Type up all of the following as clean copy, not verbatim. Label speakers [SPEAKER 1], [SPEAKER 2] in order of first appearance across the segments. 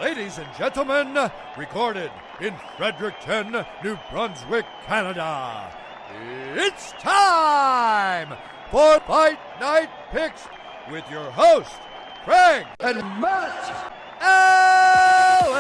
[SPEAKER 1] Ladies and gentlemen, recorded in Fredericton, New Brunswick, Canada, it's time for Fight Night Picks with your host, Craig and Matt Allen.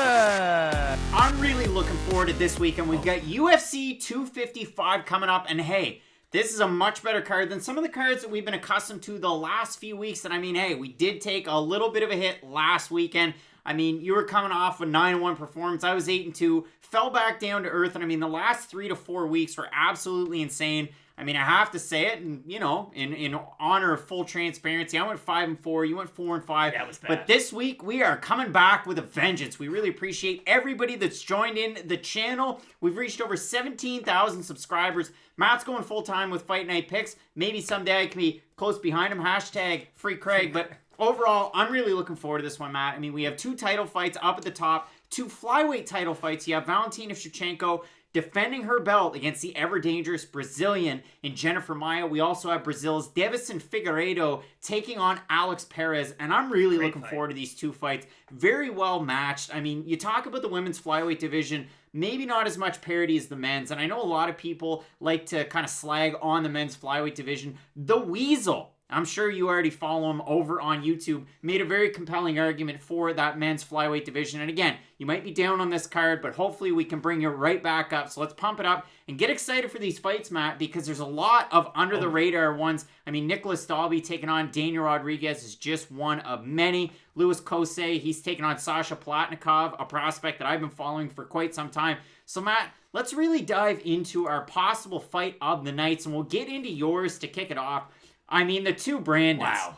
[SPEAKER 2] I'm really looking forward to this weekend. We've got UFC 255 coming up, and hey, this is a much better card than some of the cards that we've been accustomed to the last few weeks. And I mean, hey, we did take a little bit of a hit last weekend. I mean, you were coming off a 9-1 performance. I was 8-2, fell back down to earth. And I mean, the last 3 to 4 weeks were absolutely insane. I mean, I have to say it, and you know, in honor of full transparency, I went 5-4, you went 4-5.
[SPEAKER 3] That was bad.
[SPEAKER 2] But this week, we are coming back with a vengeance. We really appreciate everybody that's joined in the channel. We've reached over 17,000 subscribers. Matt's going full-time with Fight Night Picks. Maybe someday I can be close behind him. Hashtag Free Craig. But overall, I'm really looking forward to this one, Matt. I mean, we have 2 title fights up at the top, 2 flyweight title fights. You have Valentina Shevchenko defending her belt against the ever-dangerous Brazilian in Jennifer Maia. We also have Brazil's Deiveson Figueiredo taking on Alex Perez, and I'm really looking forward to these 2 fights. Very well matched. I mean, you talk about the women's flyweight division, maybe not as much parity as the men's, and I know a lot of people like to kind of slag on the men's flyweight division. The Weasel, I'm sure you already follow him over on YouTube, made a very compelling argument for that men's flyweight division. And again, you might be down on this card, but hopefully we can bring you right back up. So let's pump it up and get excited for these fights, Matt, because there's a lot of under-the-radar ones. I mean, Nicolas Dalby taking on Daniel Rodriguez is just one of many. Louis Kosei, he's taking on Sasha Platinikov, a prospect that I've been following for quite some time. So, Matt, let's really dive into our possible fight of the nights, and we'll get into yours to kick it off. I mean, the 2 Brandons.
[SPEAKER 3] Wow.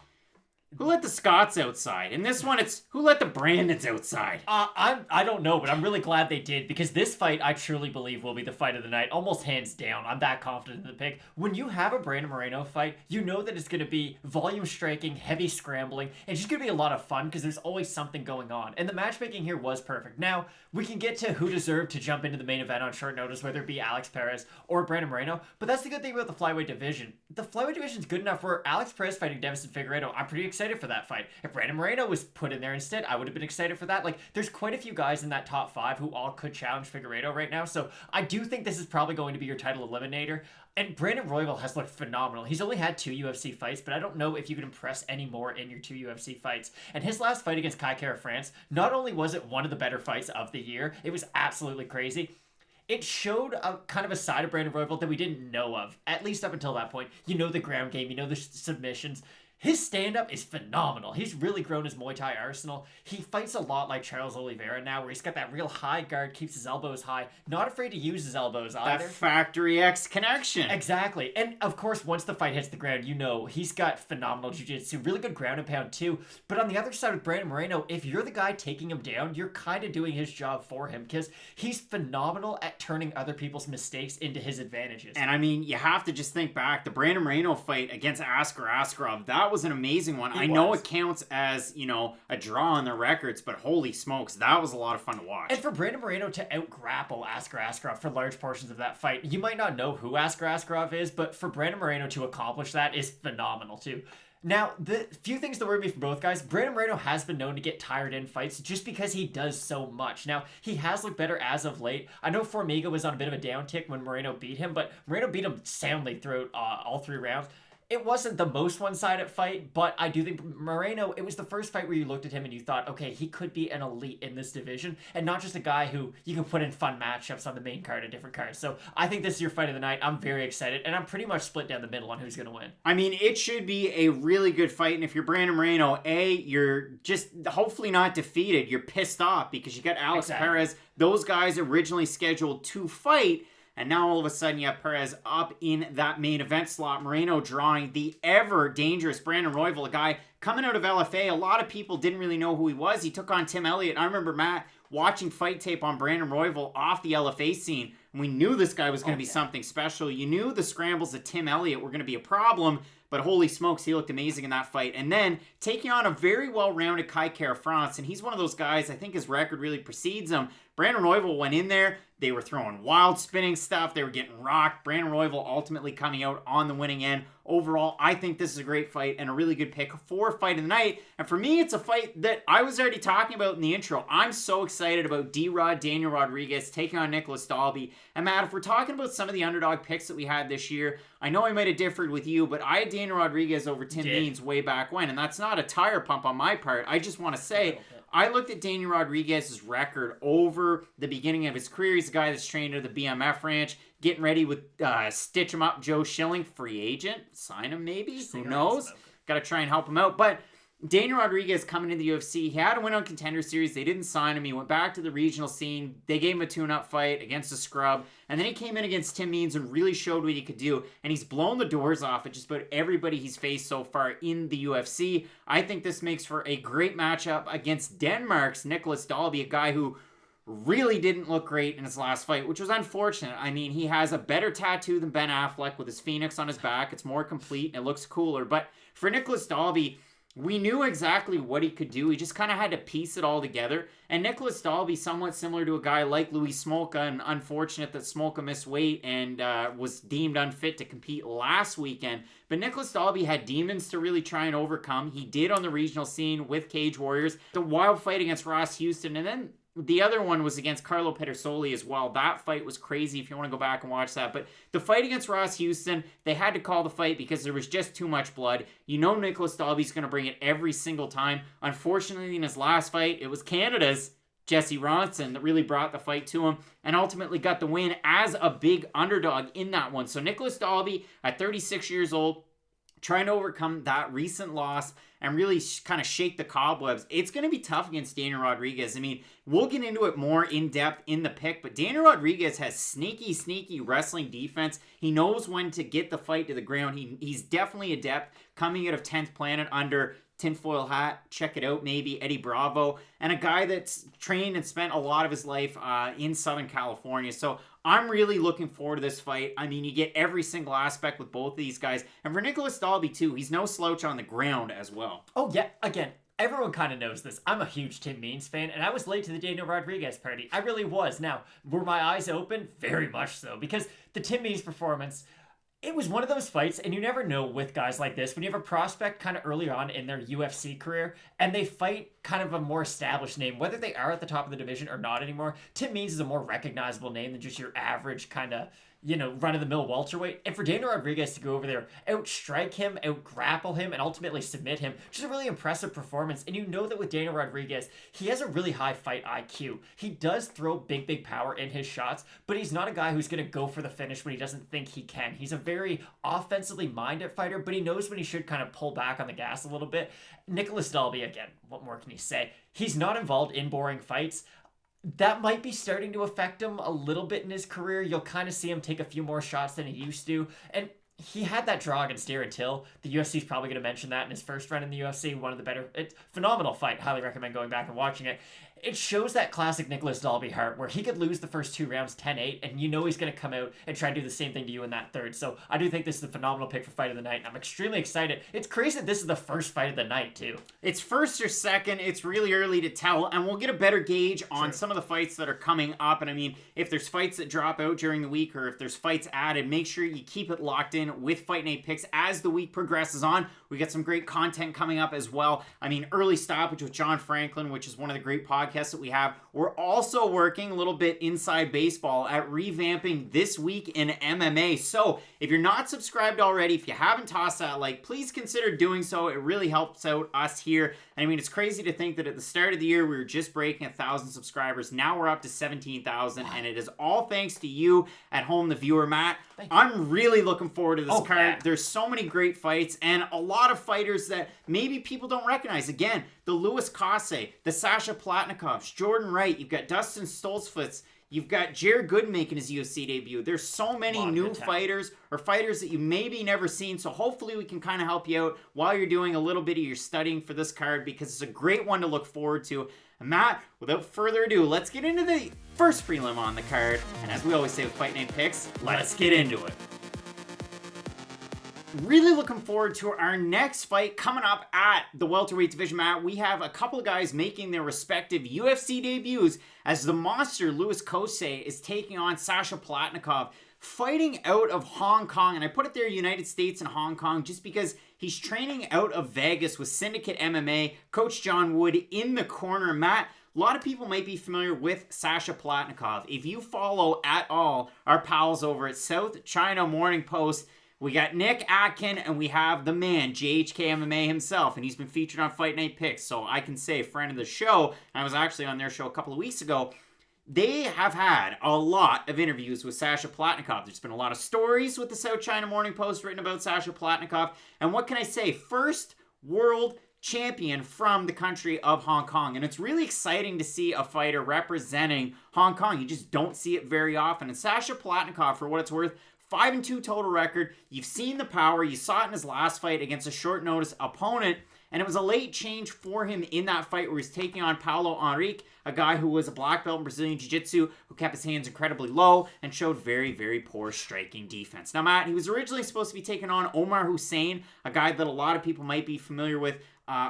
[SPEAKER 2] Who let the Scots outside? In this one, it's who let the Brandons outside?
[SPEAKER 3] I don't know, but I'm really glad they did, because this fight, I truly believe, will be the fight of the night, almost hands down. I'm that confident in the pick. When you have a Brandon Moreno fight, you know that it's going to be volume striking, heavy scrambling, and it's just going to be a lot of fun, because there's always something going on. And the matchmaking here was perfect. Now, we can get to who deserved to jump into the main event on short notice, whether it be Alex Perez or Brandon Moreno, but that's the good thing about the flyweight division. The flyweight division is good enough where Alex Perez fighting Deiveson Figueiredo, I'm pretty excited for that fight. If Brandon Moreno was put in there instead, I would have been excited for that. Like, there's quite a few guys in that top 5 who all could challenge Figueiredo right now, so I do think this is probably going to be your title eliminator. And Brandon Royval has looked phenomenal. He's only had 2 UFC fights, but I don't know if you can impress any more in your 2 UFC fights. And his last fight against Kai Kara France, not only was it one of the better fights of the year, it was absolutely crazy. It showed a kind of a side of Brandon Royval that we didn't know of, at least up until that point. You know the ground game, you know the submissions. His stand-up is phenomenal. He's really grown his Muay Thai arsenal. He fights a lot like Charles Oliveira now, where he's got that real high guard, keeps his elbows high, not afraid to use his elbows either.
[SPEAKER 2] That Factory X connection.
[SPEAKER 3] Exactly. And, of course, once the fight hits the ground, you know he's got phenomenal jiu-jitsu, really good ground and pound, too. But on the other side with Brandon Moreno, if you're the guy taking him down, you're kind of doing his job for him, because he's phenomenal at turning other people's mistakes into his advantages.
[SPEAKER 2] And, I mean, you have to just think back. The Brandon Moreno fight against Askar Askarov, that was an amazing one. I know it counts as, you know, a draw on the records, but holy smokes, that was a lot of fun to watch.
[SPEAKER 3] And for Brandon Moreno to out-grapple Askar Askarov for large portions of that fight, you might not know who Askar Askarov is, but for Brandon Moreno to accomplish that is phenomenal, too. Now, the few things that worry me for both guys, Brandon Moreno has been known to get tired in fights just because he does so much. Now, he has looked better as of late. I know Formiga was on a bit of a downtick when Moreno beat him, but Moreno beat him soundly throughout all 3 rounds. It wasn't the most one-sided fight, but I do think Moreno, it was the first fight where you looked at him and you thought, okay, he could be an elite in this division, and not just a guy who you can put in fun matchups on the main card and different cards. So I think this is your fight of the night. I'm very excited, and I'm pretty much split down the middle on who's going to win.
[SPEAKER 2] I mean, it should be a really good fight, and if you're Brandon Moreno, you're just hopefully not defeated. You're pissed off because you got Alex Perez. Those guys originally scheduled to fight, and now all of a sudden you have Perez up in that main event slot. Moreno drawing the ever-dangerous Brandon Royval, a guy coming out of LFA. A lot of people didn't really know who he was. He took on Tim Elliott. I remember, Matt, watching fight tape on Brandon Royval off the LFA scene, and we knew this guy was going to be something special. You knew the scrambles of Tim Elliott were going to be a problem, but holy smokes, he looked amazing in that fight. And then taking on a very well-rounded Kai Kara-France, and he's one of those guys, I think his record really precedes him. Brandon Royval went in there. They were throwing wild spinning stuff. They were getting rocked. Brandon Royval ultimately coming out on the winning end. Overall, I think this is a great fight and a really good pick for fight of the night. And for me, it's a fight that I was already talking about in the intro. I'm so excited about D-Rod, Daniel Rodriguez taking on Nicolas Dalby. And Matt, if we're talking about some of the underdog picks that we had this year, I know I might have differed with you, but I had Daniel Rodriguez over Tim Means way back when. And that's not a tire pump on my part. I just want to say, I looked at Daniel Rodriguez's record over the beginning of his career. He's a guy that's trained at the BMF ranch, getting ready with Stitch Him Up Joe Schilling, free agent. Sign him maybe? Who knows? Got to try and help him out. But Daniel Rodriguez coming into the UFC, he had a win on Contender Series. They didn't sign him. He went back to the regional scene. They gave him a tune-up fight against a scrub. And then he came in against Tim Means and really showed what he could do. And he's blown the doors off at just about everybody he's faced so far in the UFC. I think this makes for a great matchup against Denmark's Nicolas Dalby, a guy who really didn't look great in his last fight, which was unfortunate. I mean, he has a better tattoo than Ben Affleck with his phoenix on his back. It's more complete and it looks cooler. But for Nicolas Dalby, we knew exactly what he could do. He just kind of had to piece it all together. And Nicolas Dalby, somewhat similar to a guy like Louis Smolka, and unfortunate that Smolka missed weight and was deemed unfit to compete last weekend. But Nicolas Dalby had demons to really try and overcome. He did on the regional scene with Cage Warriors. The wild fight against Ross Houston, and then the other one was against Carlo Pedersoli as well. That fight was crazy if you want to go back and watch that. But the fight against Ross Houston, they had to call the fight because there was just too much blood. You know Nicolas Dalby's going to bring it every single time. Unfortunately, in his last fight, it was Canada's Jesse Ronson that really brought the fight to him and ultimately got the win as a big underdog in that one. So Nicolas Dalby, at 36 years old, trying to overcome that recent loss and really kind of shake the cobwebs. It's going to be tough against Daniel Rodriguez. I mean, we'll get into it more in depth in the pick, but Daniel Rodriguez has sneaky wrestling defense. He knows when to get the fight to the ground. He's definitely adept coming out of 10th Planet under tinfoil hat, check it out, maybe Eddie Bravo, and a guy that's trained and spent a lot of his life in Southern California. So I'm really looking forward to this fight. I mean, you get every single aspect with both of these guys. And for Nicolas Dalby, too, he's no slouch on the ground as well.
[SPEAKER 3] Oh, yeah. Again, everyone kind of knows this. I'm a huge Tim Means fan, and I was late to the Daniel Rodriguez party. I really was. Now, were my eyes open? Very much so, because the Tim Means performance, it was one of those fights, and you never know with guys like this, when you have a prospect kind of early on in their UFC career, and they fight kind of a more established name, whether they are at the top of the division or not anymore. Tim Means is a more recognizable name than just your average kind of, run-of-the-mill welterweight. And for Daniel Rodriguez to go over there, outstrike him, outgrapple him, and ultimately submit him, just a really impressive performance. And you know that with Daniel Rodriguez, he has a really high fight IQ. He does throw big power in his shots, but he's not a guy who's going to go for the finish when he doesn't think he can. He's a very offensively minded fighter, but he knows when he should kind of pull back on the gas a little bit. Nicolas Dalby, again, what more can you say? He's not involved in boring fights. That might be starting to affect him a little bit in his career. You'll kind of see him take a few more shots than he used to. And he had that draw against Darren Till. The UFC's probably going to mention that in his first run in the UFC. One of the better, phenomenal fight. Highly recommend going back and watching it. It shows that classic Nicolas Dalby heart where he could lose the first 2 rounds 10-8, and you know he's going to come out and try and do the same thing to you in that third. So I do think this is a phenomenal pick for fight of the night, and I'm extremely excited. It's crazy that this is the first fight of the night, too.
[SPEAKER 2] It's first or second. It's really early to tell, and we'll get a better gauge on some of the fights that are coming up. And I mean, if there's fights that drop out during the week or if there's fights added, make sure you keep it locked in with Fight Night Picks as the week progresses on. We got some great content coming up as well. I mean, Early Stoppage with John Franklin, which is one of the great podcasts that we have. We're also working a little bit inside baseball at revamping This Week in MMA. So if you're not subscribed already, if you haven't tossed that like, please consider doing so. It really helps out us here. And I mean, it's crazy to think that at the start of the year, we were just breaking 1,000 subscribers. Now we're up to 17,000, and it is all thanks to you at home, the viewer, Matt. I'm really looking forward to this card. Yeah. There's so many great fights and a lot of fighters that maybe people don't recognize. Again, the Louis Cosay, the Sasha Platinikov, Jordan Wright. You've got Dustin Stoltzfus. You've got Jared Gooden making his UFC debut. There's so many new fighters or fighters that you maybe never seen. So hopefully we can kind of help you out while you're doing a little bit of your studying for this card, because it's a great one to look forward to. And Matt, without further ado, let's get into the first prelim on the card. And as we always say with Fight Night Picks, let's get into it. really looking forward to our next fight coming up at the welterweight division, Matt. We have a couple of guys making their respective UFC debuts as the monster Louis Kosei is taking on Sasha Polatnikov, fighting out of Hong Kong. And I put it there, United States and Hong Kong, just because he's training out of Vegas with Syndicate MMA, Coach John Wood in the corner. Matt, a lot of people might be familiar with Sasha Platinikov. If you follow at all our pals over at South China Morning Post, we got Nick Atkin, and we have the man, JHK MMA himself, and he's been featured on Fight Night Picks, so I can say friend of the show. I was actually on their show a couple of weeks ago. They have had a lot of interviews with Sasha Platinikov. There's been a lot of stories with the South China Morning Post written about Sasha Platinikov, and what can I say? First world champion from the country of Hong Kong, and it's really exciting to see a fighter representing Hong Kong. You just don't see it very often, and Sasha Platinikov, for what it's worth, 5-2 total record. You've seen the power. You saw it in his last fight against a short notice opponent, and it was a late change for him in that fight where he's taking on Paulo Henrique, a guy who was a black belt in Brazilian Jiu-Jitsu, who kept his hands incredibly low and showed very, very poor striking defense. Now, Matt, he was originally supposed to be taking on Omar Hussein, a guy that a lot of people might be familiar with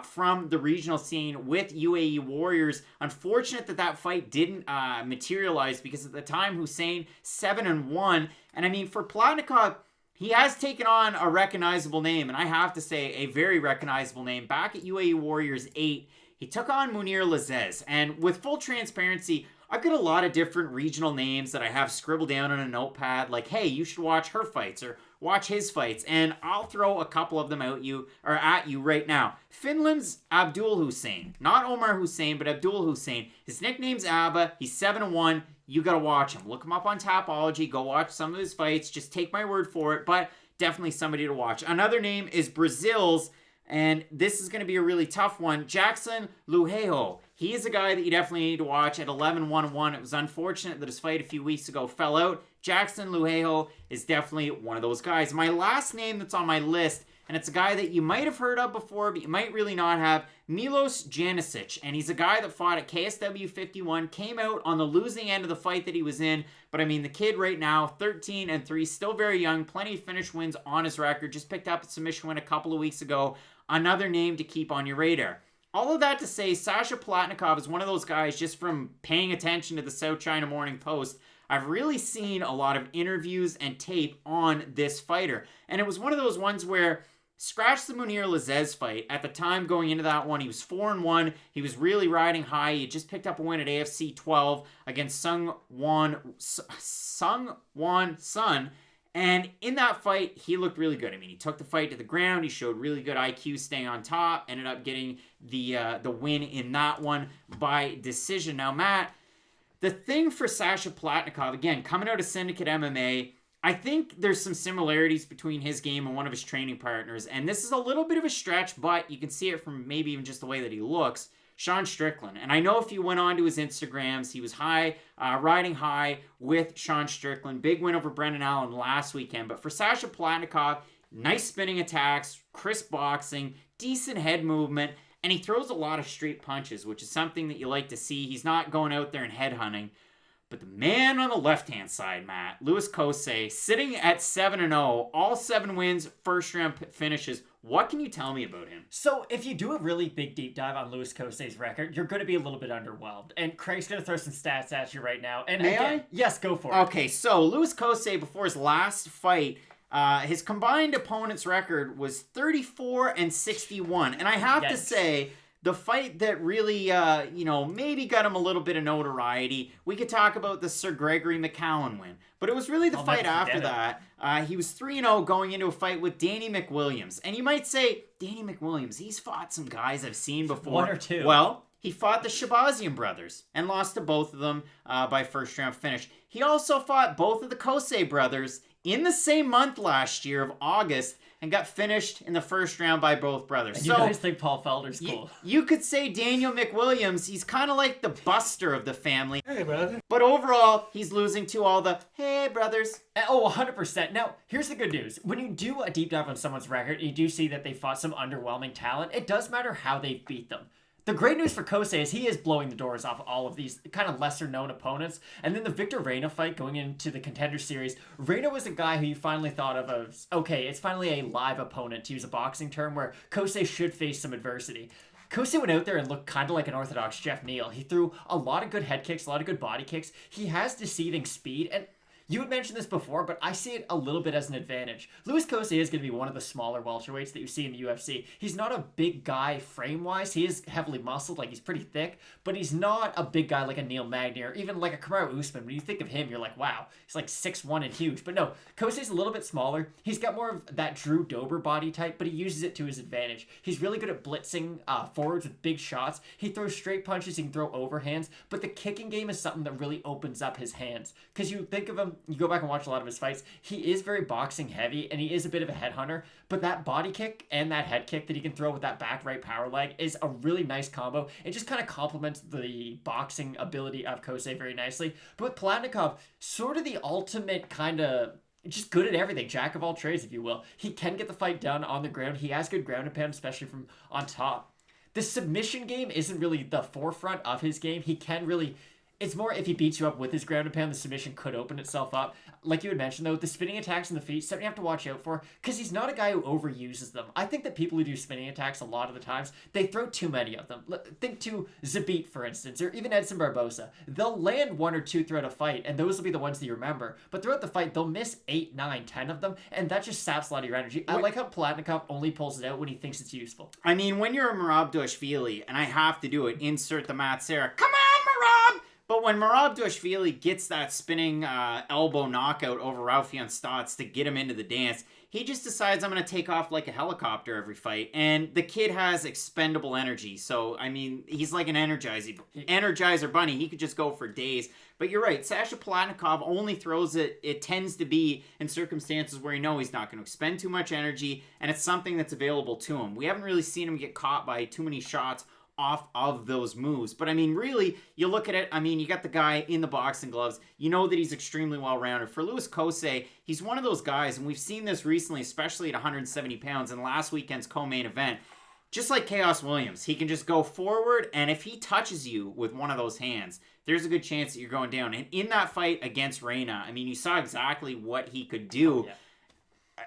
[SPEAKER 2] from the regional scene with UAE Warriors. Unfortunate that that fight didn't materialize, because at the time Hussein 7-1, and I mean, for Platinikov, he has taken on a recognizable name, and I have to say a very recognizable name. Back at UAE Warriors 8, he took on Munir Lazez, and with full transparency, I've got a lot of different regional names that I have scribbled down on a notepad, like, hey, you should watch her fights, or watch his fights, and I'll throw a couple of them at you right now. Finland's Abdul Hussein. Not Omar Hussein, but Abdul Hussein. His nickname's Abba. He's 7-1. You gotta watch him. Look him up on Tapology. Go watch some of his fights. Just take my word for it, but definitely somebody to watch. Another name is Brazil's, and this is going to be a really tough one, Jackson Luhejo. He is a guy that you definitely need to watch at 11-1-1. It was unfortunate that his fight a few weeks ago fell out. Jackson Luhejo is definitely one of those guys. My last name that's on my list, and it's a guy that you might have heard of before, but you might really not have, Milos Janicic. And he's a guy that fought at KSW 51, came out on the losing end of the fight that he was in. But I mean, the kid right now, 13-3, still very young, plenty of finish wins on his record. Just picked up a submission win a couple of weeks ago. Another name to keep on your radar. All of that to say, Sasha Platinikov is one of those guys, just from paying attention to the South China Morning Post, I've really seen a lot of interviews and tape on this fighter. And it was one of those ones where, scratch the Munir Lazez fight. At the time going into that one, he was 4-1. He was really riding high. He had just picked up a win at AFC 12 against Sung Won Sun. And in that fight, he looked really good. I mean, he took the fight to the ground. He showed really good IQ staying on top. Ended up getting the win in that one by decision. Now, Matt, the thing for Sasha Platinikov, again, coming out of Syndicate MMA, I think there's some similarities between his game and one of his training partners. And this is a little bit of a stretch, but you can see it from maybe even just the way that he looks. Sean Strickland. And I know if you went on to his Instagrams, he was riding high with Sean Strickland. Big win over Brendan Allen last weekend. But for Sasha Platinikov, nice spinning attacks, crisp boxing, decent head movement, and he throws a lot of straight punches, which is something that you like to see. He's not going out there and headhunting. But the man on the left-hand side, Matt, Louis Cosay, sitting at 7-0, all 7 wins, first-round finishes. What can you tell me about him?
[SPEAKER 3] So, if you do a really big deep dive on Louis Cosay's record, you're going to be a little bit underwhelmed. And Craig's going to throw some stats at you right now. And
[SPEAKER 2] May I?
[SPEAKER 3] Yes, go for it.
[SPEAKER 2] Okay, so Louis Cosay, before his last fight, his combined opponent's record was 34-61. And I have to say, the fight that really, maybe got him a little bit of notoriety, we could talk about the Sir Gregory McCowan win. But it was really the fight after that. He was 3-0 going into a fight with Danny McWilliams. And you might say, Danny McWilliams, he's fought some guys I've seen before.
[SPEAKER 3] One or two.
[SPEAKER 2] Well, he fought the Shabazian brothers and lost to both of them by first-round finish. He also fought both of the Kosei brothers in the same month last year of August and got finished in the first round by both brothers.
[SPEAKER 3] And you guys think Paul Felder's cool.
[SPEAKER 2] You could say Daniel McWilliams, he's kind of like the Buster of the family.
[SPEAKER 4] Hey, brother.
[SPEAKER 2] But overall, he's losing to all the, hey, brothers.
[SPEAKER 3] Oh, 100%. Now, here's the good news. When you do a deep dive on someone's record, you do see that they fought some underwhelming talent. It does matter how they beat them. The great news for Kosei is he is blowing the doors off all of these kind of lesser-known opponents. And then the Victor Reina fight going into the Contender Series, Reina was a guy who you finally thought of as, okay, it's finally a live opponent, to use a boxing term, where Kosei should face some adversity. Kosei went out there and looked kind of like an orthodox Jeff Neal. He threw a lot of good head kicks, a lot of good body kicks. He has deceiving speed, and you had mentioned this before, but I see it a little bit as an advantage. Louis Kosei is going to be one of the smaller welterweights that you see in the UFC. He's not a big guy frame-wise. He is heavily muscled, like he's pretty thick, but he's not a big guy like a Neil Magny or even like a Kamaru Usman. When you think of him, you're like, wow, he's like 6'1" and huge. But no, Kosei's a little bit smaller. He's got more of that Drew Dober body type, but he uses it to his advantage. He's really good at blitzing forwards with big shots. He throws straight punches, he can throw overhands, but the kicking game is something that really opens up his hands. Because you think of him, you go back and watch a lot of his fights, he is very boxing heavy and he is a bit of a headhunter, but that body kick and that head kick that he can throw with that back right power leg is a really nice combo. It just kind of complements the boxing ability of Kosei very nicely. But with Platinikov, sort of the ultimate kind of just good at everything, jack of all trades, if you will. He can get the fight done on the ground. He has good ground and pound, especially from on top. The submission game isn't really the forefront of his game. He can really... It's more if he beats you up with his ground and pound, the submission could open itself up. Like you had mentioned, though, the spinning attacks in the feet, something you have to watch out for, because he's not a guy who overuses them. I think that people who do spinning attacks a lot of the times, they throw too many of them. Think to Zabit, for instance, or even Edson Barbosa. They'll land 1 or 2 throughout a fight, and those will be the ones that you remember. But throughout the fight, they'll miss 8, 9, 10 of them, and that just saps a lot of your energy. I like how Platinikov only pulls it out when he thinks it's useful.
[SPEAKER 2] I mean, when you're a Merab and I have to do it, insert the Matt Serra, come on, Merab! But when Merab gets that spinning elbow knockout over Raufeon Stotts to get him into the dance, he just decides I'm going to take off like a helicopter every fight. And the kid has expendable energy. So, I mean, he's like an Energizer bunny. He could just go for days. But you're right. Sasha Polatnikov only throws it. It tends to be in circumstances where he's not going to expend too much energy. And it's something that's available to him. We haven't really seen him get caught by too many shots off of those moves. But I mean, really, you look at it, I mean, you got the guy in the boxing gloves. You know that he's extremely well-rounded. For Louis Kosei, he's one of those guys, and we've seen this recently, especially at 170 pounds in last weekend's co-main event. Just like Chaos Williams, he can just go forward, and if he touches you with one of those hands, there's a good chance that you're going down. And in that fight against Reina, I mean, you saw exactly what he could do. Yeah.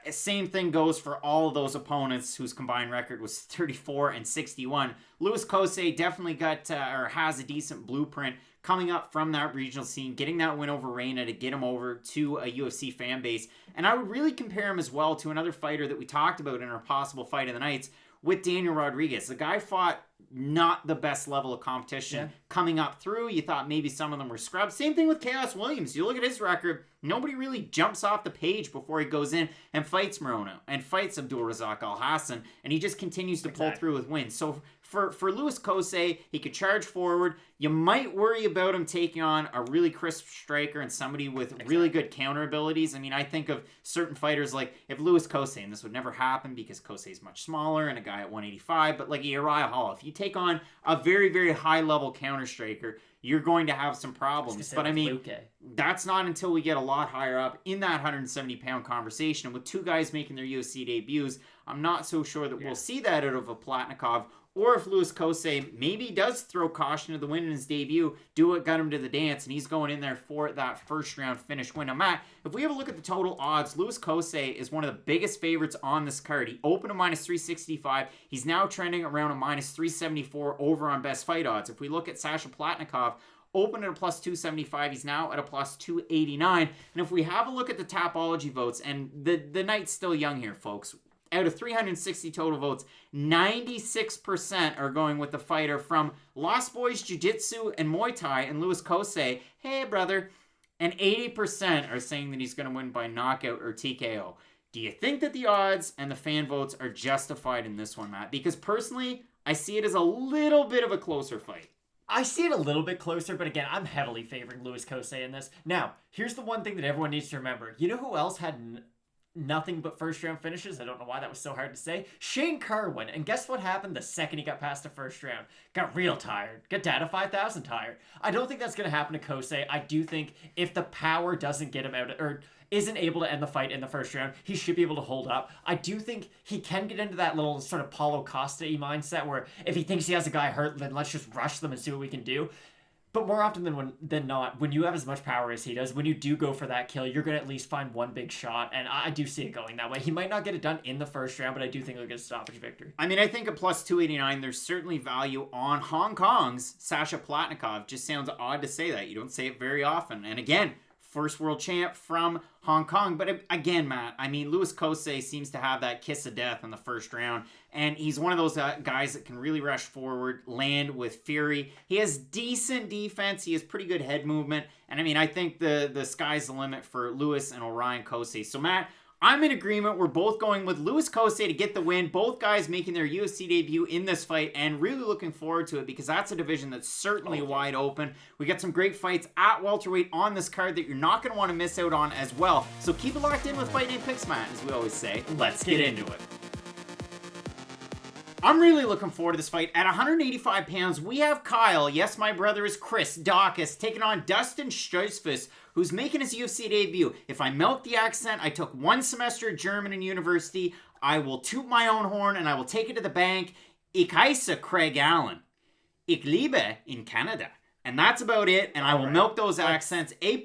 [SPEAKER 2] Same thing goes for all of those opponents whose combined record was 34-61. Louis Kosei definitely got or has a decent blueprint coming up from that regional scene, getting that win over Reina to get him over to a UFC fan base. And I would really compare him as well to another fighter that we talked about in our possible fight of the nights with Daniel Rodriguez. The guy fought not the best level of competition coming up through. You thought maybe some of them were scrubbed. Same thing with Chaos Williams. You look at his record, nobody really jumps off the page before he goes in and fights Moreno and fights Abdulrazak Al-Hassan, and he just continues to pull through with wins. So for Louis Kosei, he could charge forward. You might worry about him taking on a really crisp striker and somebody with really good counter abilities. I mean, I think of certain fighters like if Louis Kosei, and this would never happen because Kosei is much smaller and a guy at 185, but like Uriah Hall, if you take on a very, very high-level counter striker, you're going to have some problems. But I mean, that's not until we get a lot higher up in that 170-pound conversation. And with two guys making their UFC debuts, I'm not so sure that we'll see that out of a Platinikov. Or if Louis Kosei maybe does throw caution to the wind in his debut, do what got him to the dance, and he's going in there for that first-round finish win. Now, Matt, if we have a look at the total odds, Louis Kosei is one of the biggest favorites on this card. He opened a -365. He's now trending around a -374 over on best fight odds. If we look at Sasha Platinikov, opened at a +275. He's now at a +289. And if we have a look at the Tapology votes, and the night's still young here, folks. Out of 360 total votes, 96% are going with the fighter from Lost Boys Jiu-Jitsu and Muay Thai and Louis Kosei. Hey, brother. And 80% are saying that he's going to win by knockout or TKO. Do you think that the odds and the fan votes are justified in this one, Matt? Because personally, I see it as a little bit of a closer fight.
[SPEAKER 3] I see it a little bit closer, but again, I'm heavily favoring Louis Kosei in this. Now, here's the one thing that everyone needs to remember. You know who else had nothing but first round finishes. I don't know why that was so hard to say. Shane Carwin, and guess what happened the second he got past the first round? Got real tired. Got Data 5000 tired. I don't think that's going to happen to Kosei. I do think if the power doesn't get him out, or isn't able to end the fight in the first round, he should be able to hold up. I do think he can get into that little sort of Paulo Costa-y mindset where if he thinks he has a guy hurt, then let's just rush them and see what we can do. But more often than not, when you have as much power as he does, when you do go for that kill, you're going to at least find one big shot, and I do see it going that way. He might not get it done in the first round, but I do think he'll get a stoppage victory.
[SPEAKER 2] I mean, I think a plus 289, there's certainly value on Hong Kong's Sasha Platinikov. Just sounds odd to say that. You don't say it very often. And again, first world champ from Hong Kong. But again, Matt, I mean, Louis Cosay seems to have that kiss of death in the first round. And he's one of those guys that can really rush forward, land with fury. He has decent defense. He has pretty good head movement. And I mean, I think the sky's the limit for Louis and Orion Cosay. So Matt, I'm in agreement. We're both going with Louis Cosay to get the win. Both guys making their UFC debut in this fight, and really looking forward to it because that's a division that's certainly wide open. We got some great fights at welterweight on this card that you're not going to want to miss out on as well. So keep it locked in with Fight Night Picks, Matt, as we always say.
[SPEAKER 3] Let's get into it.
[SPEAKER 2] I'm really looking forward to this fight. At 185 pounds, we have Kyle, yes, my brother is Chris Daukaus, taking on Dustin Stoltzfus, who's making his UFC debut. If I milk the accent, I took 1 semester at German in university. I will toot my own horn and I will take it to the bank. Ich heiße Craig Allen. Ich liebe in Canada. And that's about it. And I will milk those accents. A+,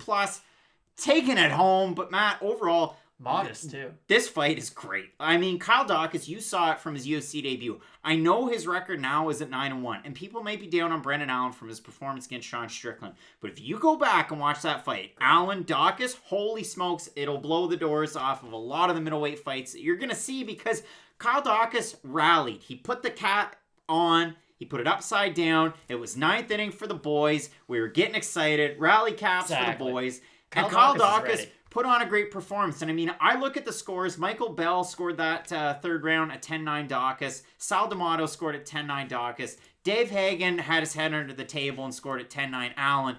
[SPEAKER 2] taking it home. But Matt, overall,
[SPEAKER 3] modest too.
[SPEAKER 2] This fight is great. I mean, Kyle Daukaus, you saw it from his UFC debut. I know his record now is at 9-1, and people may be down on Brendan Allen from his performance against Sean Strickland. But if you go back and watch that fight, Allen Daukaus, holy smokes, it'll blow the doors off of a lot of the middleweight fights that you're gonna see because Kyle Daukaus rallied. He put the cat on. He put it upside down. It was 9th inning for the boys. We were getting excited. Rally caps for the boys. And Kyle Daukaus put on a great performance. And I mean, I look at the scores. Michael Bell scored that third round at 10-9 Daukaus. Sal D'Amato scored at 10-9 Daukaus. Dave Hagen had his head under the table and scored at 10-9 Allen.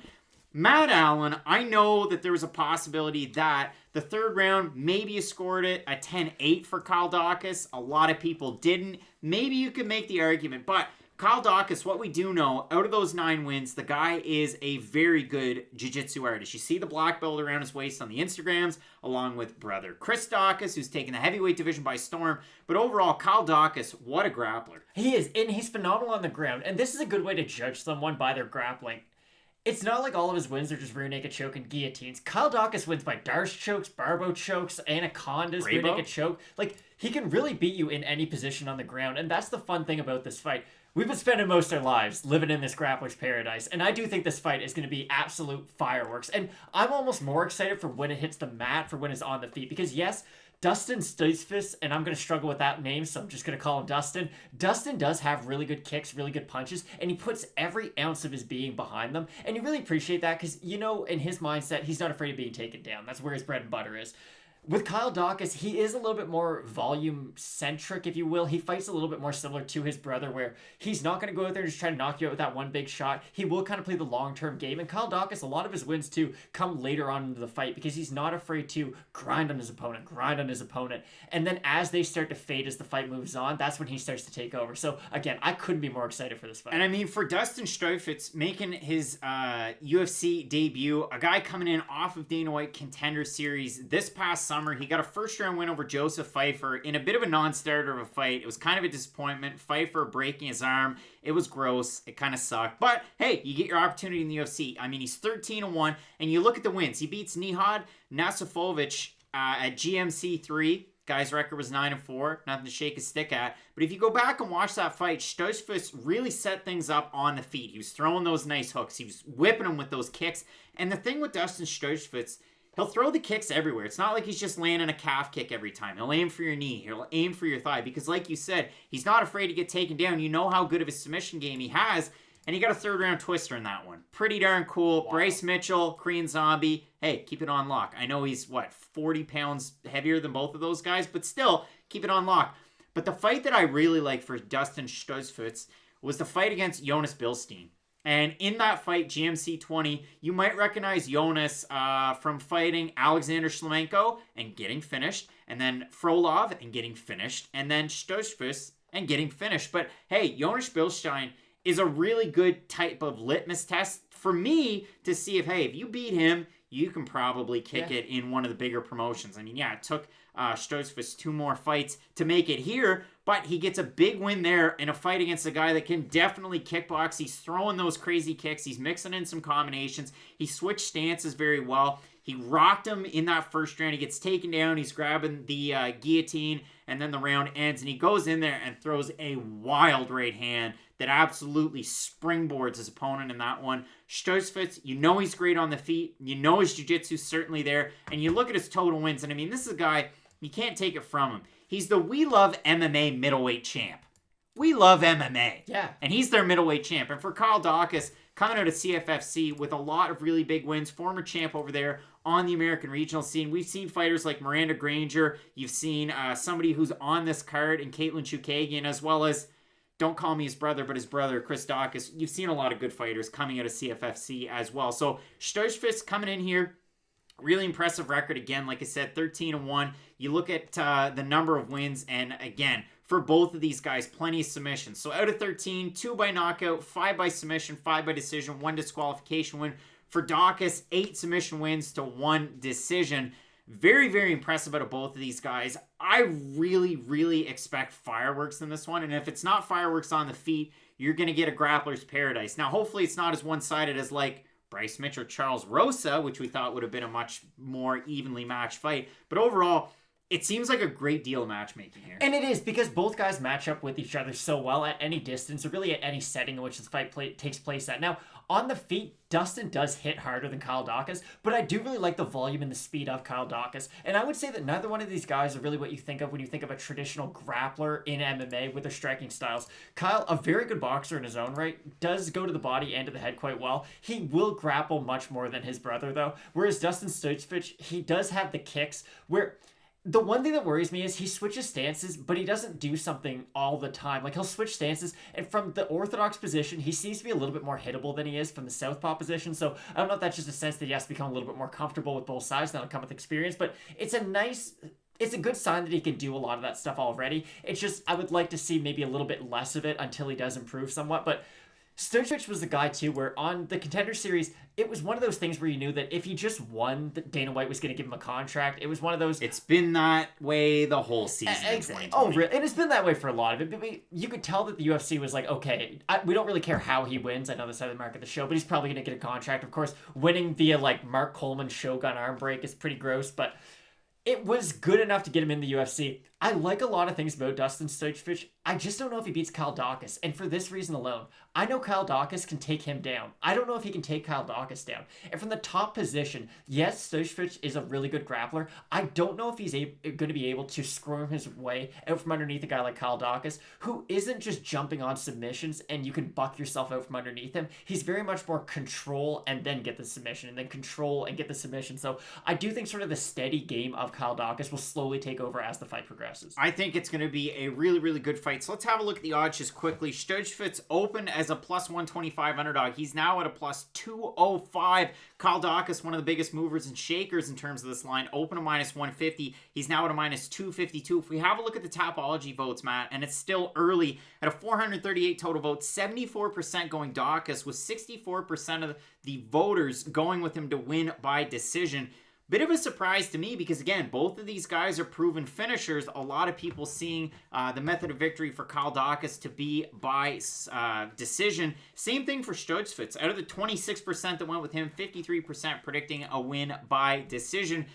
[SPEAKER 2] Matt Allen, I know that there was a possibility that the third round, maybe you scored it at 10-8 for Kyle Daukaus. A lot of people didn't. Maybe you could make the argument, but Kyle Daukaus, what we do know, out of those 9 wins, the guy is a very good jiu-jitsu artist. You see the black belt around his waist on the Instagrams, along with brother Chris Daukaus, who's taken the heavyweight division by storm. But overall, Kyle Daukaus, what a grappler.
[SPEAKER 3] He is, and he's phenomenal on the ground. And this is a good way to judge someone by their grappling. It's not like all of his wins are just rear naked choke and guillotines. Kyle Daukaus wins by Darce chokes, Barbo chokes, anacondas, rear naked choke. Like, he can really beat you in any position on the ground. And that's the fun thing about this fight. We've been spending most of our lives living in this grappler's paradise, and I do think this fight is going to be absolute fireworks. And I'm almost more excited for when it hits the mat, for when it's on the feet, because yes, Dustin Stoltzfus, and I'm going to struggle with that name, so I'm just going to call him Dustin. Dustin does have really good kicks, really good punches, and he puts every ounce of his being behind them, and you really appreciate that because, you know, in his mindset, he's not afraid of being taken down. That's where his bread and butter is. With Kyle Daukaus, he is a little bit more volume-centric, if you will. He fights a little bit more similar to his brother, where he's not going to go out there and just try to knock you out with that one big shot. He will kind of play the long-term game. And Kyle Daukaus, a lot of his wins, too, come later on into the fight because he's not afraid to grind on his opponent. And then as they start to fade as the fight moves on, that's when he starts to take over. So, again, I couldn't be more excited for this fight.
[SPEAKER 2] And, I mean, for Dustin Stoltzfus making his UFC debut, a guy coming in off of Dana White Contender Series this past summer, he got a first-round win over Joseph Pfeiffer in a bit of a non-starter of a fight. It was kind of a disappointment. Pfeiffer breaking his arm. It was gross. It kind of sucked. But, hey, you get your opportunity in the UFC. I mean, he's 13-1, and you look at the wins. He beats Nihad Nasifovic at GMC 3. Guy's record was 9-4. Nothing to shake his stick at. But if you go back and watch that fight, Stoltzfus really set things up on the feet. He was throwing those nice hooks. He was whipping them with those kicks. And the thing with Dustin Stoltzfus, he'll throw the kicks everywhere. It's not like he's just landing a calf kick every time. He'll aim for your knee. He'll aim for your thigh. Because like you said, he's not afraid to get taken down. You know how good of a submission game he has. And he got a third-round twister in that one. Pretty darn cool. Wow. Bryce Mitchell, Korean Zombie. Hey, keep it on lock. I know he's, 40 pounds heavier than both of those guys. But still, keep it on lock. But the fight that I really like for Dustin Stoltzfus was the fight against Jonas Bilstein. And in that fight, GMC 20, you might recognize Jonas from fighting Alexander Shlemenko and getting finished, and then Frolov and getting finished, and then Stoltzfus and getting finished. But hey, Jonas Bilstein is a really good type of litmus test for me to see if you beat him, you can probably kick it in one of the bigger promotions. I mean, yeah, it took Stoltzfus 2 more fights to make it here, but he gets a big win there in a fight against a guy that can definitely kickbox. He's throwing those crazy kicks. He's mixing in some combinations. He switched stances very well. He rocked him in that first round. He gets taken down. He's grabbing the guillotine, and then the round ends, and he goes in there and throws a wild right hand that absolutely springboards his opponent in that one. Stoltzfus, you know he's great on the feet. You know his jiu-jitsu's certainly there. And you look at his total wins, and I mean, this is a guy, you can't take it from him. He's the We Love MMA middleweight champ. We love MMA.
[SPEAKER 3] Yeah.
[SPEAKER 2] And he's their middleweight champ. And for Kyle Daukaus, coming out of CFFC with a lot of really big wins, former champ over there on the American regional scene. We've seen fighters like Miranda Granger. You've seen somebody who's on this card in Katlyn Chookagian, as well as, don't call me his brother, but his brother, Chris Daukaus. You've seen a lot of good fighters coming out of CFFC as well. So Stoltzfus coming in here, really impressive record. Again, like I said, 13-1. You look at the number of wins, and again, for both of these guys, plenty of submissions. So out of 13, 2 by knockout, 5 by submission, 5 by decision, 1 disqualification win. For Daukaus, 8 submission wins to 1 decision. Very, very impressive out of both of these guys. I really, really expect fireworks in this one. And if it's not fireworks on the feet, you're going to get a grappler's paradise. Now, hopefully it's not as one-sided as like Bryce Mitchell, Charles Rosa, which we thought would have been a much more evenly matched fight. But overall, it seems like a great deal of matchmaking here.
[SPEAKER 3] And it is, because both guys match up with each other so well at any distance, or really at any setting in which this fight takes place at. Now, on the feet, Dustin does hit harder than Kyle Daukaus, but I do really like the volume and the speed of Kyle Daukaus. And I would say that neither one of these guys are really what you think of when you think of a traditional grappler in MMA with their striking styles. Kyle, a very good boxer in his own right, does go to the body and to the head quite well. He will grapple much more than his brother, though. Whereas Dustin Stoltzfus, he does have the kicks where... The one thing that worries me is he switches stances, but he doesn't do something all the time. Like, he'll switch stances, and from the orthodox position, he seems to be a little bit more hittable than he is from the southpaw position. So I don't know if that's just a sense that he has to become a little bit more comfortable with both sides. That'll come with experience, but it's a good sign that he can do a lot of that stuff already. It's just, I would like to see maybe a little bit less of it until he does improve somewhat. But Stoltzfus was the guy, too, where on the Contender Series, it was one of those things where you knew that if he just won, that Dana White was going to give him a contract. It was one of those...
[SPEAKER 2] It's been that way the whole season in 2020.
[SPEAKER 3] Oh, really? And it's been that way for a lot of it. But you could tell that the UFC was like, okay, we don't really care how he wins. I know that's not the mark of the show, but he's probably going to get a contract. Of course, winning via, like, Mark Coleman's Shogun arm break is pretty gross, but it was good enough to get him in the UFC. I like a lot of things about Dustin Stoltzfus. I just don't know if he beats Kyle Daukaus. And for this reason alone, I know Kyle Daukaus can take him down. I don't know if he can take Kyle Daukaus down. And from the top position, yes, Stoltzfus is a really good grappler. I don't know if he's going to be able to squirm his way out from underneath a guy like Kyle Daukaus, who isn't just jumping on submissions and you can buck yourself out from underneath him. He's very much more control and then get the submission, and then control and get the submission. So I do think sort of the steady game of Kyle Daukaus will slowly take over as the fight progresses.
[SPEAKER 2] I think it's going to be a really, really good fight. So let's have a look at the odds just quickly. Stoltzfus opened as a plus 125 underdog. He's now at a plus 205. Kyle Daukaus, one of the biggest movers and shakers in terms of this line, open a minus 150. He's now at a minus 252. If we have a look at the Tapology votes, Matt, and it's still early, at a 438 total votes, 74% going Daukaus, with 64% of the voters going with him to win by decision. Bit of a surprise to me because, again, both of these guys are proven finishers. A lot of people seeing the method of victory for Kyle Daukaus to be by decision. Same thing for Stoltzfus. Out of the 26% that went with him, 53% predicting a win by decision.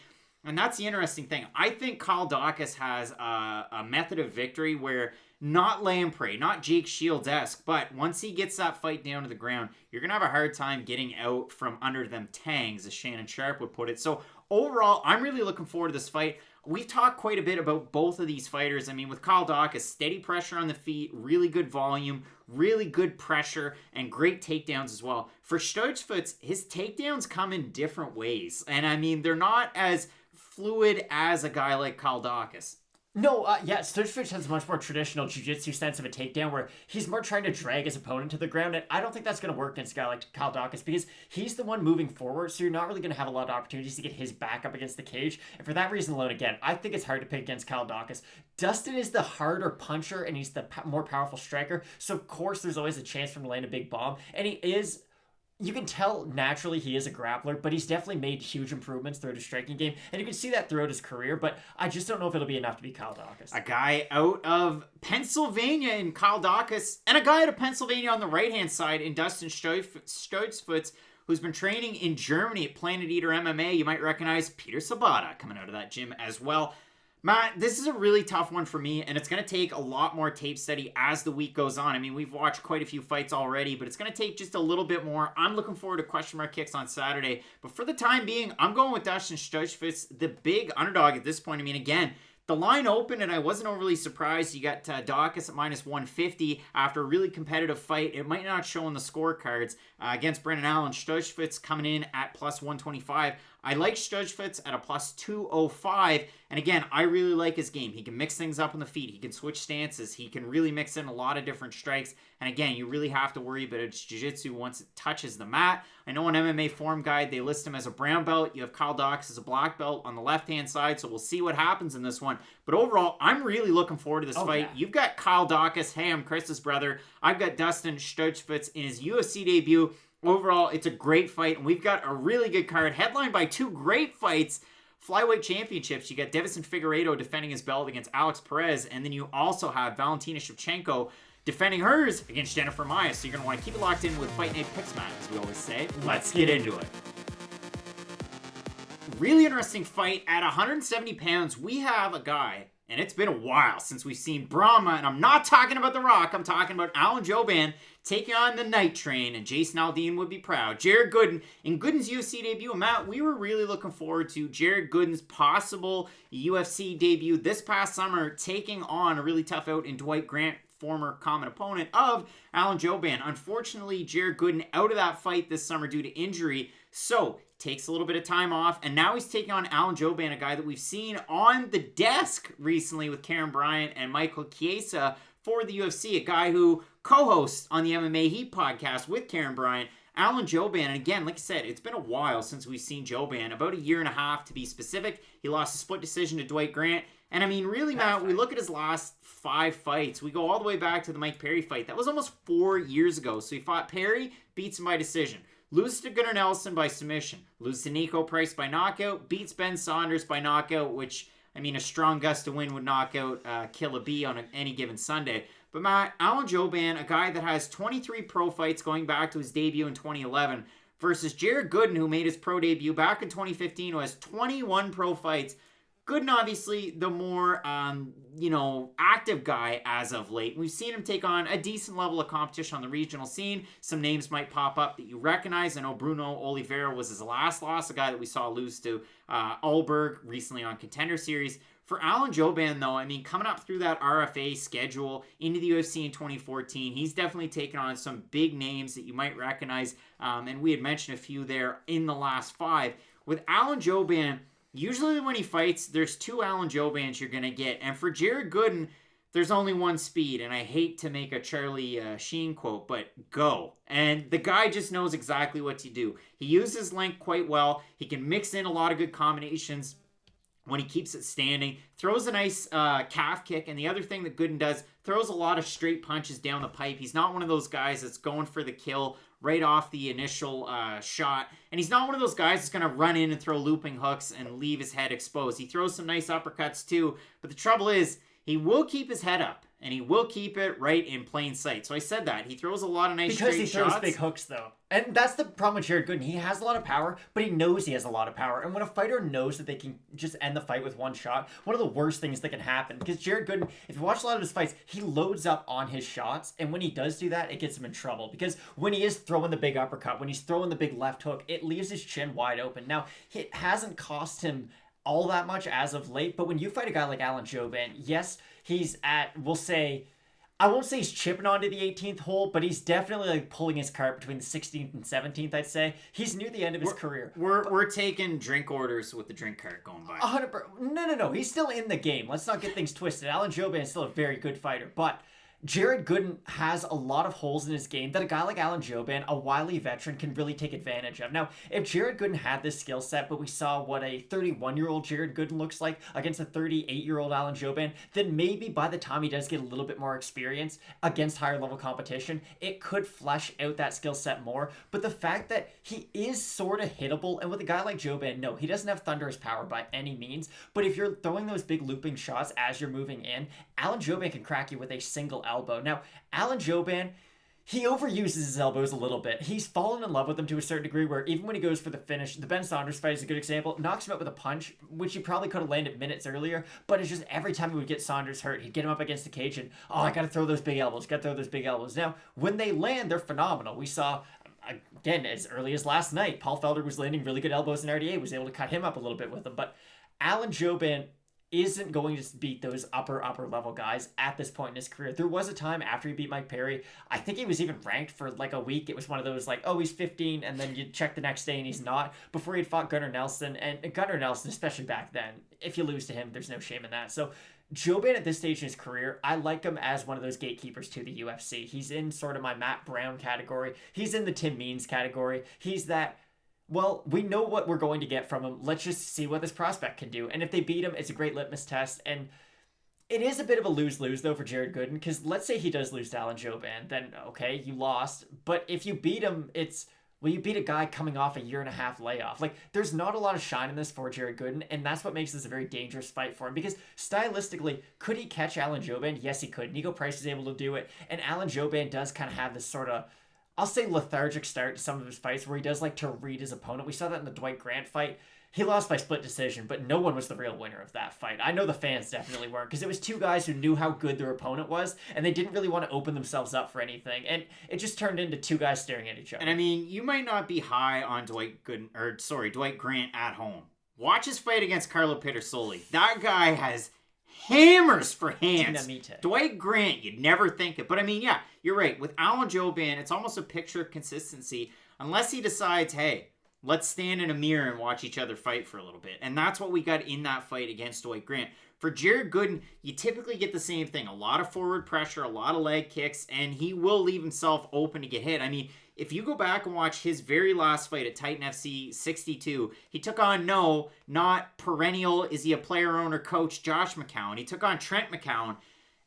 [SPEAKER 2] And that's the interesting thing. I think Kyle Daukaus has a method of victory where not lamprey, not Jake Shields-esque, but once he gets that fight down to the ground, you're going to have a hard time getting out from under them tangs, as Shannon Sharp would put it. So overall, I'm really looking forward to this fight. We've talked quite a bit about both of these fighters. I mean, with Kyle Daukaus, steady pressure on the feet, really good volume, really good pressure, and great takedowns as well. For Stoltzfus, his takedowns come in different ways. And I mean, they're not as fluid as a guy like Kyle Daukaus.
[SPEAKER 3] No, Stoltzfus has a much more traditional jiu-jitsu sense of a takedown where he's more trying to drag his opponent to the ground, and I don't think that's going to work against a guy like Kyle Daukaus because he's the one moving forward, so you're not really going to have a lot of opportunities to get his back up against the cage, and for that reason alone, again, I think it's hard to pick against Kyle Daukaus. Dustin is the harder puncher, and he's the more powerful striker, so of course there's always a chance for him to land a big bomb, and he is... You can tell naturally he is a grappler, but he's definitely made huge improvements throughout his striking game, and you can see that throughout his career, but I just don't know if it'll be enough to beat Kyle Daukaus.
[SPEAKER 2] A guy out of Pennsylvania in Kyle Daukaus, and a guy out of Pennsylvania on the right-hand side in Dustin Stoltzfus, who's been training in Germany at Planet Eater MMA. You might recognize Peter Sabata coming out of that gym as well. Matt, this is a really tough one for me, and it's going to take a lot more tape study as the week goes on. I mean, we've watched quite a few fights already, but it's going to take just a little bit more. I'm looking forward to question mark kicks on Saturday, but for the time being, I'm going with Dustin Stoltzfus, the big underdog at this point. I mean, again, the line opened, and I wasn't overly surprised. You got Daukaus at minus 150 after a really competitive fight. It might not show in the scorecards against Brendan Allen. Stoltzfus coming in at plus 125. I like Stoltzfus at a plus 205. And again, I really like his game. He can mix things up on the feet. He can switch stances. He can really mix in a lot of different strikes. And again, you really have to worry about his jiu-jitsu once it touches the mat. I know on MMA Form Guide, they list him as a brown belt. You have Kyle Daukaus as a black belt on the left-hand side. So we'll see what happens in this one. But overall, I'm really looking forward to this fight. Yeah. You've got Kyle Daukaus. Hey, I'm Chris's brother. I've got Dustin Stoltzfus in his UFC debut. Overall, it's a great fight, and we've got a really good card headlined by two great fights. Flyweight championships, you got Deiveson Figueiredo defending his belt against Alex Perez, and then you also have Valentina Shevchenko defending hers against Jennifer Maia. So you're going to want to keep it locked in with Fight Night Picks, Matt, as we always say. Let's get into it. Really interesting fight. At 170 pounds, we have a guy, and it's been a while since we've seen Brahma, and I'm not talking about The Rock, I'm talking about Alan Jouban taking on the Night Train, and Jason Aldean would be proud. Jared Gooden, in Gooden's UFC debut, Matt, we were really looking forward to Jared Gooden's possible UFC debut this past summer, taking on a really tough out in Dwight Grant, former common opponent of Alan Jouban. Unfortunately, Jared Gooden out of that fight this summer due to injury, so takes a little bit of time off, and now he's taking on Alan Jouban, a guy that we've seen on the desk recently with Karen Bryant and Michael Chiesa for the UFC, a guy who co-hosts on the MMA Heat podcast with Karen Bryant, Alan Jouban. And again, like I said, it's been a while since we've seen Jouban, about a year and a half to be specific. He lost a split decision to Dwight Grant. And I mean, really, Matt, we look at his last 5 fights. We go all the way back to the Mike Perry fight. That was almost 4 years ago. So he fought Perry, beats him by decision. Loses to Gunnar Nelson by submission. Loses to Nico Price by knockout. Beats Ben Saunders by knockout, which, I mean, a strong gust of wind would knock out Kill a Bee on any given Sunday. But Matt, Alan Jouban, a guy that has 23 pro fights going back to his debut in 2011, versus Jared Gooden, who made his pro debut back in 2015, who has 21 pro fights. Gooden, obviously, the more, active guy as of late. We've seen him take on a decent level of competition on the regional scene. Some names might pop up that you recognize. I know Bruno Oliveira was his last loss, a guy that we saw lose to Alberg recently on Contender Series. For Alan Jouban, though, I mean, coming up through that RFA schedule into the UFC in 2014, he's definitely taken on some big names that you might recognize, and we had mentioned a few there in the last 5. With Alan Jouban, usually when he fights, there's 2 Alan Joubans you're going to get. And for Jared Gooden, there's only one speed. And I hate to make a Charlie Sheen quote, but go. And the guy just knows exactly what to do. He uses length quite well. He can mix in a lot of good combinations when he keeps it standing. Throws a nice calf kick. And the other thing that Gooden does, throws a lot of straight punches down the pipe. He's not one of those guys that's going for the kill right off the initial shot. And he's not one of those guys that's going to run in and throw looping hooks and leave his head exposed. He throws some nice uppercuts too. But the trouble is, he will keep his head up. And he will keep it right in plain sight. So I said that. He throws a lot of nice straight shots.
[SPEAKER 3] Because he throws big hooks, though. And that's the problem with Jared Gooden. He has a lot of power, but he knows he has a lot of power. And when a fighter knows that they can just end the fight with one shot, one of the worst things that can happen. Because Jared Gooden, if you watch a lot of his fights, he loads up on his shots. And when he does do that, it gets him in trouble. Because when he is throwing the big uppercut, when he's throwing the big left hook, it leaves his chin wide open. Now, it hasn't cost him all that much as of late. But when you fight a guy like Alan Jouban, yes, he's at, we'll say, I won't say he's chipping onto the 18th hole, but he's definitely like pulling his cart between the 16th and 17th, I'd say. He's near the end of his career.
[SPEAKER 2] We're taking drink orders with the drink cart going by.
[SPEAKER 3] 100%. No. He's still in the game. Let's not get things twisted. Alan Jouban is still a very good fighter, but Jared Gooden has a lot of holes in his game that a guy like Alan Jouban, a wily veteran, can really take advantage of. Now, if Jared Gooden had this skill set, but we saw what a 31-year-old Jared Gooden looks like against a 38-year-old Alan Jouban, then maybe by the time he does get a little bit more experience against higher level competition, it could flesh out that skill set more. But the fact that he is sort of hittable, and with a guy like Jouban, no, he doesn't have thunderous power by any means, but if you're throwing those big looping shots as you're moving in, Alan Jouban can crack you with a single elbow. Now, Alan Jouban, he overuses his elbows a little bit. He's fallen in love with them to a certain degree where even when he goes for the finish, the Ben Saunders fight is a good example, knocks him out with a punch, which he probably could have landed minutes earlier, but it's just every time he would get Saunders hurt, he'd get him up against the cage and, I gotta throw those big elbows, Now, when they land, they're phenomenal. We saw, again, as early as last night, Paul Felder was landing really good elbows in RDA, was able to cut him up a little bit with them, but Alan Jouban isn't going to beat those upper level guys at this point in his career. There was a time after he beat Mike Perry, I think he was even ranked for like a week. It was one of those like, he's 15, and then you check the next day and he's not, before he'd fought Gunnar Nelson. And Gunnar Nelson, especially back then, if you lose to him, there's no shame in that. So Jouban at this stage in his career, I like him as one of those gatekeepers to the UFC. He's in sort of my Matt Brown category. He's in the Tim Means category. He's that, well, we know what we're going to get from him. Let's just see what this prospect can do. And if they beat him, it's a great litmus test. And it is a bit of a lose-lose, though, for Jared Gooden, because let's say he does lose to Alan Jouban. Then, okay, you lost. But if you beat him, you beat a guy coming off a 1.5-year layoff. Like, there's not a lot of shine in this for Jared Gooden, and that's what makes this a very dangerous fight for him. Because stylistically, could he catch Alan Jouban? Yes, he could. Nico Price is able to do it. And Alan Jouban does kind of have this sort of, I'll say, lethargic start to some of his fights where he does like to read his opponent. We saw that in the Dwight Grant fight. He lost by split decision, but no one was the real winner of that fight. I know the fans definitely weren't, because it was two guys who knew how good their opponent was, and they didn't really want to open themselves up for anything. And it just turned into two guys staring at each other.
[SPEAKER 2] And I mean, you might not be high on Dwight Grant at home. Watch his fight against Carlo Pedersoli. That guy has hammers for hands.
[SPEAKER 3] Dinamite.
[SPEAKER 2] Dwight Grant, you'd never think it. But I mean, yeah, you're right. With Alan Jouban, it's almost a picture of consistency, unless he decides, hey, let's stand in a mirror and watch each other fight for a little bit. And that's what we got in that fight against Dwight Grant. For Jared Gooden, you typically get the same thing. A lot of forward pressure, a lot of leg kicks, and he will leave himself open to get hit. I mean, if you go back and watch his very last fight at Titan FC 62, he took on not perennial, is he a player, owner, coach, Josh McCown. He took on Trent McCown.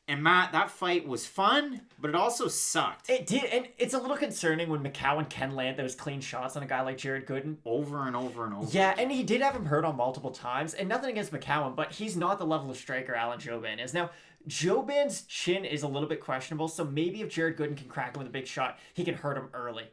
[SPEAKER 2] And Matt, that fight was fun, but it also sucked.
[SPEAKER 3] It did, and it's a little concerning when McCowan can land those clean shots on a guy like Jared Gooden.
[SPEAKER 2] Over and over and over.
[SPEAKER 3] Yeah, and he did have him hurt on multiple times, and nothing against McCowan, but he's not the level of striker Alan Jouban is. Now, Jouban's chin is a little bit questionable, so maybe if Jared Gooden can crack him with a big shot, he can hurt him early.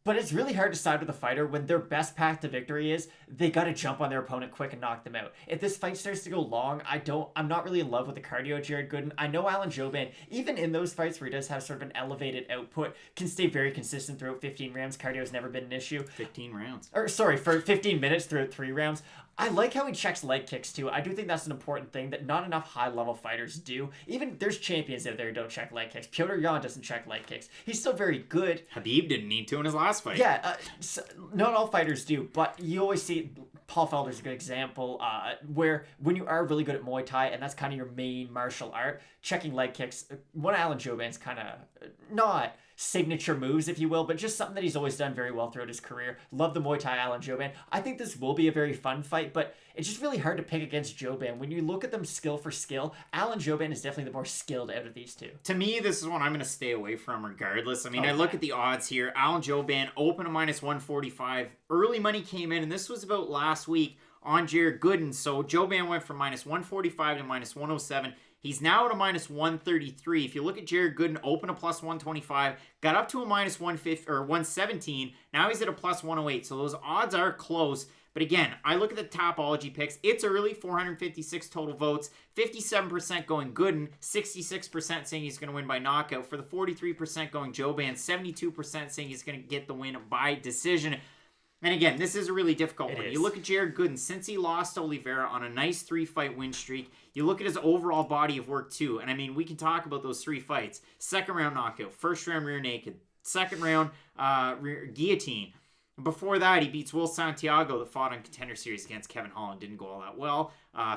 [SPEAKER 3] But it's really hard to side with a fighter when their best path to victory is they got to jump on their opponent quick and knock them out. If this fight starts to go long, I'm not really in love with the cardio of Jared Gooden. I know Alan Jouban, even in those fights where he does have sort of an elevated output, can stay very consistent throughout 15 rounds. Cardio has never been an issue.
[SPEAKER 2] 15 rounds.
[SPEAKER 3] For 15 minutes throughout 3 rounds. I like how he checks leg kicks too. I do think that's an important thing that not enough high-level fighters do. Even there's champions out there who don't check leg kicks. Petr Yan doesn't check leg kicks. He's still very good.
[SPEAKER 2] Habib didn't need to in his last fight.
[SPEAKER 3] Yeah, not all fighters do, but you always see Paul Felder's a good example where when you are really good at Muay Thai and that's kind of your main martial art, checking leg kicks, one of Alan Jouban's kind of not signature moves, if you will, but just something that he's always done very well throughout his career. Love the Muay Thai Alan Jouban. I think this will be a very fun fight, but it's just really hard to pick against Jouban. When you look at them skill for skill, Alan Jouban is definitely the more skilled out of these two.
[SPEAKER 2] To me, this is one I'm going to stay away from regardless. I mean, I look at the odds here. Alan Jouban open to -145. Early money came in, and this was about last week on Jared Gooden. So Jouban went from -145 to -107. He's now at a -133. If you look at Jared Gooden, open a +125, got up to a -150 or 117. Now he's at a +108. So those odds are close. But again, I look at the Topology picks. It's early, 456 total votes, 57% going Gooden, 66% saying he's going to win by knockout. For the 43% going Jouban, 72% saying he's going to get the win by decision. And again, this is a really difficult one.
[SPEAKER 3] is.
[SPEAKER 2] You look at Jared Gooden, since he lost to Oliveira on a nice 3-fight win streak, you look at his overall body of work too. And I mean, we can talk about those 3 fights. Second round knockout, first round rear naked, second round rear guillotine. Before that, he beats Will Santiago that fought on Contender Series against Kevin Holland. Didn't go all that well.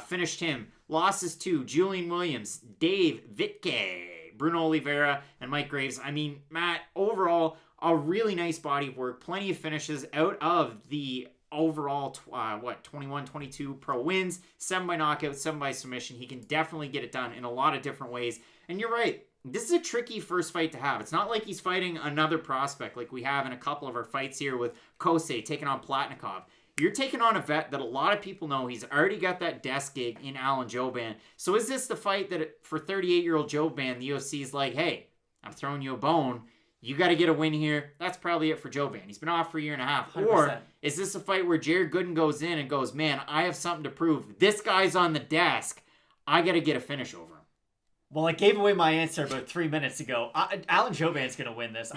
[SPEAKER 2] Finished him. Losses to Julian Williams, Dave Vitke, Bruno Oliveira, and Mike Graves. I mean, Matt, overall, a really nice body of work. Plenty of finishes out of the overall, 21, 22 pro wins. 7 by knockout, 7 by submission. He can definitely get it done in a lot of different ways. And you're right. This is a tricky first fight to have. It's not like he's fighting another prospect like we have in a couple of our fights here with Kosei taking on Platinikov. You're taking on a vet that a lot of people know. He's already got that desk gig in Alan Jouban. So is this the fight that for 38-year-old Jouban, the UFC is like, hey, I'm throwing you a bone. You got to get a win here. That's probably it for Jouban. He's been off for a year and a half.
[SPEAKER 3] 100%.
[SPEAKER 2] Or is this a fight where Jared Gooden goes in and goes, man, I have something to prove. This guy's on the desk. I got to get a finish over him.
[SPEAKER 3] Well, I gave away my answer about 3 minutes ago. Alan Jouban's going to win this.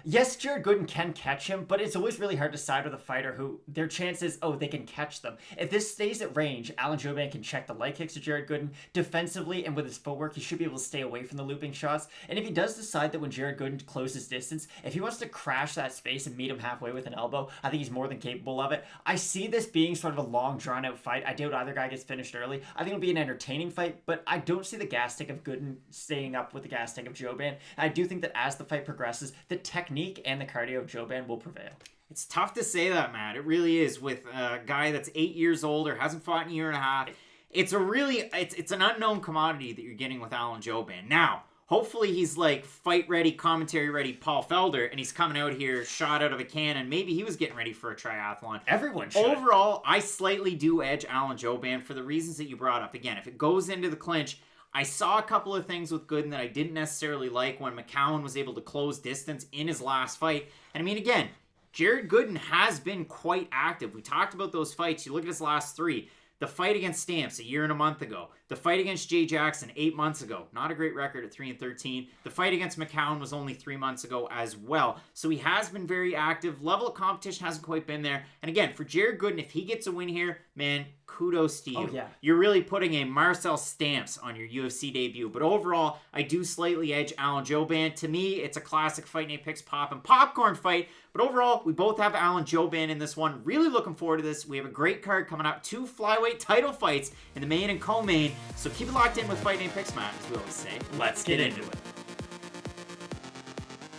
[SPEAKER 3] Yes, Jared Gooden can catch him, but it's always really hard to side with a fighter who their chances, they can catch them. If this stays at range, Alan Jouban can check the leg kicks to Jared Gooden. Defensively and with his footwork, he should be able to stay away from the looping shots. And if he does decide that when Jared Gooden closes distance, if he wants to crash that space and meet him halfway with an elbow, I think he's more than capable of it. I see this being sort of a long, drawn-out fight. I doubt either guy gets finished early. I think it'll be an entertaining fight, but I don't see the gas tank of Gooden staying up with the gas tank of Jouban. I do think that as the fight progresses, the technique and the cardio of Jouban will prevail.
[SPEAKER 2] It's tough to say that, Matt. It really is with a guy that's 8 years old or hasn't fought in a year and a half. It's an unknown commodity that you're getting with Alan Jouban. Now, hopefully he's like fight-ready, commentary-ready Paul Felder, and he's coming out here shot out of a cannon. Maybe he was getting ready for a triathlon.
[SPEAKER 3] Everyone should.
[SPEAKER 2] Overall, I slightly do edge Alan Jouban for the reasons that you brought up. Again, if it goes into the clinch, I saw a couple of things with Gooden that I didn't necessarily like when McCowan was able to close distance in his last fight. And I mean, again, Jared Gooden has been quite active. We talked about those fights. You look at his last 3. The fight against Stamps a year and a month ago. The fight against Jay Jackson 8 months ago. Not a great record at 3-13. The fight against McCowan was only 3 months ago as well. So he has been very active. Level of competition hasn't quite been there. And again, for Jared Gooden, if he gets a win here, man, kudos to you.
[SPEAKER 3] Oh, yeah.
[SPEAKER 2] You're really putting a Marcel Stamps on your UFC debut. But overall, I do slightly edge Alan Jouban. To me, it's a classic Fight Night Picks pop and popcorn fight. But overall, we both have Alan Jouban in this one. Really looking forward to this. We have a great card coming up. 2 flyweight title fights in the main and co-main. So keep it locked in with Fight Night Picks, Matt, as we always say.
[SPEAKER 3] Let's get into it.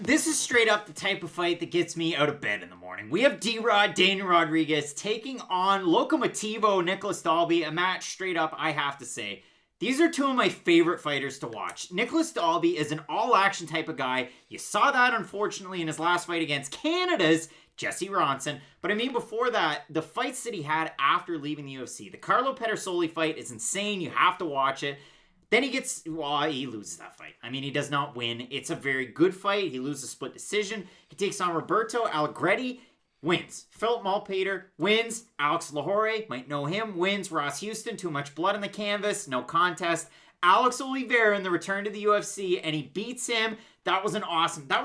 [SPEAKER 2] This is straight up the type of fight that gets me out of bed in the morning. We have D-Rod, Daniel Rodriguez, taking on Locomotivo, Nicolas Dalby. A match straight up, I have to say. These are 2 of my favorite fighters to watch. Nicolas Dalby is an all-action type of guy. You saw that, unfortunately, in his last fight against Canada's Jesse Ronson. But I mean, before that, the fights that he had after leaving the UFC. The Carlo Pedersoli fight is insane. You have to watch it. Then he loses that fight. I mean, he does not win. It's a very good fight. He loses split decision. He takes on Roberto Allegretti, wins. Philip Malpater wins. Alex Lahore, might know him, wins. Ross Houston, too much blood on the canvas, no contest. Alex Oliveira in the return to the UFC, and he beats him. That was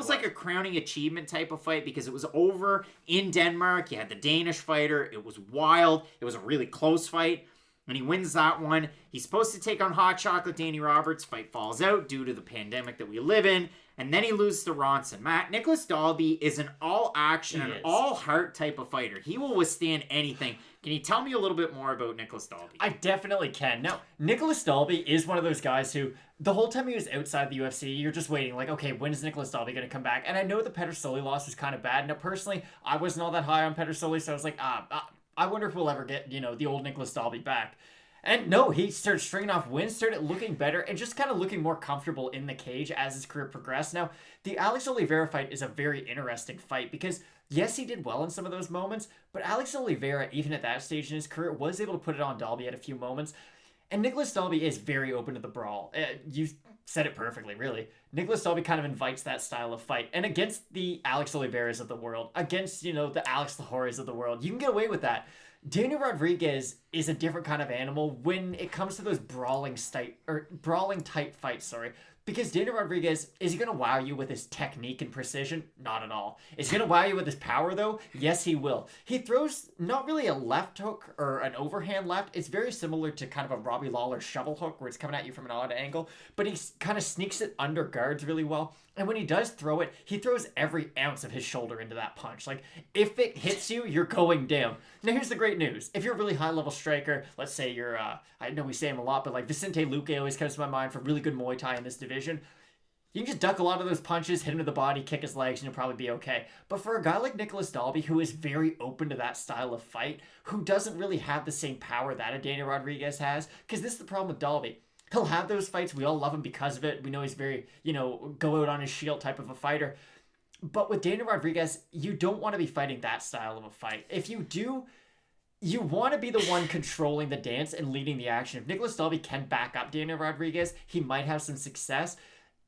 [SPEAKER 2] like a crowning achievement type of fight because it was over in Denmark. You had the Danish fighter. It was wild. It was a really close fight. And he wins that one. He's supposed to take on Hot Chocolate Danny Roberts. Fight falls out due to the pandemic that we live in. And then he loses to Ronson. Matt, Nicolas Dalby is an all-action and all-heart type of fighter. He will withstand anything. Can you tell me a little bit more about Nicolas Dalby?
[SPEAKER 3] I definitely can. Now, Nicolas Dalby is one of those guys who, the whole time he was outside the UFC, you're just waiting, like, okay, when is Nicolas Dalby going to come back? And I know the Pedersoli loss was kind of bad. Now, personally, I wasn't all that high on Pedersoli, so I was like, I wonder if we'll ever get, the old Nicolas Dalby back. And no, he started stringing off wins, started looking better, and just kind of looking more comfortable in the cage as his career progressed. Now, the Alex Oliveira fight is a very interesting fight because, yes, he did well in some of those moments, but Alex Oliveira, even at that stage in his career, was able to put it on Dalby at a few moments. And Nicolas Dalby is very open to the brawl. You said it perfectly, really. Nicolas Dalby kind of invites that style of fight. And against the Alex Oliveras of the world, against, the Alex Lahores of the world, you can get away with that. Daniel Rodriguez is a different kind of animal when it comes to those brawling type fights, Because Daniel Rodriguez, is he going to wow you with his technique and precision? Not at all. Is he going to wow you with his power, though? Yes, he will. He throws not really a left hook or an overhand left. It's very similar to kind of a Robbie Lawler shovel hook where it's coming at you from an odd angle, but he kind of sneaks it under guards really well. And when he does throw it, he throws every ounce of his shoulder into that punch. Like, if it hits you, you're going down. Now, here's the great news. If you're a really high-level striker, let's say you're, I know we say him a lot, but like Vicente Luque always comes to my mind for really good Muay Thai in this division. You can just duck a lot of those punches, hit him to the body, kick his legs, and you'll probably be okay. But for a guy like Nicolas Dalby, who is very open to that style of fight, who doesn't really have the same power that a Daniel Rodriguez has, because this is the problem with Dalby. He'll have those fights. We all love him because of it. We know he's very, go out on his shield type of a fighter. But with Daniel Rodriguez, you don't want to be fighting that style of a fight. If you do, you want to be the one controlling the dance and leading the action. If Nicolas Dalby can back up Daniel Rodriguez, he might have some success.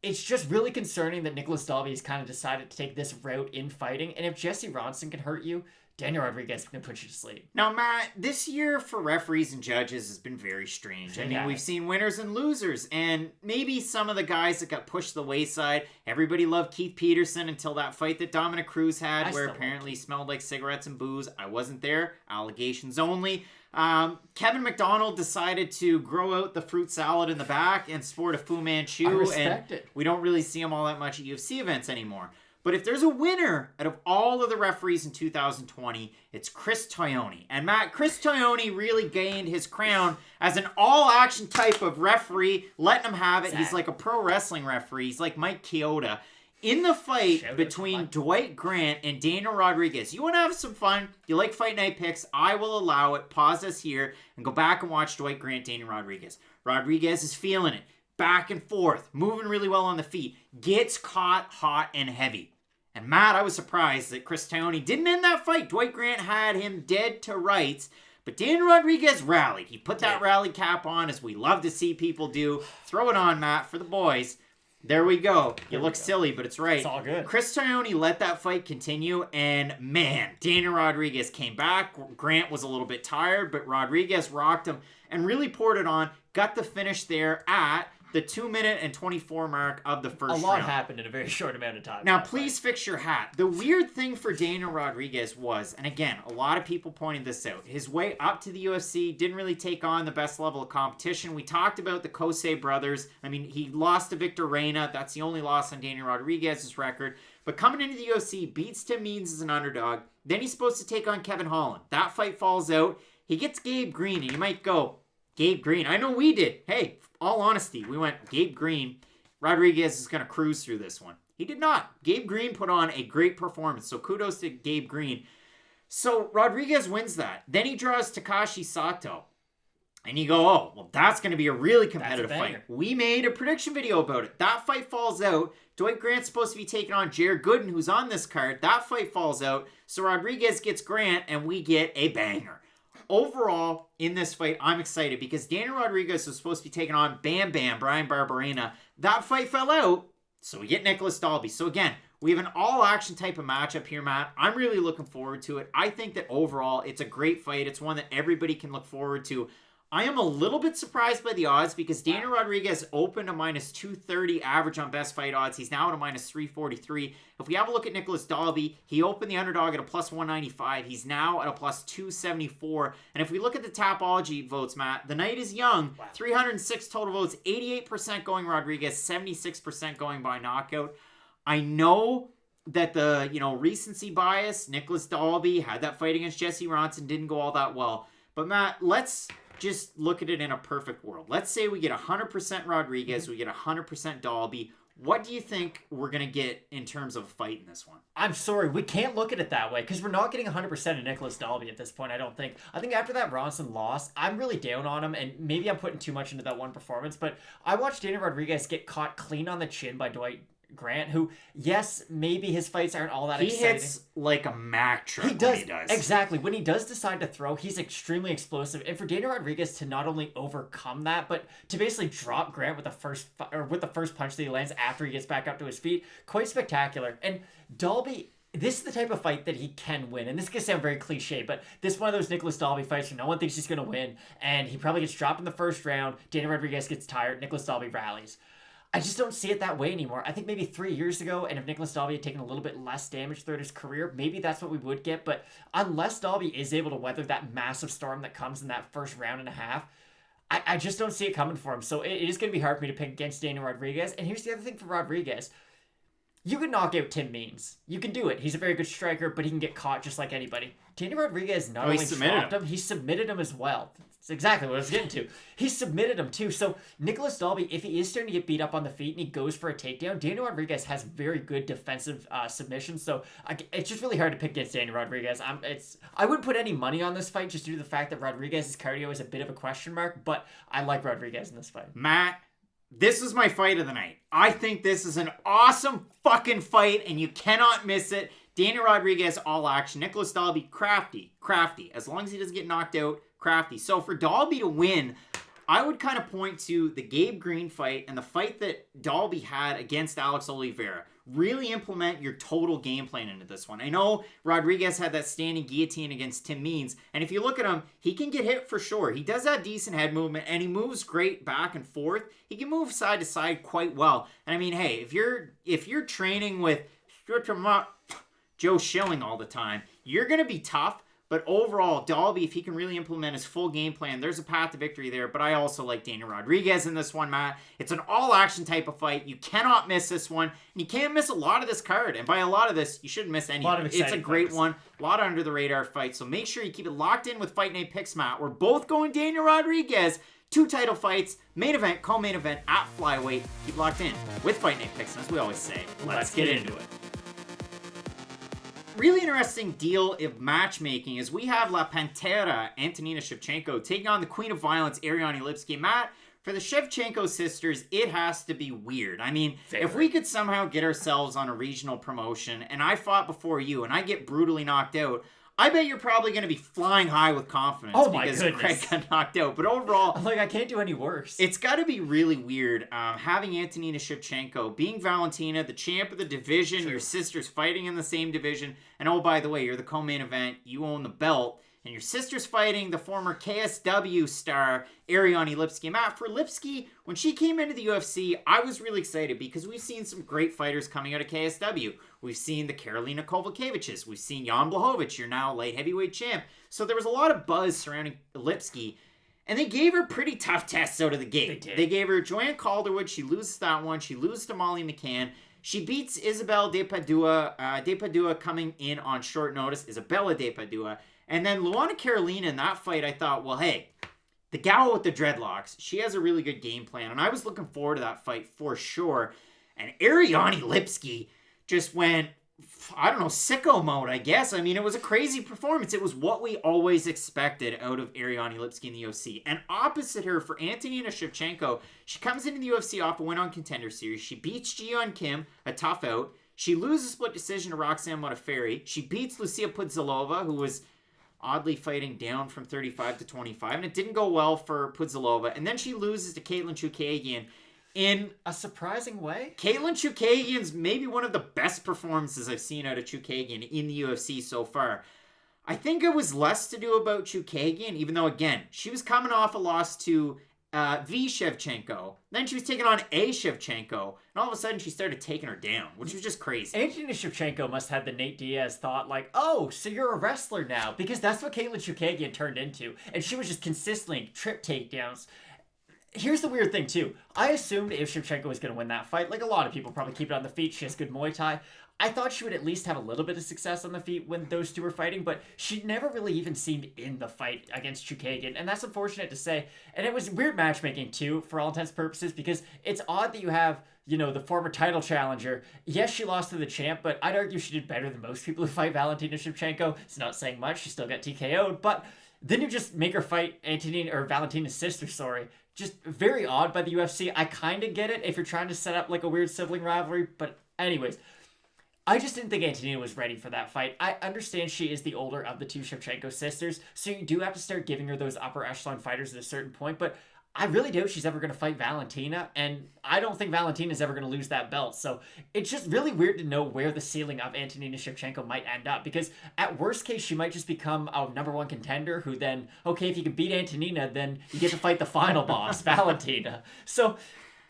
[SPEAKER 3] It's just really concerning that Nicolas Dalby has kind of decided to take this route in fighting. And if Jesse Ronson can hurt you, Daniel Rodriguez can put you to sleep.
[SPEAKER 2] Now, Matt, this year for referees and judges has been very strange. I mean, we've seen winners and losers, and maybe some of the guys that got pushed to the wayside. Everybody loved Keith Peterson until that fight that Dominic Cruz had, where apparently he smelled like cigarettes and booze. I wasn't there. Allegations only. Kevin McDonald decided to grow out the fruit salad in the back and sport a Fu Manchu.
[SPEAKER 3] I respect it.
[SPEAKER 2] We don't really see him all that much at UFC events anymore. But if there's a winner out of all of the referees in 2020, it's Chris Tognoni. And Matt, Chris Tognoni really gained his crown as an all-action type of referee, letting him have it. He's like a pro wrestling referee. He's like Mike Chioda. In the fight between Dwight Grant and Daniel Rodriguez, you want to have some fun, you like Fight Night picks, I will allow it. Pause us here and go back and watch Dwight Grant, Daniel Rodriguez. Rodriguez is feeling it. Back and forth, moving really well on the feet, gets caught hot and heavy. And Matt, I was surprised that Chris Tognoni didn't end that fight. Dwight Grant had him dead to rights, but Daniel Rodriguez rallied. He put that rally cap on, as we love to see people do. Throw it on, Matt, for the boys. There we go. You look silly, but it's right.
[SPEAKER 3] It's all good.
[SPEAKER 2] Chris Tognoni let that fight continue, and man, Daniel Rodriguez came back. Grant was a little bit tired, but Rodriguez rocked him and really poured it on. Got the finish there at the 2-minute and 24 mark of the first round.
[SPEAKER 3] A lot happened in a very short amount of time.
[SPEAKER 2] Now, please fix your hat. The weird thing for Daniel Rodriguez was, and again, a lot of people pointed this out, his way up to the UFC didn't really take on the best level of competition. We talked about the Kosei brothers. I mean, he lost to Victor Reina. That's the only loss on Daniel Rodriguez's record. But coming into the UFC, beats Tim Means as an underdog. Then he's supposed to take on Kevin Holland. That fight falls out. He gets Gabe Green, and you might go, Gabe Green. I know we did. Hey, all honesty, we went Gabe Green. Rodriguez is going to cruise through this one. He did not. Gabe Green put on a great performance, so kudos to Gabe Green. So Rodriguez wins that. Then he draws Takashi Sato. And you go, oh, well, that's going to be a really competitive fight. We made a prediction video about it. That fight falls out. Dwight Grant's supposed to be taking on Jared Gooden, who's on this card. That fight falls out. So Rodriguez gets Grant, and we get a banger. Overall, in this fight, I'm excited because Daniel Rodriguez was supposed to be taking on Bam Bam, Brian Barberena. That fight fell out, so we get Nicolas Dalby. So again, we have an all-action type of matchup here, Matt. I'm really looking forward to it. I think that overall, it's a great fight. It's one that everybody can look forward to. I am a little bit surprised by the odds because Daniel Rodriguez opened a minus 230 average on best fight odds. He's now at a minus 343. If we have a look at Nicolas Dalby, he opened the underdog at a plus 195. He's now at a plus 274. And if we look at the Tapology votes, Matt, the night is young. 306 total votes, 88% going Rodriguez, 76% going by knockout. I know that the, recency bias, Nicolas Dalby had that fight against Jesse Ronson, didn't go all that well. But Matt, let's just look at it in a perfect world. Let's say we get 100% Rodriguez, we get 100% Dalby. What do you think we're going to get in terms of a fight in this one?
[SPEAKER 3] I'm sorry, we can't look at it that way because we're not getting 100% of Nicolas Dalby at this point, I don't think. I think after that Ronson loss, I'm really down on him, and maybe I'm putting too much into that one performance, but I watched Daniel Rodriguez get caught clean on the chin by Dwight Grant, who, yes, maybe his fights aren't all that exciting.
[SPEAKER 2] He hits like a Mack truck when he does.
[SPEAKER 3] Exactly. When he does decide to throw, he's extremely explosive. And for Daniel Rodriguez to not only overcome that, but to basically drop Grant with the first punch that he lands after he gets back up to his feet, quite spectacular. And Dalby, this is the type of fight that he can win. And this can sound very cliche, but this is one of those Nicolas Dalby fights where no one thinks he's going to win. And he probably gets dropped in the first round. Daniel Rodriguez gets tired. Nicolas Dalby rallies. I just don't see it that way anymore. I think maybe 3 years ago, and if Nicolas Dalby had taken a little bit less damage throughout his career, maybe that's what we would get. But unless Dalby is able to weather that massive storm that comes in that first round and a half, I just don't see it coming for him. So it is going to be hard for me to pick against Daniel Rodriguez. And here's the other thing for Rodriguez. You can knock out Tim Means. You can do it. He's a very good striker, but he can get caught just like anybody. Daniel Rodriguez not only dropped him, he submitted him as well. That's exactly what I was getting to. He submitted him too. So Nicolas Dalby, if he is starting to get beat up on the feet and he goes for a takedown, Daniel Rodriguez has very good defensive submissions. So it's just really hard to pick against Daniel Rodriguez. I wouldn't put any money on this fight just due to the fact that Rodriguez's cardio is a bit of a question mark, but I like Rodriguez in this fight.
[SPEAKER 2] Matt, this is my fight of the night. I think this is an awesome fucking fight, and you cannot miss it. Daniel Rodriguez, all action. Nicolas Dalby, crafty. As long as he doesn't get knocked out, crafty. So for Dalby to win, I would kind of point to the Gabe Green fight and the fight that Dalby had against Alex Oliveira. Really implement your total game plan into this one. I know Rodriguez had that standing guillotine against Tim Means, and if you look at him, he can get hit for sure. He does have decent head movement, and he moves great back and forth. He can move side to side quite well. And I mean, hey, if you're training with Joe Schilling all the time, you're going to be tough. But overall, Dalby, if he can really implement his full game plan, there's a path to victory there. But I also like Daniel Rodriguez in this one, Matt. It's an all-action type of fight. You cannot miss this one. And you can't miss a lot of this card. And by a lot of this, you shouldn't miss any of it. It's a great one. A lot of under-the-radar fights. So make sure you keep it locked in with Fight Night Picks, Matt. We're both going Daniel Rodriguez. 2 title fights, main event, co-main event at flyweight. Keep locked in with Fight Night Picks. And as we always say, let's get into it. Really interesting deal of matchmaking is we have La Pantera, Antonina Shevchenko, taking on the Queen of Violence, Ariane Lipski. Matt, for the Shevchenko sisters, it has to be weird. I mean, if we could somehow get ourselves on a regional promotion, and I fought before you, and I get brutally knocked out, I bet you're probably going to be flying high with confidence because Craig got knocked out. But overall,
[SPEAKER 3] I can't do any worse.
[SPEAKER 2] It's got to be really weird having Antonina Shevchenko, being Valentina, the champ of the division, your sister's fighting in the same division. And oh, by the way, you're the co-main event. You own the belt. And your sister's fighting the former KSW star, Ariane Lipski. Matt, for Lipski, when she came into the UFC, I was really excited because we've seen some great fighters coming out of KSW. We've seen the Karolina Kowalkiewicz. We've seen Jan Blachowicz, your now light heavyweight champ. So there was a lot of buzz surrounding Lipski. And they gave her pretty tough tests out of the gate. They gave her Joanne Calderwood. She loses that one. She loses to Molly McCann. She beats Isabel De Padua. De Padua coming in on short notice. Isabella De Padua. And then Luana Carolina in that fight, I thought, well, hey, the gal with the dreadlocks, she has a really good game plan. And I was looking forward to that fight for sure. And Ariane Lipski just went, I don't know, sicko mode, I guess. I mean, it was a crazy performance. It was what we always expected out of Ariane Lipski in the UFC. And opposite her, for Antonina Shevchenko, she comes into the UFC off a win on Contender Series. She beats Ji-Yeon Kim, a tough out. She loses split decision to Roxanne Modafferi. She beats Lucia Pudzilova, who was oddly fighting down from 35 to 25, and it didn't go well for Pudzilova. And then she loses to Katlyn Chookagian in
[SPEAKER 3] a surprising way.
[SPEAKER 2] Katlyn Chookagian's maybe one of the best performances I've seen out of Chookagian in the UFC so far. I think it was less to do about Chookagian, even though, again, she was coming off a loss to V. Shevchenko. Then she was taking on A. Shevchenko. And all of a sudden, she started taking her down, which was just crazy.
[SPEAKER 3] Antonina Shevchenko must have the Nate Diaz thought, like, oh, so you're a wrestler now. Because that's what Katlyn Chookagian turned into. And she was just consistently trip takedowns. Here's the weird thing, too. I assumed if Shevchenko was going to win that fight, like a lot of people probably keep it on the feet, she has good Muay Thai. I thought she would at least have a little bit of success on the feet when those two were fighting, but she never really even seemed in the fight against Chookagian, and that's unfortunate to say. And it was weird matchmaking, too, for all intents and purposes, because it's odd that you have, the former title challenger. Yes, she lost to the champ, but I'd argue she did better than most people who fight Valentina Shevchenko. It's not saying much. She still got TKO'd, but then you just make her fight Valentina's sister, Just very odd by the UFC. I kind of get it if you're trying to set up like a weird sibling rivalry, but anyways, I just didn't think Antonina was ready for that fight. I understand she is the older of the two Shevchenko sisters, so you do have to start giving her those upper echelon fighters at a certain point, but I really doubt she's ever going to fight Valentina, and I don't think Valentina's ever going to lose that belt, so it's just really weird to know where the ceiling of Antonina Shevchenko might end up, because at worst case, she might just become a number one contender who then, okay, if you can beat Antonina, then you get to fight the final boss, Valentina. So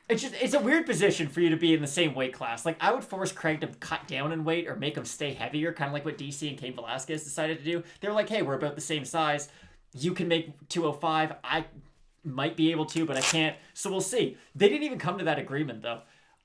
[SPEAKER 3] It's a weird position for you to be in the same weight class. Like, I would force Craig to cut down in weight or make him stay heavier, kind of like what DC and Cain Velasquez decided to do. They were like, hey, we're about the same size. You can make 205. I might be able to, but I can't. So we'll see. They didn't even come to that agreement, though.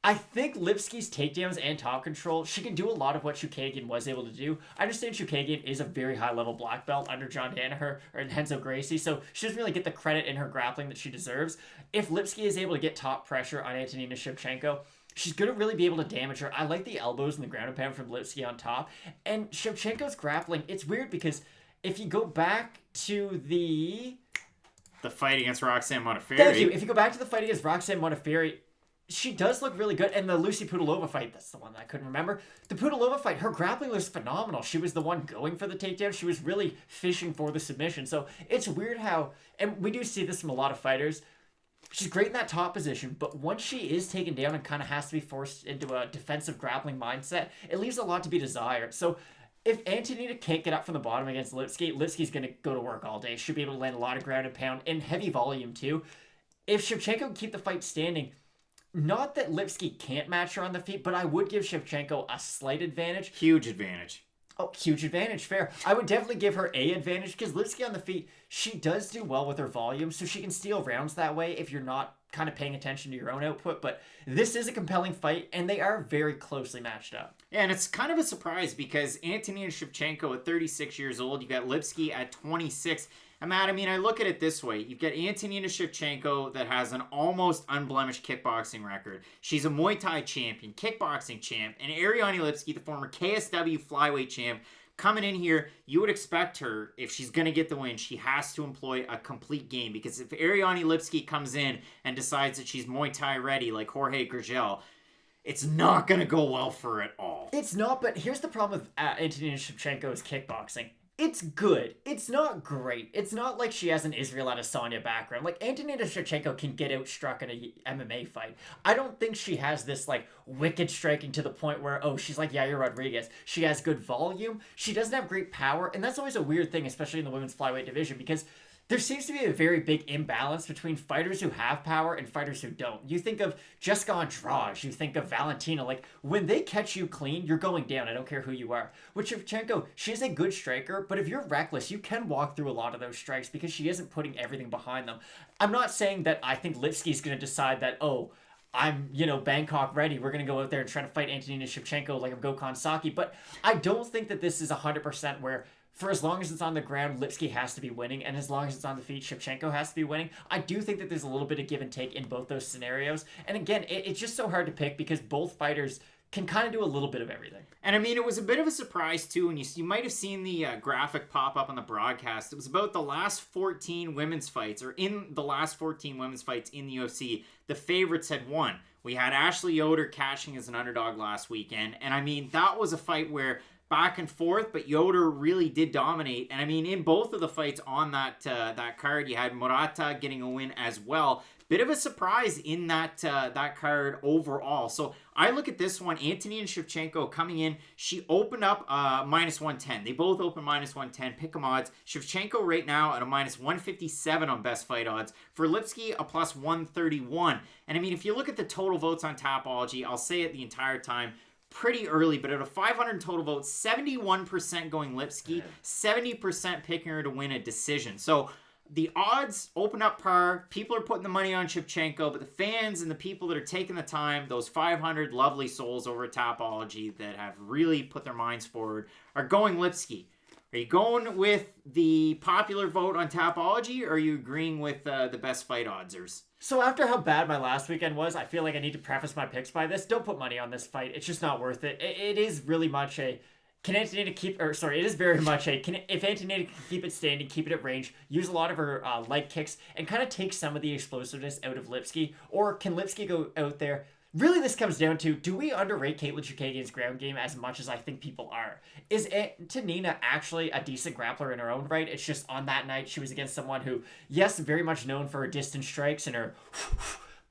[SPEAKER 3] I think Lipski's takedowns and top control, she can do a lot of what Chookagian was able to do. I understand Chookagian is a very high-level black belt under John Danaher or Renzo Gracie, so she doesn't really get the credit in her grappling that she deserves. If Lipski is able to get top pressure on Antonina Shevchenko, she's going to really be able to damage her. I like the elbows and the ground and pound from Lipski on top. And Shevchenko's grappling, it's weird because if you go back to the
[SPEAKER 2] fight against Roxanne Modafferi.
[SPEAKER 3] Thank you. If you go back to the fight against Roxanne Modafferi, she does look really good. And the Lucy Pudilova fight, that's the one that I couldn't remember. The Pudilova fight, her grappling was phenomenal. She was the one going for the takedown. She was really fishing for the submission. So it's weird how, and we do see this from a lot of fighters, she's great in that top position, but once she is taken down and kind of has to be forced into a defensive grappling mindset, it leaves a lot to be desired. So if Antonina can't get up from the bottom against Lipski, Lipski's going to go to work all day. She'll be able to land a lot of ground and pound in heavy volume too. If Shevchenko can keep the fight standing, not that Lipski can't match her on the feet, but I would give Shevchenko a slight advantage.
[SPEAKER 2] Huge advantage.
[SPEAKER 3] Oh, huge advantage, fair. I would definitely give her a advantage because Lipski on the feet, she does do well with her volume, so she can steal rounds that way if you're not kind of paying attention to your own output. But this is a compelling fight, and they are very closely matched up.
[SPEAKER 2] Yeah, and it's kind of a surprise because Antonina Shevchenko at 36 years old, you got Lipski at 26. And Matt, I mean, I look at it this way. You've got Antonina Shevchenko that has an almost unblemished kickboxing record. She's a Muay Thai champion, kickboxing champ, and Ariane Lipski, the former KSW flyweight champ, coming in here, you would expect her, if she's going to get the win, she has to employ a complete game. Because if Ariane Lipski comes in and decides that she's Muay Thai ready like Jorge Gurgel, it's not going to go well for her at all.
[SPEAKER 3] It's not, but here's the problem with Antonina Shevchenko's kickboxing. It's good. It's not great. It's not like she has an Israel Adesanya background. Like, Antonina Shevchenko can get outstruck in a MMA fight. I don't think she has this, like, wicked striking to the point where, oh, she's like Yair Rodriguez. She has good volume. She doesn't have great power. And that's always a weird thing, especially in the women's flyweight division, because there seems to be a very big imbalance between fighters who have power and fighters who don't. You think of Jessica Andrade, you think of Valentina. Like, when they catch you clean, you're going down. I don't care who you are. With Shevchenko, she's a good striker, but if you're reckless, you can walk through a lot of those strikes because she isn't putting everything behind them. I'm not saying that I think Lipski's going to decide that, oh, I'm, Bangkok ready. We're going to go out there and try to fight Antonina Shevchenko like I'm Gokhan Saki. But I don't think that this is 100% where, for as long as it's on the ground, Lipski has to be winning, and as long as it's on the feet, Shevchenko has to be winning. I do think that there's a little bit of give and take in both those scenarios. And again, it's just so hard to pick because both fighters can kind of do a little bit of everything.
[SPEAKER 2] And I mean, it was a bit of a surprise too, and you might have seen the graphic pop up on the broadcast. It was about the last 14 women's fights, or in the last 14 women's fights in the UFC, the favorites had won. We had Ashley Yoder cashing as an underdog last weekend, and I mean, that was a fight where back and forth, but Yoder really did dominate. And I mean, in both of the fights on that card, you had Murata getting a win as well. Bit of a surprise in that card overall. So I look at this one, Antonina Shevchenko coming in. She opened up minus 110. They both opened minus 110. Pick 'em odds. Shevchenko right now at a minus 157 on best fight odds. For Lipski, a plus 131. And I mean, if you look at the total votes on Tapology, I'll say it the entire time, pretty early, but out of 500 total votes, 71% going Lipski, 70% picking her to win a decision. So the odds open up par. People are putting the money on Shevchenko, but the fans and the people that are taking the time, those 500 lovely souls over at Tapology that have really put their minds forward, are going Lipski. Are you going with the popular vote on Tapology, or are you agreeing with the best fight oddsers?
[SPEAKER 3] So after how bad my last weekend was, I feel like I need to preface my picks by this. Don't put money on this fight. It's just not worth it. It is really much a, it is very much a, if Antonina can keep it standing, keep it at range, use a lot of her leg kicks, and kind of take some of the explosiveness out of Lipski, or can Lipski go out there? Really, this comes down to, do we underrate Katlyn Chookagian's ground game as much as I think people are? Is Antonina actually a decent grappler in her own right? It's just on that night, she was against someone who, yes, very much known for her distance strikes and her,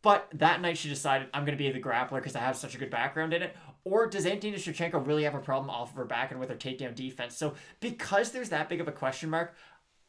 [SPEAKER 3] but that night she decided, I'm going to be the grappler because I have such a good background in it. Or does Antonina Shevchenko really have a problem off of her back and with her takedown defense? So because there's that big of a question mark,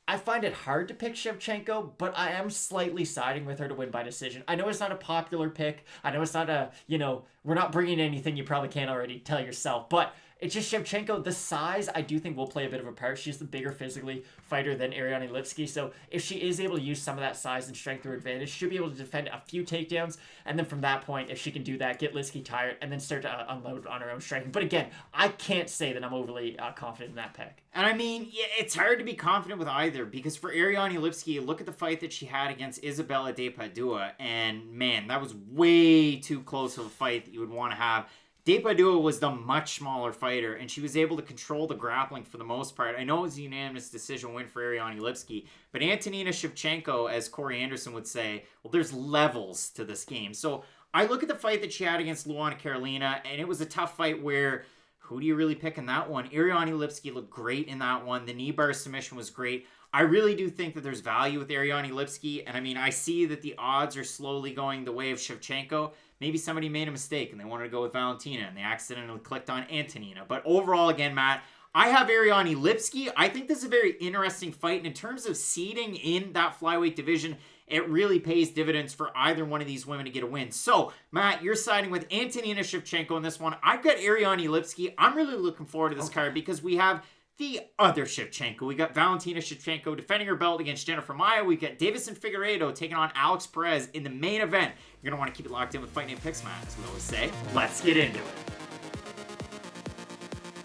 [SPEAKER 3] I find it hard to pick Shevchenko, but I am slightly siding with her to win by decision. I know it's not a popular pick. I know it's not we're not bringing anything you probably can't already tell yourself, but it's just Shevchenko. The size, I do think, will play a bit of a part. She's the bigger physically fighter than Ariane Lipski. So if she is able to use some of that size and strength to her advantage, she'll be able to defend a few takedowns. And then from that point, if she can do that, get Lipski tired, and then start to unload on her own striking. But again, I can't say that I'm overly confident in that pick.
[SPEAKER 2] And I mean, yeah, it's hard to be confident with either, because for Ariane Lipski, look at the fight that she had against Isabella de Padua, and man, that was way too close of a fight that you would want to have. De Padua was the much smaller fighter, and she was able to control the grappling for the most part. I know it was a unanimous decision win for Ariane Lipski, but Antonina Shevchenko, as Corey Anderson would say, well, there's levels to this game. So I look at the fight that she had against Luana Carolina, and it was a tough fight where, who do you really pick in that one? Ariane Lipski looked great in that one. The knee bar submission was great. I really do think that there's value with Ariane Lipski, and I mean, I see that the odds are slowly going the way of Shevchenko. Maybe somebody made a mistake and they wanted to go with Valentina and they accidentally clicked on Antonina. But overall, again, Matt, I have Ariane Lipski. I think this is a very interesting fight. And in terms of seeding in that flyweight division, it really pays dividends for either one of these women to get a win. So, Matt, you're siding with Antonina Shevchenko in this one. I've got Ariane Lipski. I'm really looking forward to this card because we have the other Shevchenko. We got Valentina Shevchenko defending her belt against Jennifer Maia. We got Deiveson Figueiredo taking on Alex Perez in the main event. You're going to want to keep it locked in with Fight Night Picks, Matt, as we always say. Let's get into it.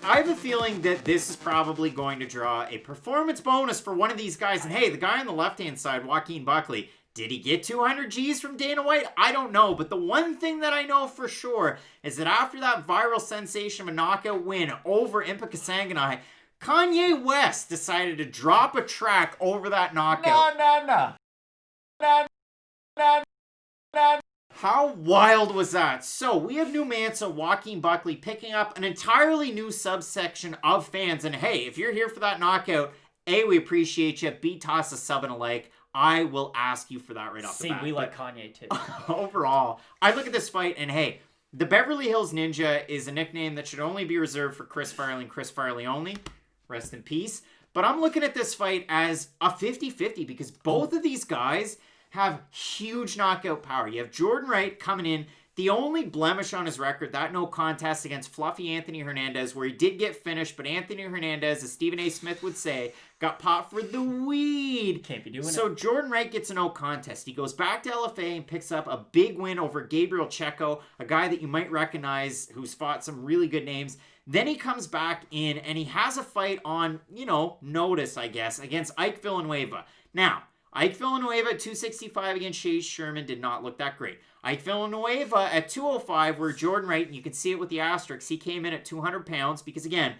[SPEAKER 2] I have a feeling that this is probably going to draw a performance bonus for one of these guys. And hey, the guy on the left-hand side, Joaquin Buckley, did he get 200 G's from Dana White? I don't know. But the one thing that I know for sure is that after that viral sensation of a knockout win over Impa Kasanganay, Kanye West decided to drop a track over that knockout. No. How wild was that? So, we have new Mansa, Joaquin Buckley, picking up an entirely new subsection of fans. And hey, if you're here for that knockout, A, we appreciate you. B, toss a sub and a like. I will ask you for that right off the bat.
[SPEAKER 3] We like Kanye too.
[SPEAKER 2] Overall, I look at this fight and hey, the Beverly Hills Ninja is a nickname that should only be reserved for Chris Farley and Chris Farley only. Rest in peace. But I'm looking at this fight as a 50-50 because both of these guys have huge knockout power. You have Jordan Wright coming in. The only blemish on his record, that no contest against Fluffy Anthony Hernandez, where he did get finished, but Anthony Hernandez, as Stephen A. Smith would say, got popped for the weed.
[SPEAKER 3] Can't be doing it.
[SPEAKER 2] So Jordan Wright gets a no contest. He goes back to LFA and picks up a big win over Gabriel Checo, a guy that you might recognize who's fought some really good names. Then he comes back in and he has a fight on, notice, I guess, against Ike Villanueva. Now, Ike Villanueva at 265 against Chase Sherman did not look that great. Ike Villanueva at 205, where Jordan Wright, and you can see it with the asterisks, he came in at 200 pounds because, again,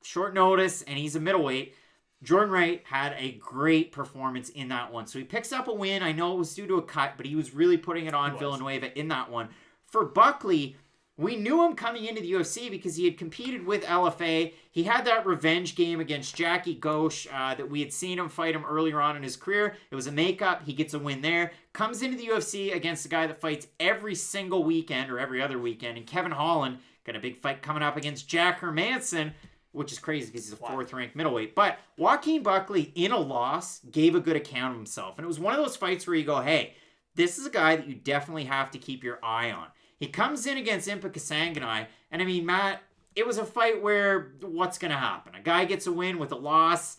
[SPEAKER 2] short notice and he's a middleweight. Jordan Wright had a great performance in that one. So he picks up a win. I know it was due to a cut, but he was really putting it on Villanueva in that one. For Buckley, we knew him coming into the UFC because he had competed with LFA. He had that revenge game against Jackie Ghosh that we had seen him fight him earlier on in his career. It was a makeup. He gets a win there. Comes into the UFC against a guy that fights every single weekend or every other weekend. And Kevin Holland got a big fight coming up against Jack Hermanson, which is crazy because he's a fourth-ranked middleweight. But Joaquin Buckley, in a loss, gave a good account of himself. And it was one of those fights where you go, hey, this is a guy that you definitely have to keep your eye on. He comes in against Impa Kasanganay, and I mean, Matt, it was a fight where what's going to happen? A guy gets a win with a loss.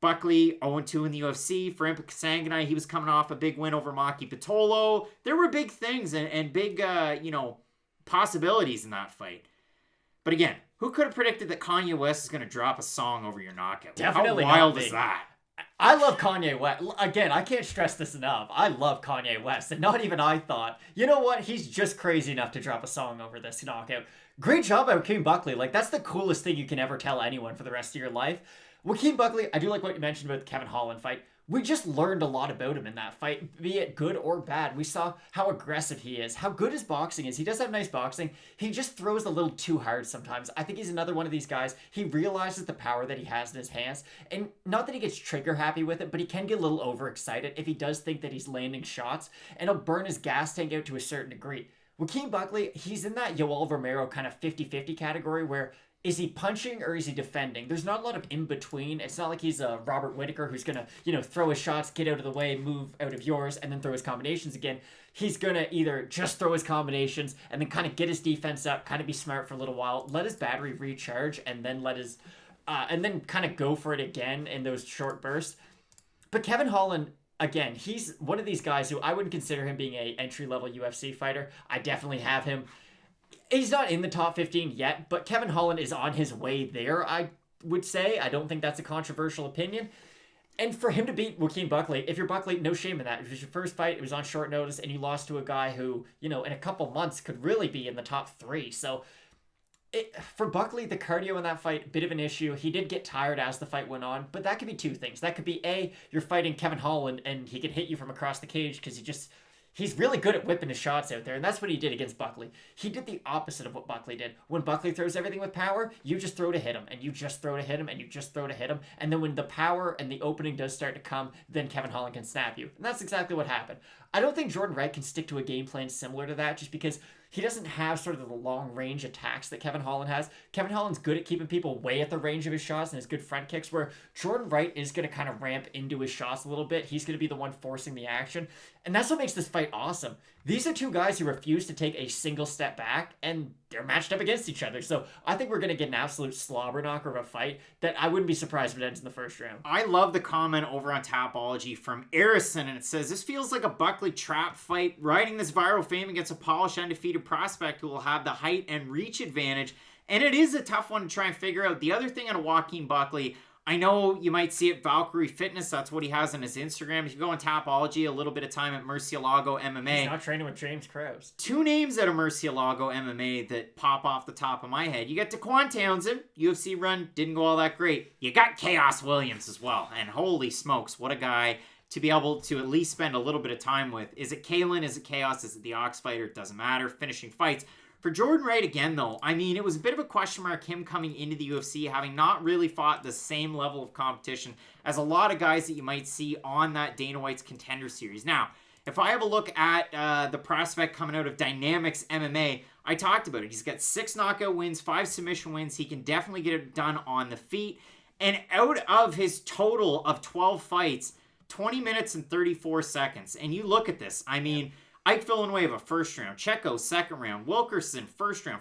[SPEAKER 2] Buckley 0-2 in the UFC. For Impa Kasanganay, he was coming off a big win over Maki Pitolo. There were big things and big, possibilities in that fight. But again, who could have predicted that Kanye West is going to drop a song over your knockout?
[SPEAKER 3] Definitely.
[SPEAKER 2] How wild is that?
[SPEAKER 3] I love Kanye West. Again, I can't stress this enough. I love Kanye West, and not even I thought, you know what? He's just crazy enough to drop a song over this knockout. Great job by Joaquin Buckley. That's the coolest thing you can ever tell anyone for the rest of your life. Joaquin Buckley, I do like what you mentioned about the Kevin Holland fight. We just learned a lot about him in that fight, be it good or bad. We saw how aggressive he is, how good his boxing is. He does have nice boxing. He just throws a little too hard sometimes. I think he's another one of these guys. He realizes the power that he has in his hands. And not that he gets trigger happy with it, but he can get a little overexcited if he does think that he's landing shots. And he'll burn his gas tank out to a certain degree. Joaquin Buckley, he's in that Yoel Romero kind of 50-50 category where is he punching or is he defending? There's not a lot of in between. It's not like he's a Robert Whittaker who's gonna, throw his shots, get out of the way, move out of yours, and then throw his combinations again. He's gonna either just throw his combinations and then kind of get his defense up, kind of be smart for a little while, let his battery recharge, and then and then kind of go for it again in those short bursts. But Kevin Holland, again, he's one of these guys who I wouldn't consider him being a entry-level UFC fighter. I definitely have him. He's not in the top 15 yet, but Kevin Holland is on his way there, I would say. I don't think that's a controversial opinion. And for him to beat Joaquin Buckley, if you're Buckley, no shame in that. It was your first fight, it was on short notice, and you lost to a guy who, in a couple months could really be in the top 3. So for Buckley, the cardio in that fight, a bit of an issue. He did get tired as the fight went on, but that could be two things. That could be, A, you're fighting Kevin Holland, and he can hit you from across the cage because he's really good at whipping his shots out there, and that's what he did against Buckley. He did the opposite of what Buckley did. When Buckley throws everything with power, you just throw to hit him, and you just throw to hit him, and you just throw to hit him, and then when the power and the opening does start to come, then Kevin Holland can snap you. And that's exactly what happened. I don't think Jordan Wright can stick to a game plan similar to that just because he doesn't have sort of the long-range attacks that Kevin Holland has. Kevin Holland's good at keeping people way at the range of his shots and his good front kicks, where Jordan Wright is going to kind of ramp into his shots a little bit. He's going to be the one forcing the action. And that's what makes this fight awesome. These are two guys who refuse to take a single step back, and they're matched up against each other. So I think we're going to get an absolute slobber knocker of a fight that I wouldn't be surprised if it ends in the first round.
[SPEAKER 2] I love the comment over on Tapology from Arison, and it says, this feels like a Buckley trap fight, riding this viral fame against a polished, undefeated prospect who will have the height and reach advantage. And it is a tough one to try and figure out. The other thing on Joaquin Buckley, I know you might see it, Valkyrie Fitness, that's what he has on his Instagram. If you go on Tapology, a little bit of time at Murcielago MMA.
[SPEAKER 3] He's not training with James Krause.
[SPEAKER 2] Two names out of Murcielago MMA that pop off the top of my head. You got Daquan Townsend, UFC run, didn't go all that great. You got Chaos Williams as well, and holy smokes, what a guy to be able to at least spend a little bit of time with. Is it Katlyn? Is it Chaos? Is it the Ox Fighter? It doesn't matter. Finishing fights. For Jordan Wright, again, though, I mean, it was a bit of a question mark, him coming into the UFC, having not really fought the same level of competition as a lot of guys that you might see on that Dana White's Contender Series. Now, if I have a look at the prospect coming out of Dynamics MMA, I talked about it. He's got 6 knockout wins, 5 submission wins. He can definitely get it done on the feet. And out of his total of 12 fights, 20 minutes and 34 seconds. And you look at this, I mean, Ike Villanueva, first round. Checo, second round. Wilkerson, first round.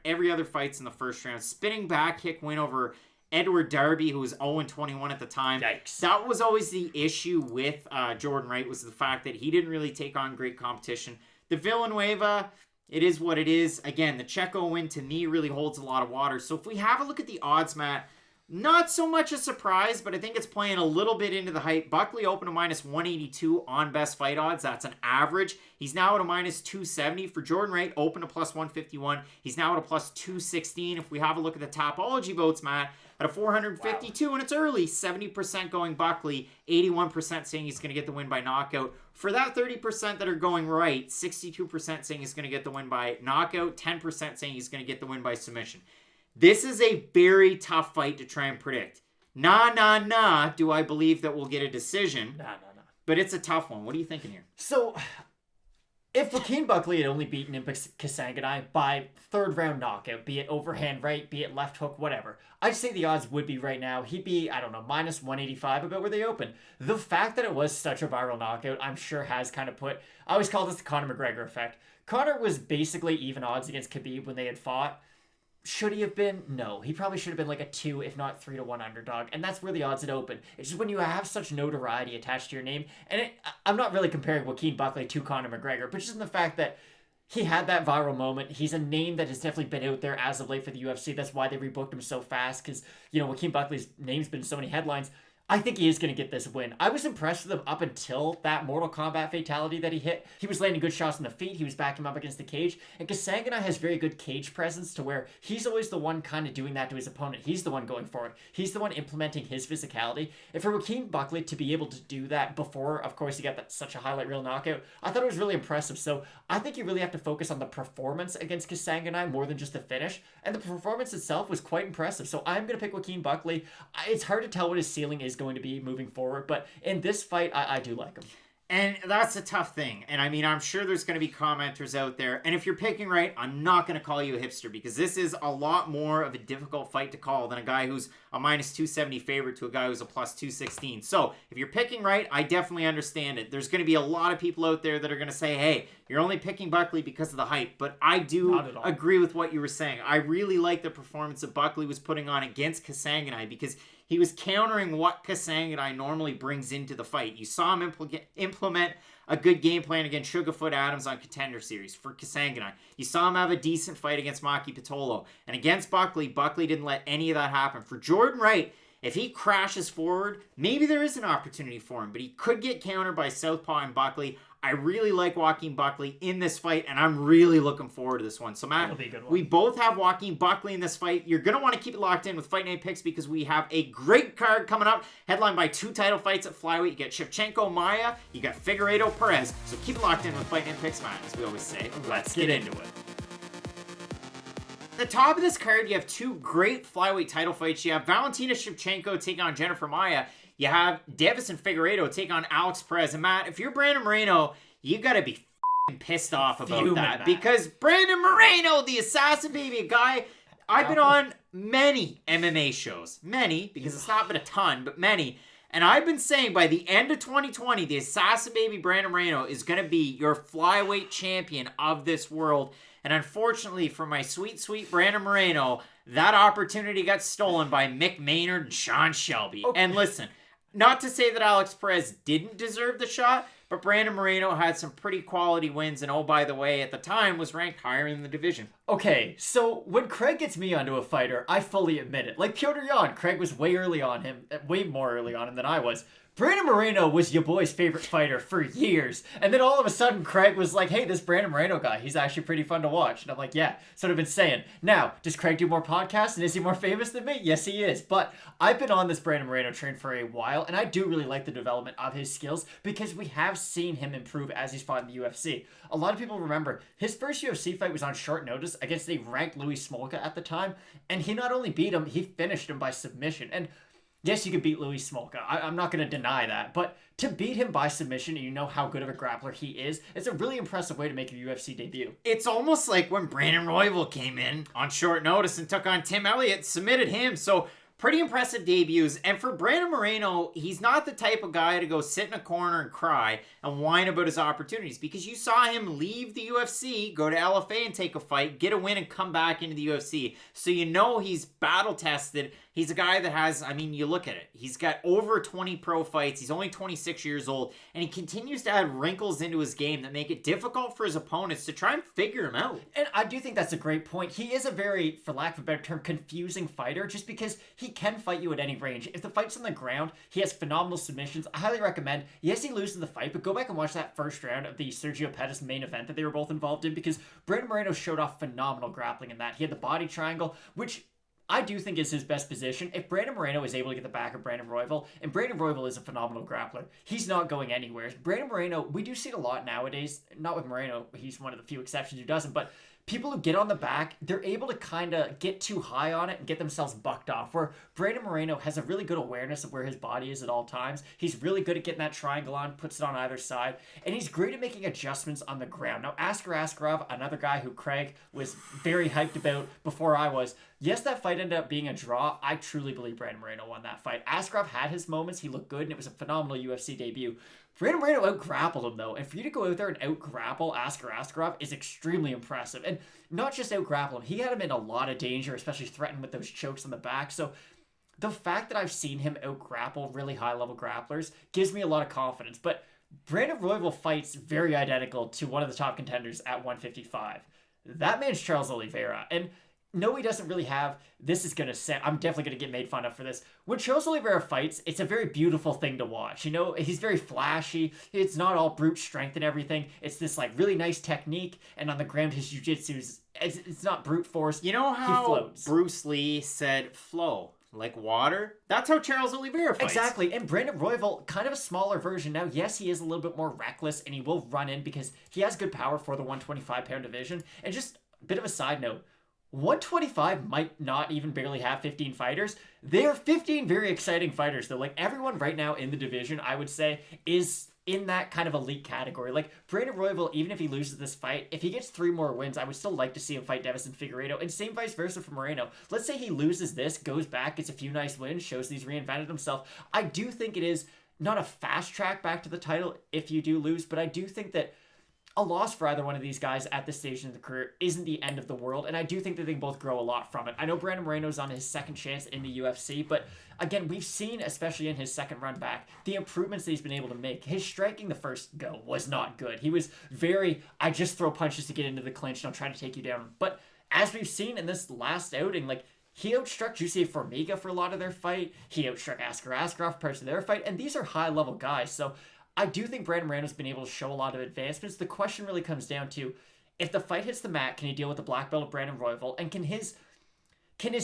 [SPEAKER 2] Every other fight's in the first round. Spinning back kick win over Edward Darby, who was 0-21 at the time.
[SPEAKER 3] Yikes.
[SPEAKER 2] That was always the issue with Jordan Wright, was the fact that he didn't really take on great competition. The Villanueva, it is what it is. Again, the Checo win to me really holds a lot of water. So if we have a look at the odds, Matt, not so much a surprise, but I think it's playing a little bit into the hype. Buckley opened to minus 182 on best fight odds. That's an average. He's now at a minus 270. For Jordan Wright, open to plus 151. He's now at a plus 216. If we have a look at the Tapology votes, Matt, at a 452, and it's early, 70% going Buckley, 81% saying he's going to get the win by knockout. For that 30% that are going Wright, 62% saying he's going to get the win by knockout, 10% saying he's going to get the win by submission. This is a very tough fight to try and predict. Do I believe that we'll get a decision.
[SPEAKER 3] Nah.
[SPEAKER 2] But it's a tough one. What are you thinking here?
[SPEAKER 3] So, if Joaquin Buckley had only beaten Impic Kasanganay by third round knockout, be it overhand right, be it left hook, whatever, I'd say the odds would be right now, he'd be, I don't know, minus 185 about where they open. The fact that it was such a viral knockout, I'm sure has kind of put, I always call this the Conor McGregor effect. Conor was basically even odds against Khabib when they had fought. Should he have been? No. He probably should have been like a 2, if not 3-1 underdog. And that's where the odds had opened. It's just when you have such notoriety attached to your name. And I'm not really comparing Joaquin Buckley to Conor McGregor, but just in the fact that he had that viral moment. He's a name that has definitely been out there as of late for the UFC. That's why they rebooked him so fast, because, Joaquin Buckley's name's been in so many headlines. I think he is going to get this win. I was impressed with him up until that Mortal Kombat fatality that he hit. He was landing good shots on the feet. He was backing him up against the cage. And Kasanganay has very good cage presence to where he's always the one kind of doing that to his opponent. He's the one going for it. He's the one implementing his physicality. And for Joaquin Buckley to be able to do that before, of course, he got such a highlight reel knockout, I thought it was really impressive. So I think you really have to focus on the performance against Kasanganay more than just the finish. And the performance itself was quite impressive. So I'm going to pick Joaquin Buckley. It's hard to tell what his ceiling is going to be moving forward, but in this fight, I do like him.
[SPEAKER 2] And that's a tough thing. And I mean, I'm sure there's going to be commenters out there. And if you're picking right, I'm not going to call you a hipster because this is a lot more of a difficult fight to call than a guy who's a minus 270 favorite to a guy who's a plus 216. So if you're picking right, I definitely understand it. There's going to be a lot of people out there that are going to say, hey, you're only picking Buckley because of the hype. But I do agree with what you were saying. I really like the performance that Buckley was putting on against Kasanganay because he was countering what Kasanganay normally brings into the fight. You saw him implement a good game plan against Sugarfoot Adams on Contender Series for Kasanganay. You saw him have a decent fight against Maki Pitolo. And against Buckley, Buckley didn't let any of that happen. For Jordan Wright, if he crashes forward, maybe there is an opportunity for him, but he could get countered by Southpaw and Buckley. I really like Joaquin Buckley in this fight, and I'm really looking forward to this one. So, Matt, we both have Joaquin Buckley in this fight. You're going to want to keep it locked in with Fight Night Picks because we have a great card coming up, headlined by 2 title fights at flyweight. You get Shevchenko, Maia. You got Figueiredo, Perez. So keep it locked in with Fight Night Picks, Matt. As we always say, let's get into it. At the top of this card, you have 2 great flyweight title fights. You have Valentina Shevchenko taking on Jennifer Maia. You have Deiveson Figueiredo take on Alex Perez. And Matt, if you're Brandon Moreno, you got to be pissed off about that. Because Brandon Moreno, the assassin baby, a guy, I've been on many MMA shows. Many, because it's not been a ton, but many. And I've been saying by the end of 2020, the assassin baby Brandon Moreno is going to be your flyweight champion of this world. And unfortunately for my sweet, sweet Brandon Moreno, that opportunity got stolen by Mick Maynard and Sean Shelby. Okay. And listen, not to say that Alex Perez didn't deserve the shot, but Brandon Moreno had some pretty quality wins, and oh, by the way, at the time was ranked higher in the division.
[SPEAKER 3] Okay, so when Craig gets me onto a fighter, I fully admit it. Like Piotr Jan, Craig was way more early on him than I was. Brandon Moreno was your boy's favorite fighter for years. And then all of a sudden, Craig was like, hey, this Brandon Moreno guy, he's actually pretty fun to watch. And I'm like, yeah, that's what I've been saying. Now, does Craig do more podcasts and is he more famous than me? Yes, he is. But I've been on this Brandon Moreno train for a while, and I do really like the development of his skills because we have seen him improve as he's fought in the UFC. A lot of people remember his first UFC fight was on short notice against a ranked Louis Smolka at the time, and he not only beat him, he finished him by submission. And yes, you can beat Louis Smolka. I'm not going to deny that. But to beat him by submission and you know how good of a grappler he is, it's a really impressive way to make your UFC debut.
[SPEAKER 2] It's almost like when Brandon Royval came in on short notice and took on Tim Elliott, submitted him. So pretty impressive debuts. And for Brandon Moreno, he's not the type of guy to go sit in a corner and cry and whine about his opportunities, because you saw him leave the UFC, go to LFA and take a fight, get a win, and come back into the UFC. So you know he's battle tested. He's a guy that has, I mean, you look at it. He's got over 20 pro fights. He's only 26 years old, and he continues to add wrinkles into his game that make it difficult for his opponents to try and figure him out.
[SPEAKER 3] And I do think that's a great point. He is a very, for lack of a better term, confusing fighter, just because he can fight you at any range. If the fight's on the ground, he has phenomenal submissions. I highly recommend, yes, he loses the fight, but go back and watch that first round of the Sergio Pettis main event that they were both involved in, because Brandon Moreno showed off phenomenal grappling in that. He had the body triangle, which I do think is his best position. If Brandon Moreno is able to get the back of Brandon Royval, and Brandon Royval is a phenomenal grappler, he's not going anywhere. Brandon Moreno, we do see it a lot nowadays. Not with Moreno, he's one of the few exceptions who doesn't, but people who get on the back, they're able to kind of get too high on it and get themselves bucked off, where Brandon Moreno has a really good awareness of where his body is at all times. He's really good at getting that triangle on, puts it on either side, and he's great at making adjustments on the ground. Now, Askar Askarov, another guy who Craig was very hyped about before I was, yes, that fight ended up being a draw. I truly believe Brandon Moreno won that fight. Askarov had his moments. He looked good, and it was a phenomenal UFC debut. Brandon Moreno out-grappled him, though, and for you to go out there and out-grapple Askar Askarov is extremely impressive. And not just out-grapple him, he had him in a lot of danger, especially threatened with those chokes on the back. So the fact that I've seen him out-grapple really high-level grapplers gives me a lot of confidence. But Brandon Royval fights very identical to one of the top contenders at 155. That man's Charles Oliveira, and no, he doesn't really have, this is going to say, I'm definitely going to get made fun of for this. When Charles Oliveira fights, it's a very beautiful thing to watch. You know, he's very flashy. It's not all brute strength and everything. It's this like really nice technique. And on the ground, his jiu-jitsu is, it's not brute force.
[SPEAKER 2] You know how Bruce Lee said flow? Like water? That's how Charles Oliveira fights.
[SPEAKER 3] Exactly. And Brandon Royval, kind of a smaller version now. Yes, he is a little bit more reckless and he will run in because he has good power for the 125-pound division. And just a bit of a side note, 125 might not even barely have 15 fighters. They are 15 very exciting fighters, though. Like, everyone right now in the division, I would say, is in that kind of elite category. Like, Brandon Royval, even if he loses this fight, if he gets 3 more wins, I would still like to see him fight Deiveson Figueiredo, and same vice versa for Moreno. Let's say he loses this, goes back, gets a few nice wins, shows that he's reinvented himself. I do think it is not a fast track back to the title if you do lose, but I do think that a loss for either one of these guys at this stage in the career isn't the end of the world, and I do think that they can both grow a lot from it. I know Brandon Moreno's on his second chance in the UFC, but again, we've seen, especially in his second run back, the improvements that he's been able to make. His striking the first go was not good. He was very, I just throw punches to get into the clinch and I'll try to take you down. But as we've seen in this last outing, like, he outstruck Jussier Formiga for a lot of their fight. He outstruck Askar Askarov parts of their fight, and these are high-level guys, so I do think Brandon Moreno's been able to show a lot of advancements. The question really comes down to, if the fight hits the mat, can he deal with the black belt of Brandon Royval? And can his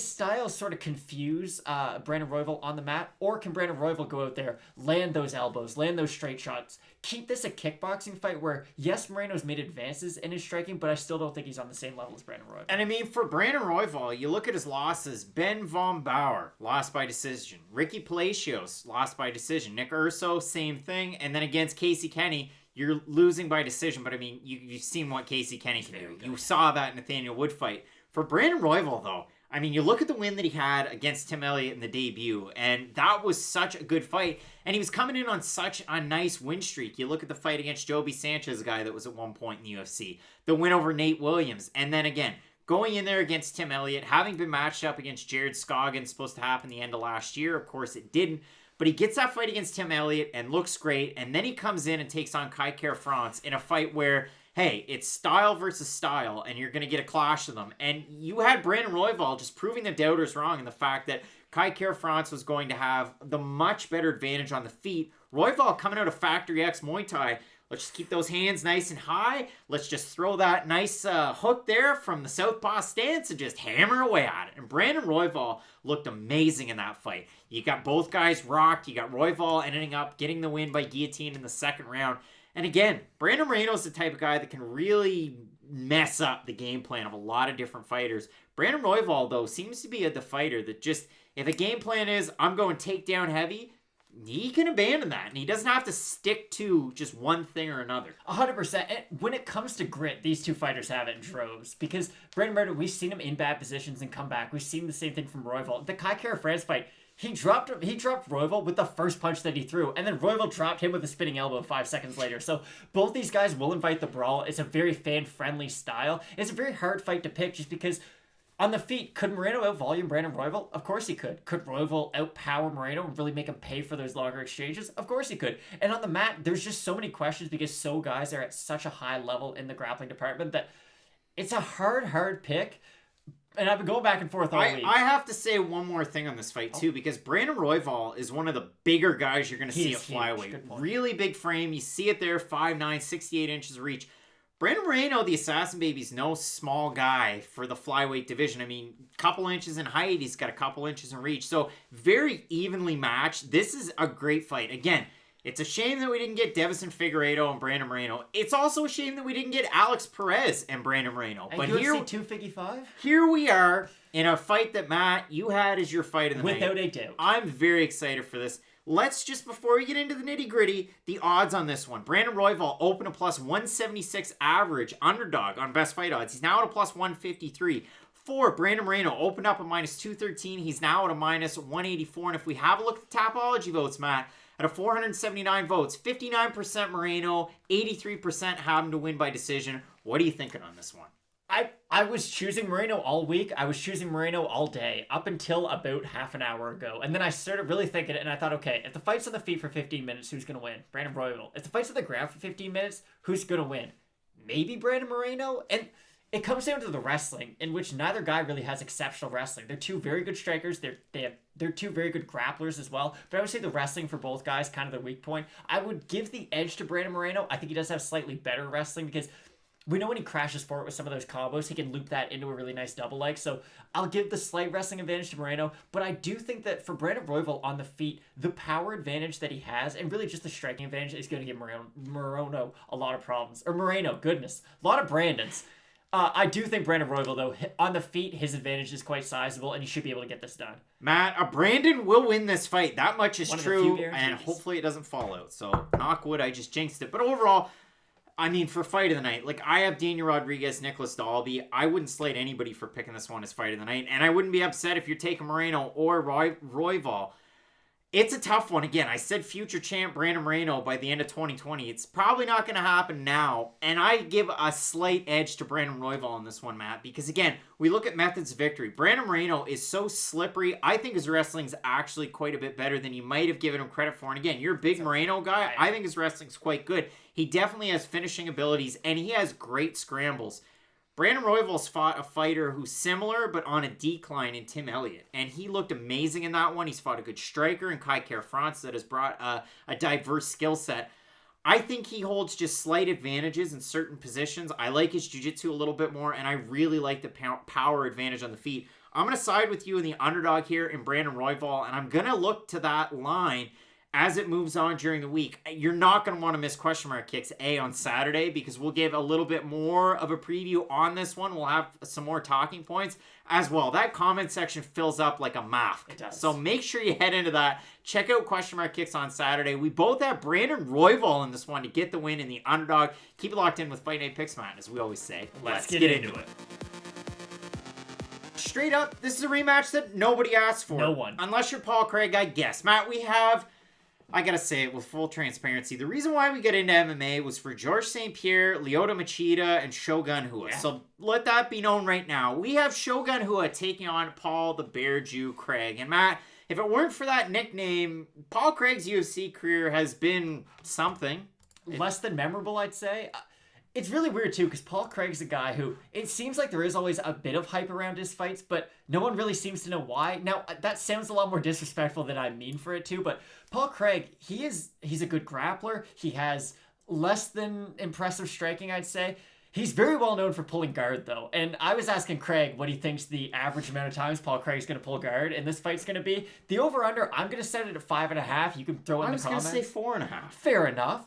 [SPEAKER 3] style sort of confuse Brandon Royval on the mat? Or can Brandon Royval go out there, land those elbows, land those straight shots, keep this a kickboxing fight where, yes, Moreno's made advances in his striking, but I still don't think he's on the same level as Brandon Royval.
[SPEAKER 2] And I mean, for Brandon Royval, you look at his losses. Ben Von Bauer, lost by decision. Ricky Palacios, lost by decision. Nick Urso, same thing. And then against Casey Kenny, you're losing by decision. But I mean, you've seen what Casey Kenny can do. You saw that Nathaniel Wood fight. For Brandon Royval, though, I mean, you look at the win that he had against Tim Elliott in the debut, and that was such a good fight. And he was coming in on such a nice win streak. You look at the fight against Joby Sanchez, a guy that was at one point in the UFC. The win over Nate Williams. And then again, going in there against Tim Elliott, having been matched up against Jared Scoggin, supposed to happen the end of last year. Of course, it didn't. But he gets that fight against Tim Elliott and looks great. And then he comes in and takes on Kai Kara France in a fight where, hey, it's style versus style, and you're going to get a clash of them. And you had Brandon Royval just proving the doubters wrong in the fact that Kai Kara France was going to have the much better advantage on the feet. Royval coming out of Factory X Muay Thai, let's just keep those hands nice and high. Let's just throw that nice hook there from the southpaw stance and just hammer away at it. And Brandon Royval looked amazing in that fight. You got both guys rocked. You got Royval ending up getting the win by guillotine in the second round. And again, Brandon Moreno's the type of guy that can really mess up the game plan of a lot of different fighters. Brandon Royval, though, seems to be the fighter that just, if a game plan is, I'm going takedown heavy, he can abandon that. And he doesn't have to stick to just one thing or another.
[SPEAKER 3] 100%. And when it comes to grit, these two fighters have it in droves. Because Brandon Moreno, we've seen him in bad positions and come back. We've seen the same thing from Royval. The Kai Kara France fight, He dropped Royval with the first punch that he threw, and then Royval dropped him with a spinning elbow 5 seconds later. So both these guys will invite the brawl. It's a very fan-friendly style. It's a very hard fight to pick just because on the feet, could Moreno out-volume Brandon Royval? Of course he could. Could Royval outpower Moreno and really make him pay for those longer exchanges? Of course he could. And on the mat, there's just so many questions because guys are at such a high level in the grappling department that it's a hard pick. And I've been going back and forth all week.
[SPEAKER 2] I have to say one more thing on this fight, too, because Brandon Royval is one of the bigger guys you're going to see at flyweight. Really big frame. You see it there, 5'9", 68 inches of reach. Brandon Moreno, the Assassin Baby, is no small guy for the flyweight division. I mean, couple inches in height. He's got a couple inches in reach. So, very evenly matched. This is a great fight. Again, it's a shame that we didn't get Deiveson Figueiredo and Brandon Moreno. It's also a shame that we didn't get Alex Perez and Brandon Moreno.
[SPEAKER 3] But UFC 255?
[SPEAKER 2] Here we are in a fight that, Matt, you had as your fight of the night.
[SPEAKER 3] Without a doubt.
[SPEAKER 2] I'm very excited for this. Let's just, before we get into the nitty-gritty, the odds on this one. Brandon Royval open a plus 176 average underdog on best fight odds. He's now at a plus 153. For Brandon Moreno, opened up a minus 213. He's now at a minus 184. And if we have a look at the Tapology votes, Matt, out of 479 votes, 59% Moreno, 83% have him to win by decision. What are you thinking on this one?
[SPEAKER 3] I was choosing Moreno all week. I was choosing Moreno all day, up until about half an hour ago. And then I started really thinking, and I thought, okay, if the fight's on the feet for 15 minutes, who's going to win? Brandon Royval. If the fight's on the ground for 15 minutes, who's going to win? Maybe Brandon Moreno? And it comes down to the wrestling, in which neither guy really has exceptional wrestling. They're two very good strikers. They're two very good grapplers as well. But I would say the wrestling for both guys, kind of their weak point. I would give the edge to Brandon Moreno. I think he does have slightly better wrestling because we know when he crashes forward with some of those combos, he can loop that into a really nice double leg. So I'll give the slight wrestling advantage to Moreno. But I do think that for Brandon Royval on the feet, the power advantage that he has, and really just the striking advantage, is going to give Moreno a lot of problems. Or Moreno, goodness. A lot of Brandons. I do think Brandon Royval, though, on the feet, his advantage is quite sizable, and he should be able to get this done.
[SPEAKER 2] Matt, Brandon will win this fight. That much is true, and
[SPEAKER 3] guarantees.
[SPEAKER 2] hopefully it doesn't fall out. So, knock wood, I just jinxed it. But overall, I mean, for fight of the night, like, I have Daniel Rodriguez, Nicolas Dalby. I wouldn't slate anybody for picking this one as fight of the night, and I wouldn't be upset if you're taking Moreno or Royval. It's a tough one. Again, I said future champ Brandon Moreno by the end of 2020. It's probably not going to happen now. And I give a slight edge to Brandon Royval on this one, Matt. Because again, we look at methods of victory. Brandon Moreno is so slippery. I think his wrestling's actually quite a bit better than you might have given him credit for. And again, you're a big Moreno guy. I think his wrestling's quite good. He definitely has finishing abilities. And he has great scrambles. Brandon Royval's fought a fighter who's similar, but on a decline in Tim Elliott. And he looked amazing in that one. He's fought a good striker in Kai Kara-France that has brought a diverse skill set. I think he holds just slight advantages in certain positions. I like his jiu-jitsu a little bit more, and I really like the power advantage on the feet. I'm going to side with you in the underdog here in Brandon Royval, and I'm going to look to that line as it moves on during the week. You're not going to want to miss question mark kicks on Saturday, because we'll give a little bit more of a preview on this one. We'll have some more talking points as well. That comment section fills up like a math.
[SPEAKER 3] It does.
[SPEAKER 2] So make sure you head into that. Check out question mark kicks on Saturday. We both have Brandon Royval in this one to get the win in the underdog. Keep it locked in with Fight Night Picks, Matt, as we always say.
[SPEAKER 3] Let's get into it.
[SPEAKER 2] Straight up, this is a rematch that nobody asked for.
[SPEAKER 3] No one.
[SPEAKER 2] Unless you're Paul Craig, I guess. Matt, we have... I gotta say it with full transparency. The reason why we got into MMA was for Georges St. Pierre, Lyoto Machida, and Shogun Rua. Yeah. So let that be known right now. We have Shogun Rua taking on Paul the Bear Jew Craig. And Matt, if it weren't for that nickname, Paul Craig's UFC career has been something.
[SPEAKER 3] Less than memorable, I'd say. It's really weird, too, because Paul Craig's a guy who, it seems like there is always a bit of hype around his fights, but no one really seems to know why. Now, that sounds a lot more disrespectful than I mean for it to, but Paul Craig, he's a good grappler. He has less than impressive striking, I'd say. He's very well known for pulling guard, though. And I was asking Craig what he thinks the average amount of times Paul Craig's going to pull guard and this fight's going to be. The over-under, I'm going to set it at 5.5. You can throw in the comments.
[SPEAKER 2] I was going to say 4.5.
[SPEAKER 3] Fair enough.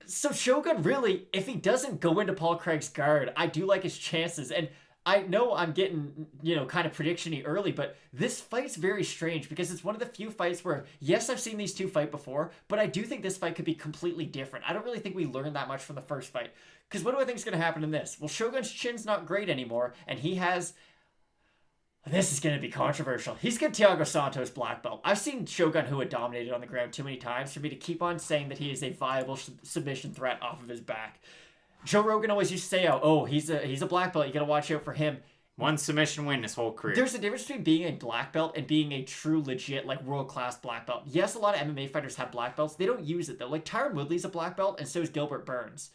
[SPEAKER 3] So Shogun, really, if he doesn't go into Paul Craig's guard, I do like his chances. And I know I'm getting, kind of prediction-y early, but this fight's very strange because it's one of the few fights where, yes, I've seen these two fight before, but I do think this fight could be completely different. I don't really think we learned that much from the first fight. Because what do I think is going to happen in this? Well, Shogun's chin's not great anymore, and he has... This is going to be controversial. He's got Thiago Santos black belt. I've seen Shogun Rua dominated on the ground too many times for me to keep on saying that he is a viable submission threat off of his back. Joe Rogan always used to say, oh, he's a black belt. You got to watch out for him.
[SPEAKER 2] One submission win his whole career.
[SPEAKER 3] There's a difference between being a black belt and being a true, legit, world-class black belt. Yes, a lot of MMA fighters have black belts. They don't use it, though. Tyron Woodley's a black belt, and so is Gilbert Burns.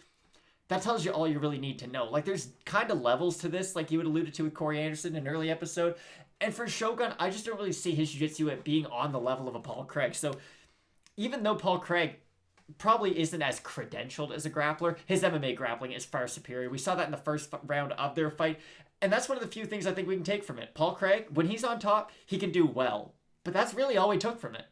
[SPEAKER 3] That tells you all you really need to know. There's kind of levels to this, like you had alluded to with Corey Anderson in an early episode. And for Shogun, I just don't really see his jiu-jitsu at being on the level of a Paul Craig. So even though Paul Craig probably isn't as credentialed as a grappler, his MMA grappling is far superior. We saw that in the first round of their fight. And that's one of the few things I think we can take from it. Paul Craig, when he's on top, he can do well. But that's really all we took from it.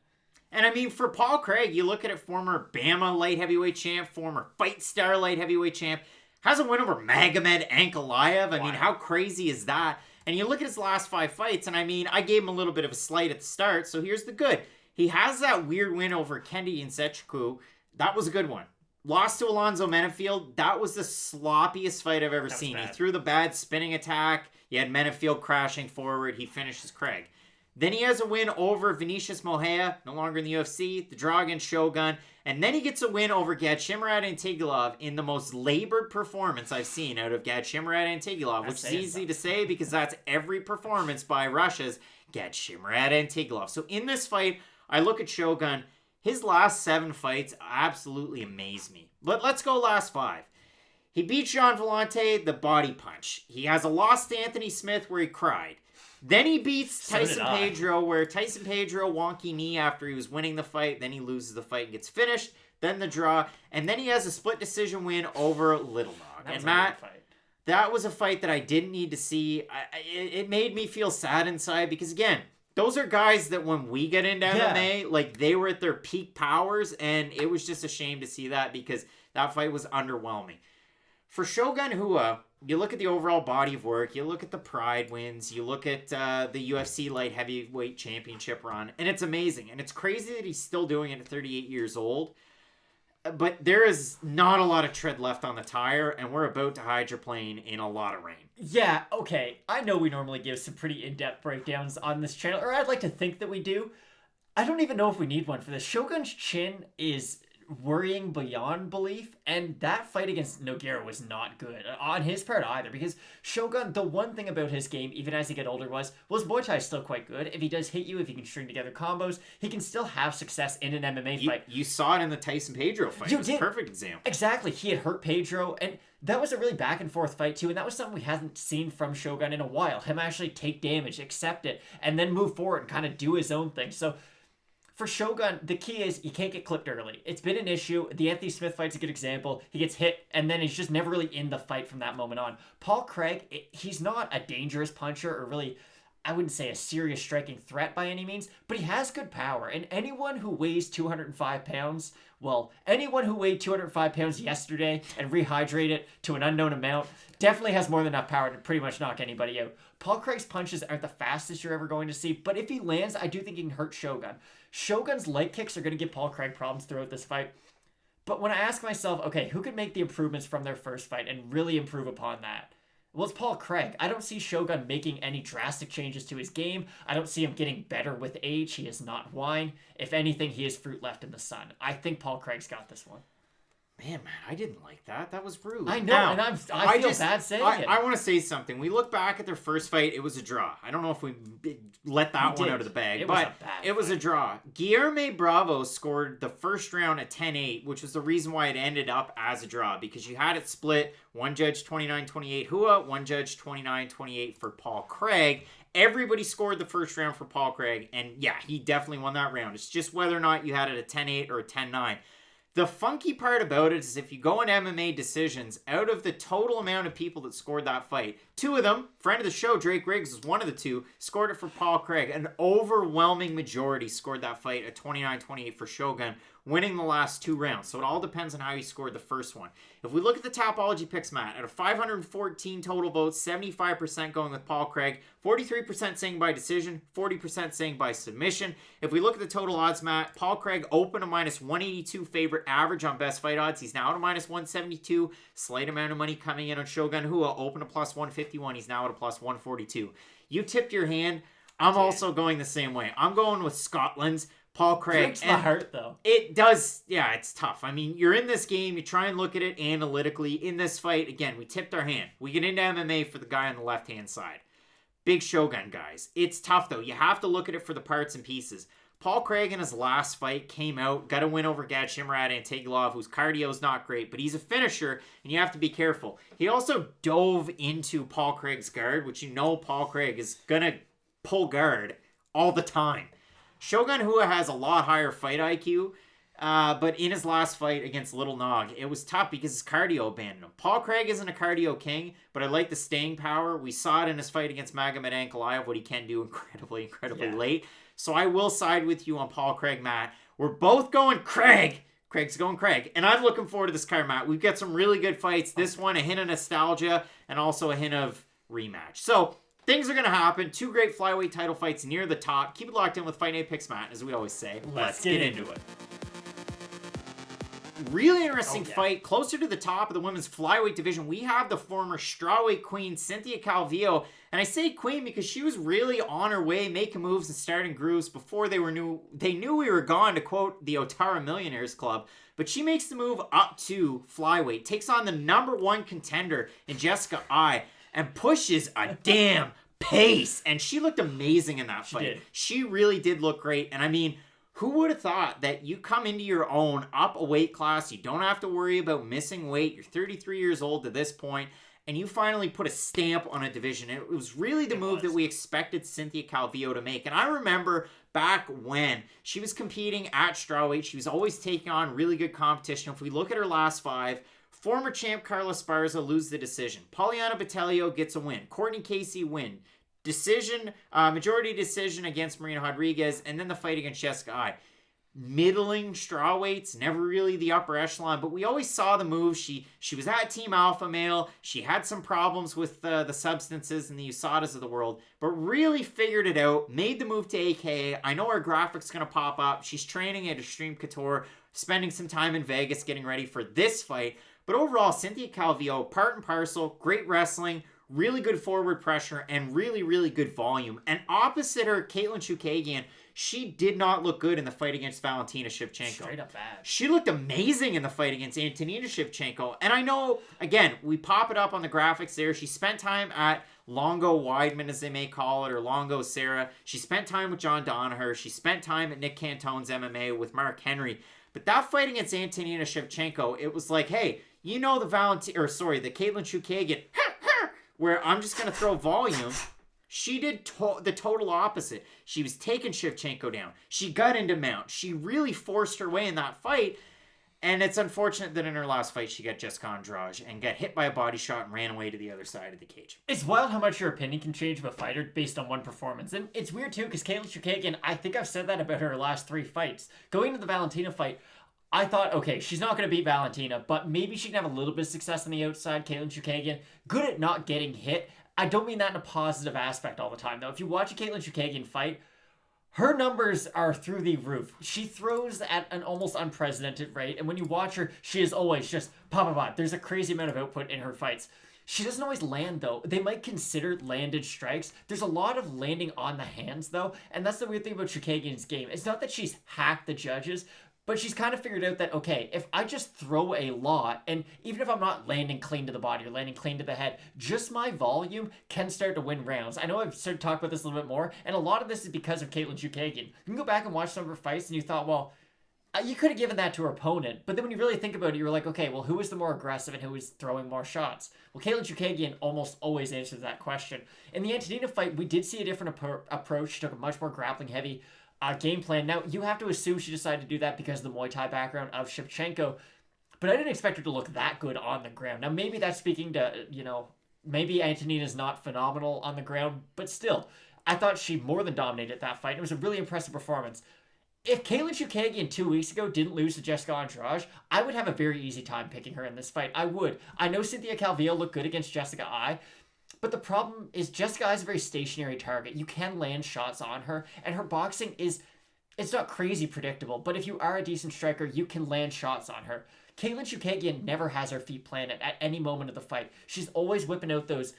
[SPEAKER 2] And I mean, for Paul Craig, you look at it, former Bama light heavyweight champ, former Fight Star light heavyweight champ, has a win over Magomed Ankalaev. I mean, how crazy is that? And you look at his last 5 fights, and I mean, I gave him a little bit of a slight at the start, so here's the good. He has that weird win over Kendi Nzechukwu. That was a good one. Lost to Alonzo Menefield. That was the sloppiest fight I've ever seen. He threw the bad spinning attack. You had Menefield crashing forward. He finishes Craig. Then he has a win over Vinicius Morea, no longer in the UFC, the draw against Shogun. And then he gets a win over Gadshimrad Antigulov in the most labored performance I've seen out of Gadshimrad Antigulov, which is easy to say because that's every performance by Russia's Gadshimrad Antigulov. So in this fight, I look at Shogun. His last 7 fights absolutely amaze me. But let's go last 5. He beat Jean Vellante, the body punch. He has a loss to Anthony Smith where he cried. Then he beats Tyson Pedro, where Tyson Pedro wonky knee after he was winning the fight. Then he loses the fight and gets finished. Then the draw. And then he has a split decision win over Little Dog. And Matt, that was a fight that I didn't need to see. It made me feel sad inside because, again, those are guys that when we get into MMA, they were at their peak powers. And it was just a shame to see that because that fight was underwhelming. For Shogun Hua, you look at the overall body of work, you look at the Pride wins, you look at the UFC light heavyweight championship run, and it's amazing. And it's crazy that he's still doing it at 38 years old. But there is not a lot of tread left on the tire, and we're about to hydroplane in a lot of rain.
[SPEAKER 3] Yeah, okay. I know we normally give some pretty in-depth breakdowns on this channel, or I'd like to think that we do. I don't even know if we need one for this. Shogun's chin is worrying beyond belief, and that fight against Nogueira was not good on his part either, because Shogun, the one thing about his game, even as he got older, was Muay Thai is still quite good. If he does hit you, if he can string together combos, he can still have success in an MMA fight.
[SPEAKER 2] You saw it in the Tyson Pedro fight. It was a perfect example.
[SPEAKER 3] Exactly. He had hurt Pedro, and that was a really back and forth fight too, and that was something we hadn't seen from Shogun in a while. Him actually take damage, accept it, and then move forward and kind of do his own thing. So for Shogun, the key is you can't get clipped early. It's been an issue. The Anthony Smith fight's a good example. He gets hit, and then he's just never really in the fight from that moment on. Paul Craig, he's not a dangerous puncher or really, I wouldn't say a serious striking threat by any means, but he has good power. And anyone who weighs 205 pounds, well, anyone who weighed 205 pounds yesterday and rehydrated to an unknown amount definitely has more than enough power to pretty much knock anybody out. Paul Craig's punches aren't the fastest you're ever going to see, but if he lands, I do think he can hurt Shogun. Shogun's leg kicks are going to give Paul Craig problems throughout this fight. But when I ask myself, okay, who could make the improvements from their first fight and really improve upon that? Well, it's Paul Craig. I don't see Shogun making any drastic changes to his game. I don't see him getting better with age. He is not wine. If anything, he is fruit left in the sun. I think Paul Craig's got this one.
[SPEAKER 2] Man, I didn't like that. That was rude.
[SPEAKER 3] I know, and I feel bad saying it.
[SPEAKER 2] I want to say something. We look back at their first fight, it was a draw. I don't know if we let that one out of the bag, but it was a draw. Guilherme Bravo scored the first round at 10-8, which was the reason why it ended up as a draw, because you had it split. One judge 29-28 Hua, one judge 29-28 for Paul Craig. Everybody scored the first round for Paul Craig, and yeah, he definitely won that round. It's just whether or not you had it at 10-8 or a 10-9. The funky part about it is if you go in MMA decisions, out of the total amount of people that scored that fight, two of them, friend of the show, Drake Riggs, was one of the two, scored it for Paul Craig. An overwhelming majority scored that fight at 29-28 for Shogun, winning the last two rounds. So it all depends on how you scored the first one. If we look at the Tapology picks, Matt, out of 514 total votes, 75% going with Paul Craig, 43% saying by decision, 40% saying by submission. If we look at the total odds, Matt, Paul Craig opened a -182 favorite average on best fight odds. He's now at a -172. Slight amount of money coming in on Shogun Hua, opened a +151. He's now at a +142. You tipped your hand. I'm also going the same way. I'm going with Scotland's Paul Craig.
[SPEAKER 3] Breaks my heart, though.
[SPEAKER 2] It does. Yeah, it's tough. I mean, you're in this game. You try and look at it analytically. In this fight, again, we tipped our hand. We get into MMA for the guy on the left-hand side. Big Shogun, guys. It's tough, though. You have to look at it for the parts and pieces. Paul Craig in his last fight came out, got a win over Gadshimrad Antigulov, whose cardio's not great, but he's a finisher, and you have to be careful. He also dove into Paul Craig's guard, which you know Paul Craig is going to pull guard all the time. Shogun Hua has a lot higher fight IQ, but in his last fight against Little Nog, it was tough because his cardio abandoned him. Paul Craig isn't a cardio king, but I like the staying power. We saw it in his fight against Magomed Ankalaev, what he can do incredibly late. So I will side with you on Paul Craig, Matt. We're both going Craig. Craig's going Craig. And I'm looking forward to this card, Matt. We've got some really good fights. This one, a hint of nostalgia, and also a hint of rematch. So things are going to happen. Two great flyweight title fights near the top. Keep it locked in with Fight Night Picks, Matt, as we always say.
[SPEAKER 3] Let's get into it.
[SPEAKER 2] Really interesting fight. Closer to the top of the women's flyweight division, we have the former strawweight queen, Cynthia Calvillo. And I say queen because she was really on her way, making moves and starting grooves before they knew we were gone, to quote the Otara Millionaires Club. But she makes the move up to flyweight, takes on the #1 contender in Jessica Eye, and pushes a damn pace. And she looked amazing in that fight. She really did look great. And I mean, who would have thought that you come into your own, up a weight class, you don't have to worry about missing weight, you're 33 years old to this point, and you finally put a stamp on a division. It was really the move that we expected Cynthia Calvillo to make. And I remember back when she was competing at strawweight, she was always taking on really good competition. If we look at her last five, former champ Carla Esparza loses the decision. Poliana Botelho gets a win. Courtney Casey win. Decision, majority decision against Marina Rodriguez, and then the fight against Jessica Eye. middling strawweights, never really the upper echelon, but we always saw the move. She was at Team Alpha Male. She had some problems with the substances and the USADAs of the world, but really figured it out, made the move to AKA. I know her graphic's going to pop up. She's training at Extreme Couture, spending some time in Vegas getting ready for this fight. But overall, Cynthia Calvillo, part and parcel, great wrestling, really good forward pressure, and really, really good volume. And opposite her, Katlyn Chookagian, she did not look good in the fight against Valentina Shevchenko.
[SPEAKER 3] Straight up bad.
[SPEAKER 2] She looked amazing in the fight against Antonina Shevchenko. And I know, again, we pop it up on the graphics there. She spent time at Longo Weidman, as they may call it, or Longo Serra. She spent time with John Danaher. She spent time at Nick Cantone's MMA with Mark Henry. But that fight against Antonina Shevchenko, it was like, hey, you know the the Katlyn Chookagian, where I'm just going to throw volume. She did the total opposite. She was taking Shevchenko down. She got into mount. She really forced her way in that fight. And it's unfortunate that in her last fight, she got Jessica Andrade and got hit by a body shot and ran away to the other side of the cage.
[SPEAKER 3] It's wild how much your opinion can change of a fighter based on one performance. And it's weird, too, because Katlyn Chookagian, I think I've said that about her last 3 fights. Going into the Valentina fight, I thought, okay, she's not going to beat Valentina, but maybe she can have a little bit of success on the outside. Katlyn Chookagian, good at not getting hit. I don't mean that in a positive aspect all the time, though. If you watch a Katlyn Chookagian fight, her numbers are through the roof. She throws at an almost unprecedented rate, and when you watch her, she is always just pop. There's a crazy amount of output in her fights. She doesn't always land, though. They might consider landed strikes. There's a lot of landing on the hands, though, and that's the weird thing about Chookagian's game. It's not that she's hacked the judges, but she's kind of figured out that, okay, if I just throw a lot, and even if I'm not landing clean to the body or landing clean to the head, just my volume can start to win rounds. I know I've started to talk about this a little bit more, and a lot of this is because of Katlyn Chookagian. You can go back and watch some of her fights, and you thought, well, you could have given that to her opponent. But then when you really think about it, you were like, okay, well, who is the more aggressive and who is throwing more shots? Well, Katlyn Chookagian almost always answers that question. In the Antonina fight, we did see a different approach. She took a much more grappling-heavy game plan. Now, you have to assume she decided to do that because of the Muay Thai background of Shevchenko, but I didn't expect her to look that good on the ground. Now, maybe that's speaking to, maybe Antonina's not phenomenal on the ground, but still, I thought she more than dominated that fight. It was a really impressive performance. If Katlyn Chookagian 2 weeks ago didn't lose to Jessica Andrade, I would have a very easy time picking her in this fight. I would. I know Cynthia Calvillo looked good against Jessica Eye, but the problem is Jessica is a very stationary target. You can land shots on her, and her boxing it's not crazy predictable, but if you are a decent striker, you can land shots on her. Katlyn Chookagian never has her feet planted at any moment of the fight. She's always whipping out those,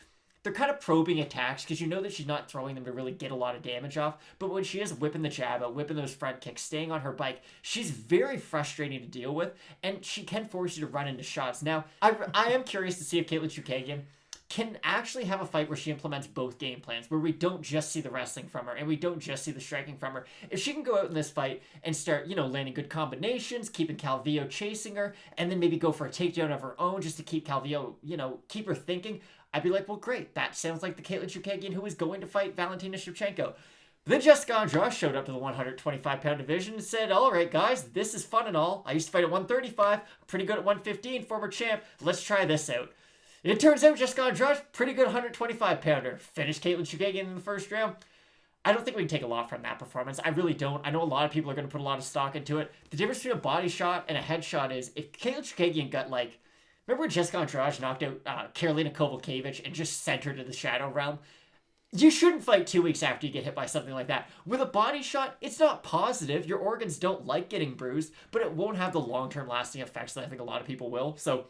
[SPEAKER 3] they're kind of probing attacks because you know that she's not throwing them to really get a lot of damage off, but when she is whipping the jab out, whipping those front kicks, staying on her bike, she's very frustrating to deal with, and she can force you to run into shots. Now, I am curious to see if Katlyn Chookagian can actually have a fight where she implements both game plans, where we don't just see the wrestling from her and we don't just see the striking from her. If she can go out in this fight and start, landing good combinations, keeping Calvillo chasing her, and then maybe go for a takedown of her own just to keep Calvillo, keep her thinking, I'd be like, well, great. That sounds like the Katlyn Chookagian who is going to fight Valentina Shevchenko. Then Jessica Andrade showed up to the 125-pound division and said, all right, guys, this is fun and all. I used to fight at 135, pretty good at 115, former champ. Let's try this out. It turns out Jessica Andrade, pretty good 125-pounder. Finished Katlyn Chookagian in the first round. I don't think we can take a lot from that performance. I really don't. I know a lot of people are going to put a lot of stock into it. The difference between a body shot and a headshot is if Katlyn Chookagian got remember when Jessica Andrade knocked out Karolina Kowalkiewicz and just sent her to the shadow realm? You shouldn't fight 2 weeks after you get hit by something like that. With a body shot, it's not positive. Your organs don't like getting bruised, but it won't have the long-term lasting effects that I think a lot of people will. So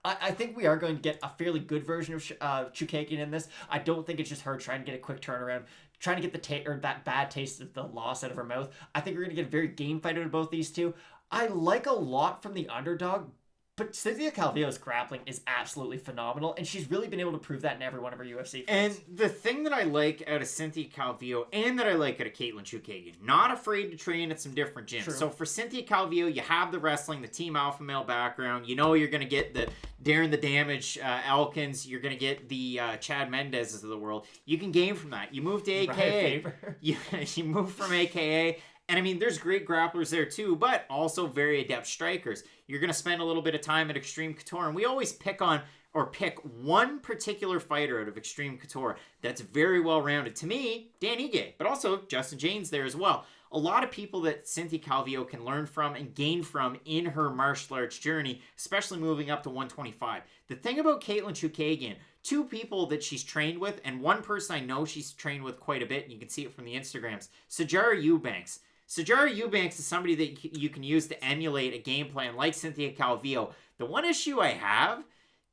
[SPEAKER 3] I think we are going to get a fairly good version of Chookagian in this. I don't think it's just her trying to get a quick turnaround, trying to get that bad taste of the loss out of her mouth. I think we're going to get a very game fight out of both these two. I like a lot from the underdog, but Cynthia Calvillo's grappling is absolutely phenomenal, and she's really been able to prove that in every one of her UFC fights.
[SPEAKER 2] And the thing that I like out of Cynthia Calvillo and that I like out of Katlyn Chookagian, not afraid to train at some different gyms.
[SPEAKER 3] True.
[SPEAKER 2] So for Cynthia Calvillo, you have the wrestling, the Team Alpha Male background. You know you're going to get the Darren the Damage Elkins. You're going to get the Chad Mendez's of the world. You can gain from that. You move to AKA. You move from AKA. And I mean, there's great grapplers there too, but also very adept strikers. You're going to spend a little bit of time at Extreme Couture, and we always pick one particular fighter out of Extreme Couture that's very well-rounded. To me, Dan Ige, but also Justin James there as well. a lot of people that Cynthia Calvillo can learn from and gain from in her martial arts journey, especially moving up to 125. The thing about Katlyn Chookagian, two people that she's trained with, and one person I know she's trained with quite a bit, and you can see it from the Instagrams, Sijara Eubanks. Sijara Eubanks is somebody that you can use to emulate a game plan like Cynthia Calvillo. The one issue I have,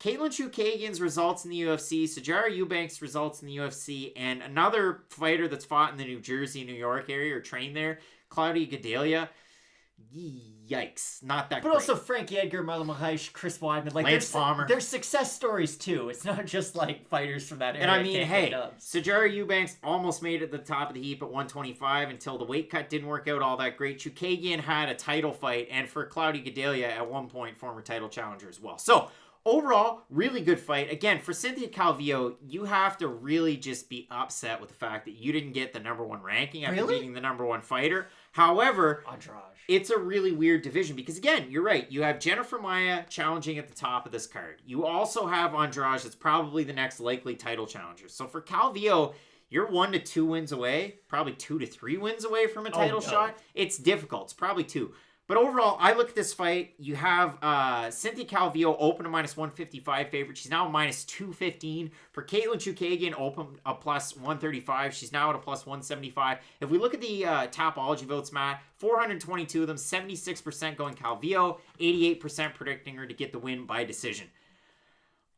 [SPEAKER 2] Katlyn Chookagian's results in the UFC, Sijara Eubanks' results in the UFC, and another fighter that's fought in the New Jersey, New York area or trained there, Claudia Gadelha. Yikes, not that
[SPEAKER 3] But
[SPEAKER 2] great.
[SPEAKER 3] also Frankie Edgar, Marlon Mahish, Chris Weidman, like
[SPEAKER 2] Lance Palmer.
[SPEAKER 3] They're success stories too. It's not just like fighters from that area.
[SPEAKER 2] And I mean,
[SPEAKER 3] can't
[SPEAKER 2] hey,
[SPEAKER 3] get dubs.
[SPEAKER 2] Sijara Eubanks almost made it to the top of the heap at 125 until the weight cut didn't work out all that great. Chookagian had a title fight, and for Claudia Gadelha at one point, former title challenger as well. So, overall, really good fight. Again, for Cynthia Calvillo, you have to really just be upset with the fact that you didn't get the number one ranking after beating the number one fighter. However,
[SPEAKER 3] Andrade.
[SPEAKER 2] it's a really weird division because, again, you're right. You have Jennifer Maia challenging at the top of this card. You also have Andrade that's probably the next likely title challenger. So for Calvillo, you're 1 to 2 wins away, probably 2 to 3 wins away from a title shot. It's difficult. It's probably 2. But overall, I look at this fight. You have Cynthia Calvillo open a -155 favorite. She's now a -215. For Katlyn Chookagian, open a +135. She's now at a +175. If we look at the Tapology votes, Matt, 422 of them, 76% going Calvillo, 88% predicting her to get the win by decision.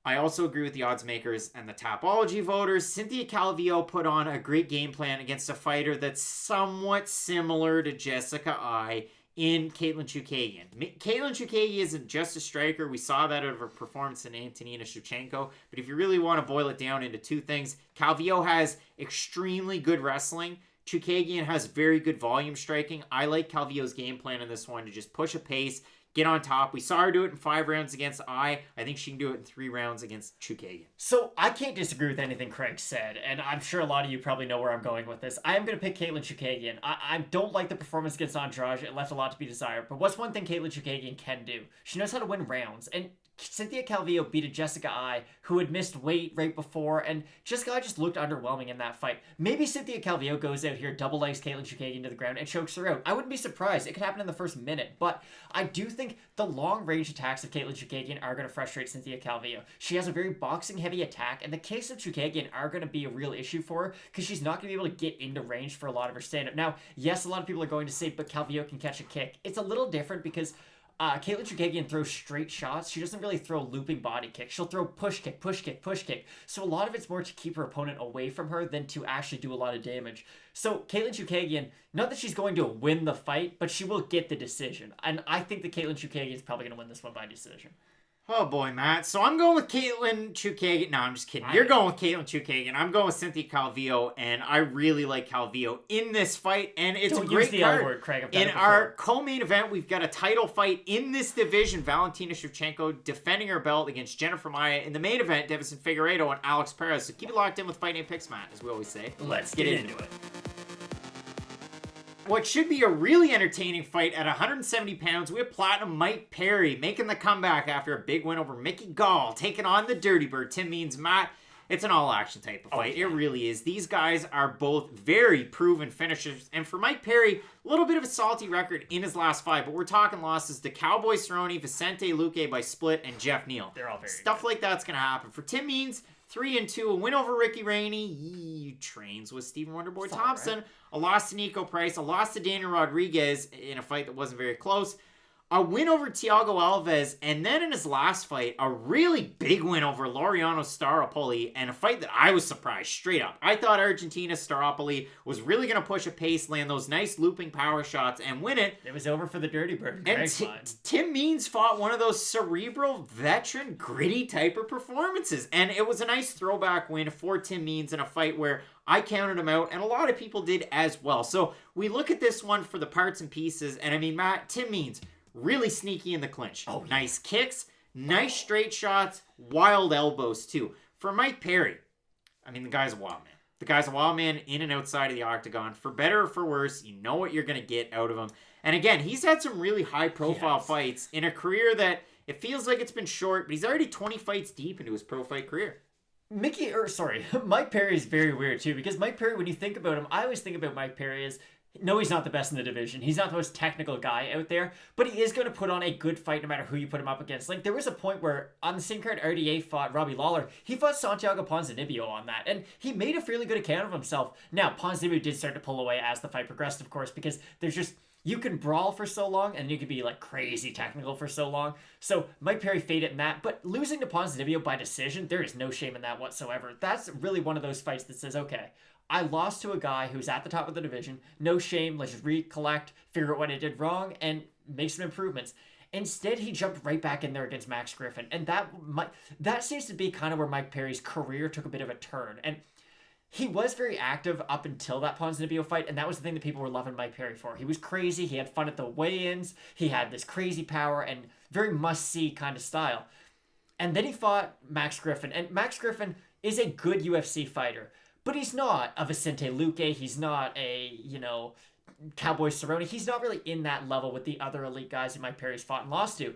[SPEAKER 2] I also agree with the odds makers and the Tapology voters. Cynthia Calvillo put on a great game plan against a fighter that's somewhat similar to Jessica Eye in Katlyn Chookagian. Katlyn Chookagian isn't just a striker. We saw that out of her performance in Antonina Shevchenko. But if you really want to boil it down into two things, Calvillo has extremely good wrestling. Chookagian has very good volume striking. I like Calvillo's game plan in this one to just push a pace, get on top. We saw her do it in 5 rounds against Eye. I think she can do it in 3 rounds against Chookagian.
[SPEAKER 3] So I can't disagree with anything Craig said, and I'm sure a lot of you probably know where I'm going with this. I am going to pick Katlyn Chookagian. I don't like the performance against Andrade. It left a lot to be desired. But what's one thing Katlyn Chookagian can do? She knows how to win rounds. And Cynthia Calvillo beat a Jessica Eye who had missed weight right before, and Jessica Eye just looked underwhelming in that fight. Maybe Cynthia Calvillo goes out here, double legs Katlyn Chookagian to the ground, and chokes her out. I wouldn't be surprised. It could happen in the first minute, but I do think the long-range attacks of Katlyn Chookagian are going to frustrate Cynthia Calvillo. She has a very boxing-heavy attack, and the kicks of Chookagian are going to be a real issue for her because she's not going to be able to get into range for a lot of her stand-up. Now, yes, a lot of people are going to say, but Calvillo can catch a kick. It's a little different because Katlyn Chookagian throws straight shots. She doesn't really throw looping body kicks. She'll throw push kick, push kick, push kick. So a lot of it's more to keep her opponent away from her than to actually do a lot of damage. So Katlyn Chookagian, not that she's going to win the fight, but she will get the decision. And I think that Katlyn Chookagian is probably going to win this one by decision.
[SPEAKER 2] Oh boy, Matt. So I'm going with Katlyn Chookagian. No, I'm just kidding. You're going with Katlyn Chookagian. I'm going with Cynthia Calvillo, and I really like Calvillo in this fight, and it's
[SPEAKER 3] Don't
[SPEAKER 2] a great
[SPEAKER 3] use the
[SPEAKER 2] card.
[SPEAKER 3] L word, Craig. I've done
[SPEAKER 2] In
[SPEAKER 3] it before.
[SPEAKER 2] our co-main event, we've got a title fight in this division. Valentina Shevchenko defending her belt against Jennifer Maia. In the main event, Deiveson Figueiredo and Alex Perez. So keep it locked in with Fight Night Picks, Matt, as we always say.
[SPEAKER 3] Let's get into it.
[SPEAKER 2] What should be a really entertaining fight at 170 pounds, we have Platinum Mike Perry making the comeback after a big win over Mickey Gall, taking on the Dirty Bird, Tim Means. Matt, it's an all-action type of fight.
[SPEAKER 3] yeah.
[SPEAKER 2] It really is. These guys are both very proven finishers. And for Mike Perry, a little bit of a salty record in his last fight, but we're talking losses to Cowboy Cerrone, Vicente Luque by split, and Jeff Neal.
[SPEAKER 3] They're all very
[SPEAKER 2] Stuff like that's going to happen. For Tim Means, 3-2, a win over Ricky Rainey. He trains with Stephen Wonderboy Thompson. Right. A loss to Nico Price. A loss to Daniel Rodriguez in a fight that wasn't very close. A win over Thiago Alves, and then in his last fight, a really big win over Laureano Staropoli, and a fight that I was surprised, straight up. I thought Argentina's Staropoli was really going to push a pace, land those nice looping power shots, and win it.
[SPEAKER 3] It was over for the Dirty Bird.
[SPEAKER 2] And Tim Means fought one of those cerebral, veteran, gritty type of performances, and it was a nice throwback win for Tim Means in a fight where I counted him out, and a lot of people did as well. So we look at this one for the parts and pieces, and I mean, Matt, Tim Means, really sneaky in the clinch.
[SPEAKER 3] Oh, yeah.
[SPEAKER 2] Nice kicks, nice straight shots, wild elbows too. For Mike Perry, I mean, the guy's a wild man. The guy's a wild man in and outside of the octagon. For better or for worse, you know what you're going to get out of him. And again, he's had some really high-profile fights in a career that it feels like it's been short, but he's already 20 fights deep into his pro fight career.
[SPEAKER 3] Mike Perry is very weird too, because Mike Perry, when you think about him, I always think about Mike Perry as No, he's not the best in the division. He's not the most technical guy out there, but he is going to put on a good fight no matter who you put him up against. Like, there was a point where on the same card RDA fought Robbie Lawler, he fought Santiago Ponzinibbio on that, and he made a fairly good account of himself. Now, Ponzinibbio did start to pull away as the fight progressed, of course, because there's just, you can brawl for so long, and you can be, like, crazy technical for so long. So, Mike Perry faded in that, but losing to Ponzinibbio by decision, there is no shame in that whatsoever. That's really one of those fights that says, okay, I lost to a guy who's at the top of the division. No shame. Let's just recollect, figure out what I did wrong, and make some improvements. Instead, he jumped right back in there against Max Griffin. And that seems to be kind of where Mike Perry's career took a bit of a turn. And he was very active up until that Ponzinibbio fight, and that was the thing that people were loving Mike Perry for. He was crazy. He had fun at the weigh-ins. He had this crazy power and very must-see kind of style. And then he fought Max Griffin. And Max Griffin is a good UFC fighter. But he's not a Vicente Luque. He's not a, Cowboy Cerrone. He's not really in that level with the other elite guys that Mike Perry's fought and lost to.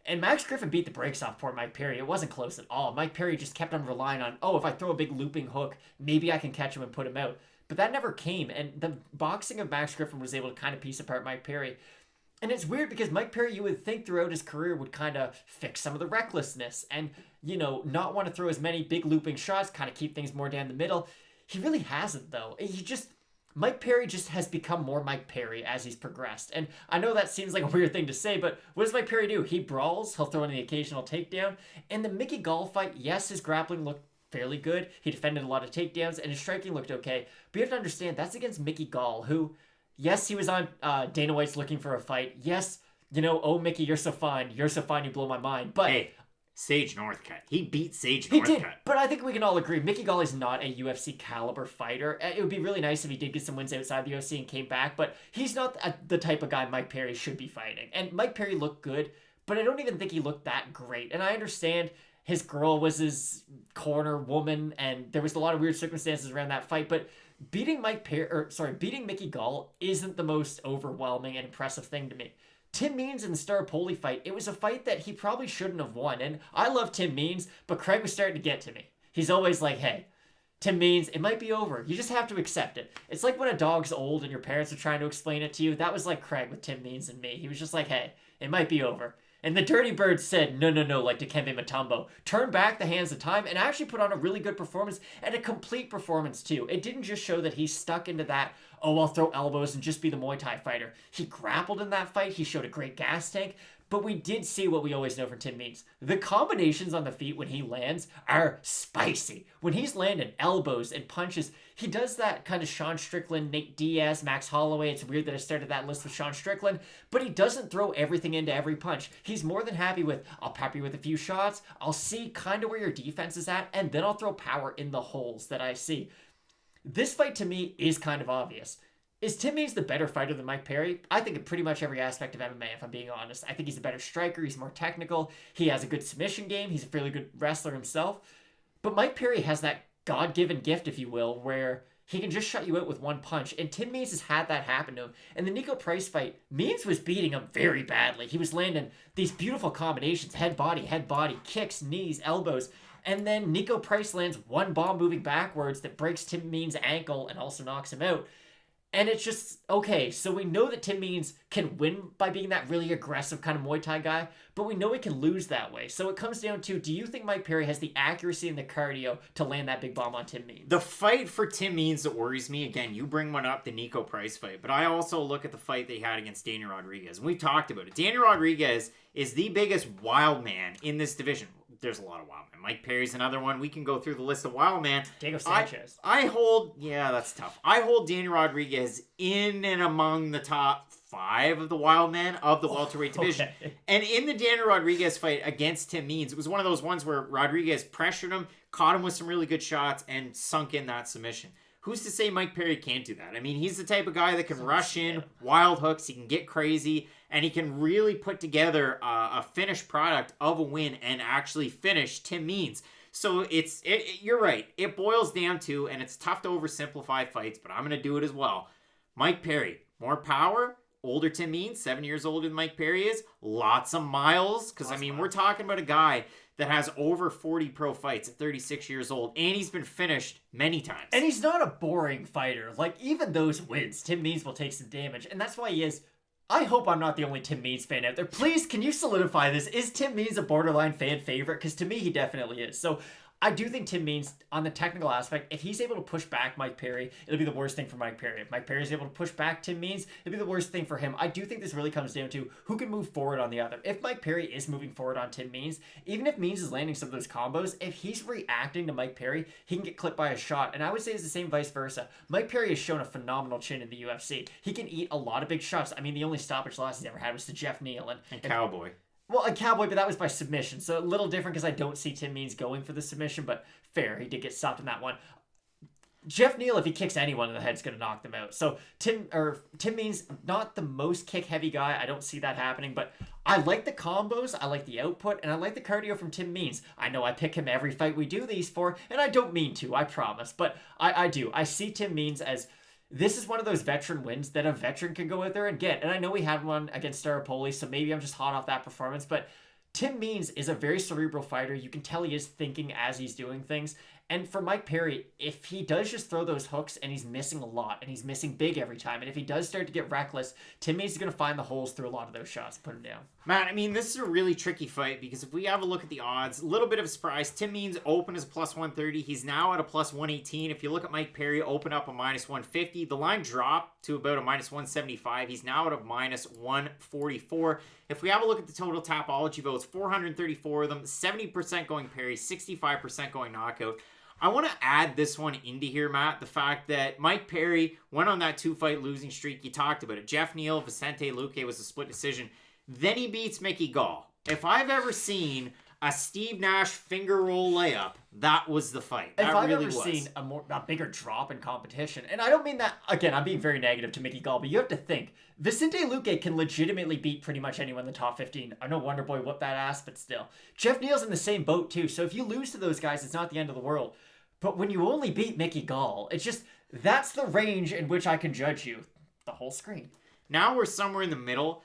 [SPEAKER 3] And Max Griffin beat the brakes off poor Mike Perry. It wasn't close at all. Mike Perry just kept on relying on, if I throw a big looping hook, maybe I can catch him and put him out. But that never came. And the boxing of Max Griffin was able to kind of piece apart Mike Perry. And it's weird because Mike Perry, you would think throughout his career, would kind of fix some of the recklessness and, not want to throw as many big looping shots, kind of keep things more down the middle. He really hasn't, though. Mike Perry just has become more Mike Perry as he's progressed. And I know that seems like a weird thing to say, but what does Mike Perry do? He brawls, he'll throw in the occasional takedown. And the Mickey Gall fight, yes, his grappling looked fairly good. He defended a lot of takedowns, and his striking looked okay. But you have to understand, that's against Mickey Gall, who, yes, he was on Dana White's Looking for a Fight. Yes, oh, Mickey, you're so fine, you blow my mind. But
[SPEAKER 2] hey, Sage Northcutt. He beat Sage
[SPEAKER 3] He
[SPEAKER 2] Northcutt.
[SPEAKER 3] did, but I think we can all agree Mickey Gall is not a UFC caliber fighter. It would be really nice if he did get some wins outside the UFC and came back, but he's not the type of guy Mike Perry should be fighting. And Mike Perry looked good, but I don't even think he looked that great. And I understand his girl was his corner woman, and there was a lot of weird circumstances around that fight, but beating Mickey Gall isn't the most overwhelming and impressive thing to me. Tim Means in the Staropoli fight, it was a fight that he probably shouldn't have won. And I love Tim Means, but Craig was starting to get to me. He's always like, hey, Tim Means, it might be over. You just have to accept it. It's like when a dog's old and your parents are trying to explain it to you. That was like Craig with Tim Means and me. He was just like, hey, it might be over. And the Dirty Bird said, no, like Dikembe Mutombo. Turn back the hands of time and actually put on a really good performance and a complete performance too. It didn't just show that he's stuck into that, I'll throw elbows and just be the Muay Thai fighter. He grappled in that fight. He showed a great gas tank. But we did see what we always know from Tim Means. The combinations on the feet when he lands are spicy. When he's landing elbows and punches, he does that kind of Sean Strickland, Nate Diaz, Max Holloway. It's weird that I started that list with Sean Strickland, but he doesn't throw everything into every punch. He's more than happy with, I'll pep you with a few shots, I'll see kind of where your defense is at, and then I'll throw power in the holes that I see. This fight to me is kind of obvious. Is Tim Means the better fighter than Mike Perry? I think in pretty much every aspect of MMA, if I'm being honest. I think he's a better striker. He's more technical. He has a good submission game. He's a fairly good wrestler himself. But Mike Perry has that God-given gift, if you will, where he can just shut you out with one punch. And Tim Means has had that happen to him. In the Nico Price fight, Means was beating him very badly. He was landing these beautiful combinations, head, body, kicks, knees, elbows. And then Nico Price lands one bomb moving backwards that breaks Tim Means' ankle and also knocks him out. And it's just, okay, so we know that Tim Means can win by being that really aggressive kind of Muay Thai guy, but we know he can lose that way. So it comes down to, do you think Mike Perry has the accuracy and the cardio to land that big bomb on Tim Means?
[SPEAKER 2] The fight for Tim Means that worries me, again, you bring one up, the Nico Price fight, but I also look at the fight they had against Daniel Rodriguez, and we've talked about it. Daniel Rodriguez is the biggest wild man in this division. There's a lot of wild men. Mike Perry's another one. We can go through the list of wild men.
[SPEAKER 3] Diego Sanchez.
[SPEAKER 2] That's tough. I hold Daniel Rodriguez in and among the top 5 of the wild men of the welterweight division.
[SPEAKER 3] Okay.
[SPEAKER 2] And in the Daniel Rodriguez fight against Tim Means, it was one of those ones where Rodriguez pressured him, caught him with some really good shots, and sunk in that submission. Who's to say Mike Perry can't do that? I mean, he's the type of guy that can rush in, wild hooks, he can get crazy, and he can really put together a finished product of a win and actually finish Tim Means. So you're right. It boils down to, and it's tough to oversimplify fights, but I'm going to do it as well. Mike Perry, more power, older Tim Means, 7 years older than Mike Perry is, lots of miles, because, we're talking about a guy that has over 40 pro fights at 36 years old, and he's been finished many times.
[SPEAKER 3] And he's not a boring fighter. Like, even those wins, Tim Means will take some damage, and that's why he is... I hope I'm not the only Tim Means fan out there. Please, can you solidify this? Is Tim Means a borderline fan favorite? Because to me, he definitely is. So I do think Tim Means, on the technical aspect, if he's able to push back Mike Perry, it'll be the worst thing for Mike Perry. If Mike Perry's able to push back Tim Means, it'll be the worst thing for him. I do think this really comes down to who can move forward on the other. If Mike Perry is moving forward on Tim Means, even if Means is landing some of those combos, if he's reacting to Mike Perry, he can get clipped by a shot. And I would say it's the same vice versa. Mike Perry has shown a phenomenal chin in the UFC. He can eat a lot of big shots. I mean, the only stoppage loss he's ever had was to Jeff Neal.
[SPEAKER 2] And Cowboy.
[SPEAKER 3] Well, a Cowboy, but that was by submission. So a little different because I don't see Tim Means going for the submission, but fair. He did get stopped in that one. Jeff Neal, if he kicks anyone in the head, is going to knock them out. So Tim Means, not the most kick-heavy guy. I don't see that happening, but I like the combos, I like the output, and I like the cardio from Tim Means. I know I pick him every fight we do these for, and I don't mean to, I promise, but I do. I see Tim Means as... This is one of those veteran wins that a veteran can go out there and get. And I know we had one against Staropoli, so maybe I'm just hot off that performance. But Tim Means is a very cerebral fighter. You can tell he is thinking as he's doing things. And for Mike Perry, if he does just throw those hooks and he's missing a lot and he's missing big every time, and if he does start to get reckless, Tim Means is going to find the holes through a lot of those shots and put him down.
[SPEAKER 2] Matt, I mean, this is a really tricky fight because if we have a look at the odds, a little bit of a surprise. Tim Means open as plus 130. He's now at a plus 118. If you look at Mike Perry, open up a minus 150. The line dropped to about a minus 175. He's now at a minus 144. If we have a look at the total Tapology votes, 434 of them, 70% going Perry, 65% going knockout. I want to add this one into here, Matt, the fact that Mike Perry went on that 2-fight losing streak. You talked about it. Jeff Neal, Vicente Luque was a split decision. Then he beats Mickey Gall. If I've ever seen a Steve Nash finger roll layup, that was the fight. That
[SPEAKER 3] if I've
[SPEAKER 2] really
[SPEAKER 3] ever
[SPEAKER 2] was.
[SPEAKER 3] seen a bigger drop in competition, and I don't mean that, again, I'm being very negative to Mickey Gall, but you have to think, Vicente Luque can legitimately beat pretty much anyone in the top 15. I know Wonderboy whooped that ass, but still. Jeff Neal's in the same boat too, so if you lose to those guys, it's not the end of the world. But when you only beat Mickey Gall, it's just, that's the range in which I can judge you. The whole screen.
[SPEAKER 2] Now we're somewhere in the middle.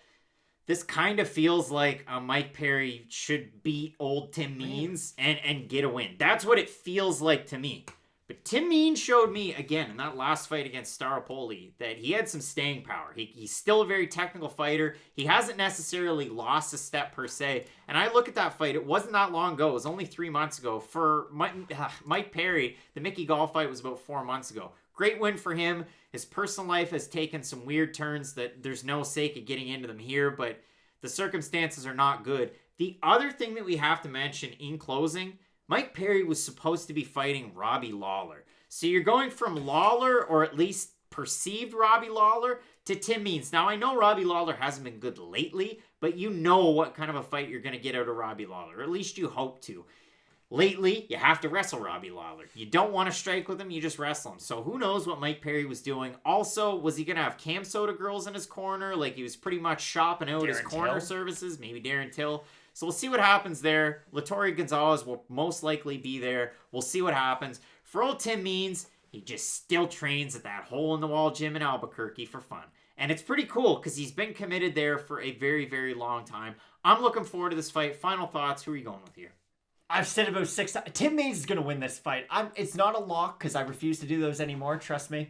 [SPEAKER 2] This kind of feels like Mike Perry should beat old Tim Means and get a win. That's what it feels like to me. But Tim Means showed me, again, in that last fight against Staropoli, that he had some staying power. He's still a very technical fighter. He hasn't necessarily lost a step per se. And I look at that fight, it wasn't that long ago. It was only 3 months ago. For Mike Perry, the Mickey Gall fight was about 4 months ago. Great win for him. His personal life has taken some weird turns that there's no sake of getting into them here, but the circumstances are not good. The other thing that we have to mention in closing, Mike Perry was supposed to be fighting Robbie Lawler. So you're going from Lawler, or at least perceived Robbie Lawler, to Tim Means. Now, I know Robbie Lawler hasn't been good lately, but you know what kind of a fight you're going to get out of Robbie Lawler. Or at least you hope to. Lately, you have to wrestle Robbie Lawler. You don't want to strike with him, you just wrestle him. So who knows what Mike Perry was doing. Also, was he going to have Cam Soda girls in his corner? Like, he was pretty much shopping out his corner services. Maybe Darren Till. So we'll see what happens there. Latore Gonzalez will most likely be there. We'll see what happens. For old Tim Means, he just still trains at that hole-in-the-wall gym in Albuquerque for fun. And it's pretty cool because he's been committed there for a very, very long time. I'm looking forward to this fight. Final thoughts. Who are you going with here?
[SPEAKER 3] I've said about 6 times. Tim Means is going to win this fight. It's not a lock because I refuse to do those anymore. Trust me.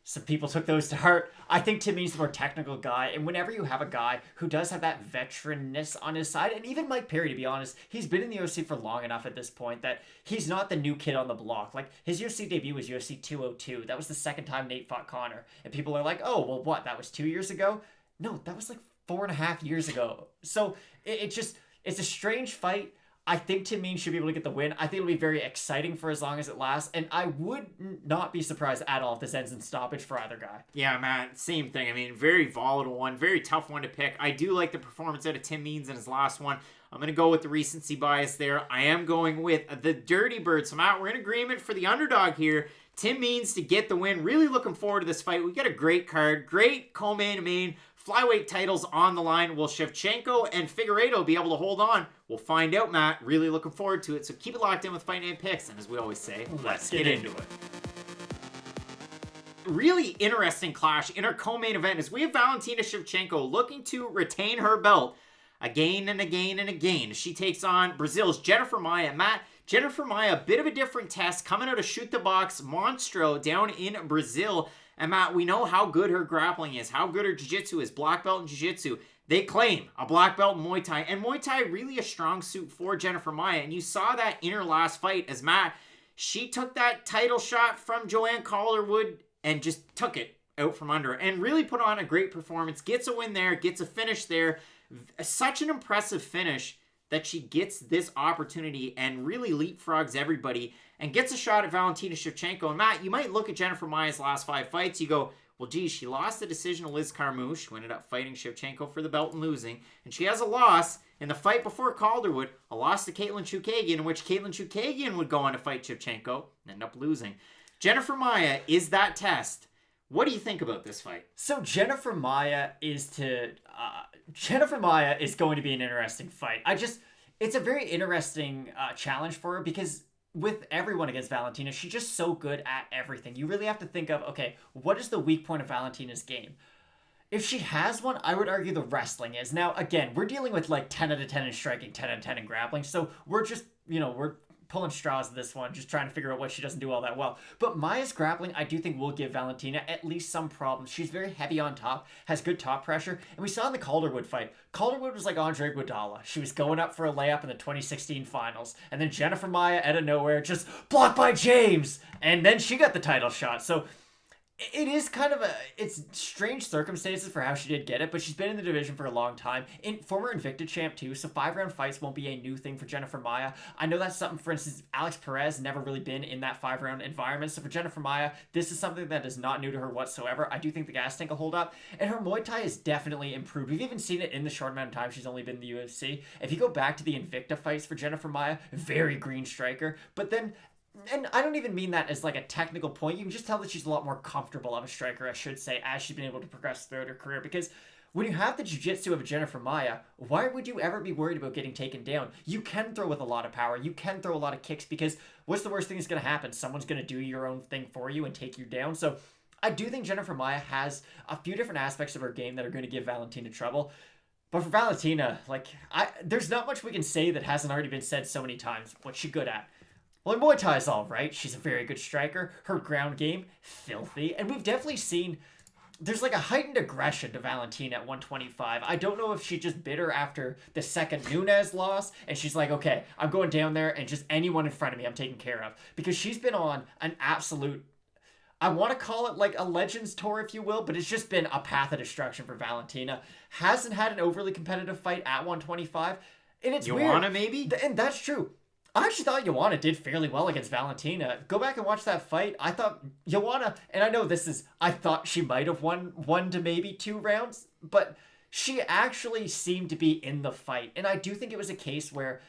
[SPEAKER 3] Some people took those to heart. I think Tim Means is the more technical guy. And whenever you have a guy who does have that veteranness on his side, and even Mike Perry, to be honest, he's been in the UFC for long enough at this point that he's not the new kid on the block. Like, his UFC debut was UFC 202. That was the second time Nate fought Connor. And people are like, oh, well, what? That was 2 years ago? No, that was like 4.5 years ago. So it's a strange fight. I think Tim Means should be able to get the win. I think it'll be very exciting for as long as it lasts. And I would not be surprised at all if this ends in stoppage for either guy.
[SPEAKER 2] Yeah, Matt, same thing. I mean, very volatile one, very tough one to pick. I do like the performance out of Tim Means in his last one. I'm going to go with the recency bias there. I am going with the Dirty Bird. So, Matt, we're in agreement for the underdog here. Tim Means to get the win. Really looking forward to this fight. We got a great card, great co-main to main. Flyweight titles on the line. Will Shevchenko and Figueiredo be able to hold on? We'll find out, Matt. Really looking forward to it. So keep it locked in with Fight Night Picks. And as we always say, let's get into it. Really interesting clash in our co-main event as we have Valentina Shevchenko looking to retain her belt again and again and again. She takes on Brazil's Jennifer Maia. Matt, Jennifer Maia, a bit of a different test, coming out of Shoot the Box Monstro down in Brazil. And Matt, we know how good her grappling is, how good her jiu-jitsu is, black belt in jiu-jitsu. They claim a black belt in Muay Thai, and Muay Thai really a strong suit for Jennifer Maia. And you saw that in her last fight as Matt, she took that title shot from Joanne Calderwood and just took it out from under and really put on a great performance, gets a win there, gets a finish there. Such an impressive finish that she gets this opportunity and really leapfrogs everybody and gets a shot at Valentina Shevchenko. And Matt, you might look at Jennifer Maia's last 5 fights, you go, well, geez, she lost the decision to Liz Carmouche, who ended up fighting Shevchenko for the belt and losing. And she has a loss in the fight before Calderwood, a loss to Katlyn Chookagian, in which Katlyn Chookagian would go on to fight Shevchenko and end up losing. Jennifer Maia is that test. What do you think about this fight?
[SPEAKER 3] So Jennifer Maia is going to be an interesting fight. It's a very interesting challenge for her because with everyone against Valentina, she's just so good at everything. You really have to think of, okay, what is the weak point of Valentina's game? If she has one, I would argue the wrestling is. Now, again, we're dealing with like 10 out of 10 in striking, 10 out of 10 in grappling. So we're just, we're pulling straws at this one, just trying to figure out what she doesn't do all that well. But Maia's grappling, I do think will give Valentina at least some problems. She's very heavy on top, has good top pressure. And we saw in the Calderwood fight, Calderwood was like Andre Iguodala. She was going up for a layup in the 2016 finals. And then Jennifer Maia, out of nowhere, just blocked by James. And then she got the title shot. So it is kind of it's strange circumstances for how she did get it, but she's been in the division for a long time. Former Invicta champ too, so 5-round fights won't be a new thing for Jennifer Maia. I know that's something, for instance, Alex Perez never really been in that 5-round environment, so for Jennifer Maia, this is something that is not new to her whatsoever. I do think the gas tank will hold up, and her Muay Thai is definitely improved. We've even seen it in the short amount of time she's only been in the UFC. If you go back to the Invicta fights for Jennifer Maia, very green striker, but then, and I don't even mean that as like a technical point. You can just tell that she's a lot more comfortable of a striker, I should say, as she's been able to progress throughout her career. Because when you have the jiu-jitsu of a Jennifer Maia, why would you ever be worried about getting taken down? You can throw with a lot of power. You can throw a lot of kicks because what's the worst thing that's going to happen? Someone's going to do your own thing for you and take you down. So I do think Jennifer Maia has a few different aspects of her game that are going to give Valentina trouble. But for Valentina, there's not much we can say that hasn't already been said so many times. What's she good at? Well, in Muay Thai is all right. She's a very good striker. Her ground game, filthy. And we've definitely seen there's like a heightened aggression to Valentina at 125. I don't know if she just bit her after the second Nunes loss, and she's like, okay, I'm going down there, and just anyone in front of me I'm taking care of. Because she's been on an absolute, I want to call it like a Legends tour, if you will, but it's just been a path of destruction for Valentina. Hasn't had an overly competitive fight at 125. And it's weird.
[SPEAKER 2] Joanna, maybe?
[SPEAKER 3] And that's true. I actually thought Joanna did fairly well against Valentina. Go back and watch that fight. I thought Joanna, and I know I thought she might have won 1 to maybe 2 rounds, but she actually seemed to be in the fight. And I do think it was a case where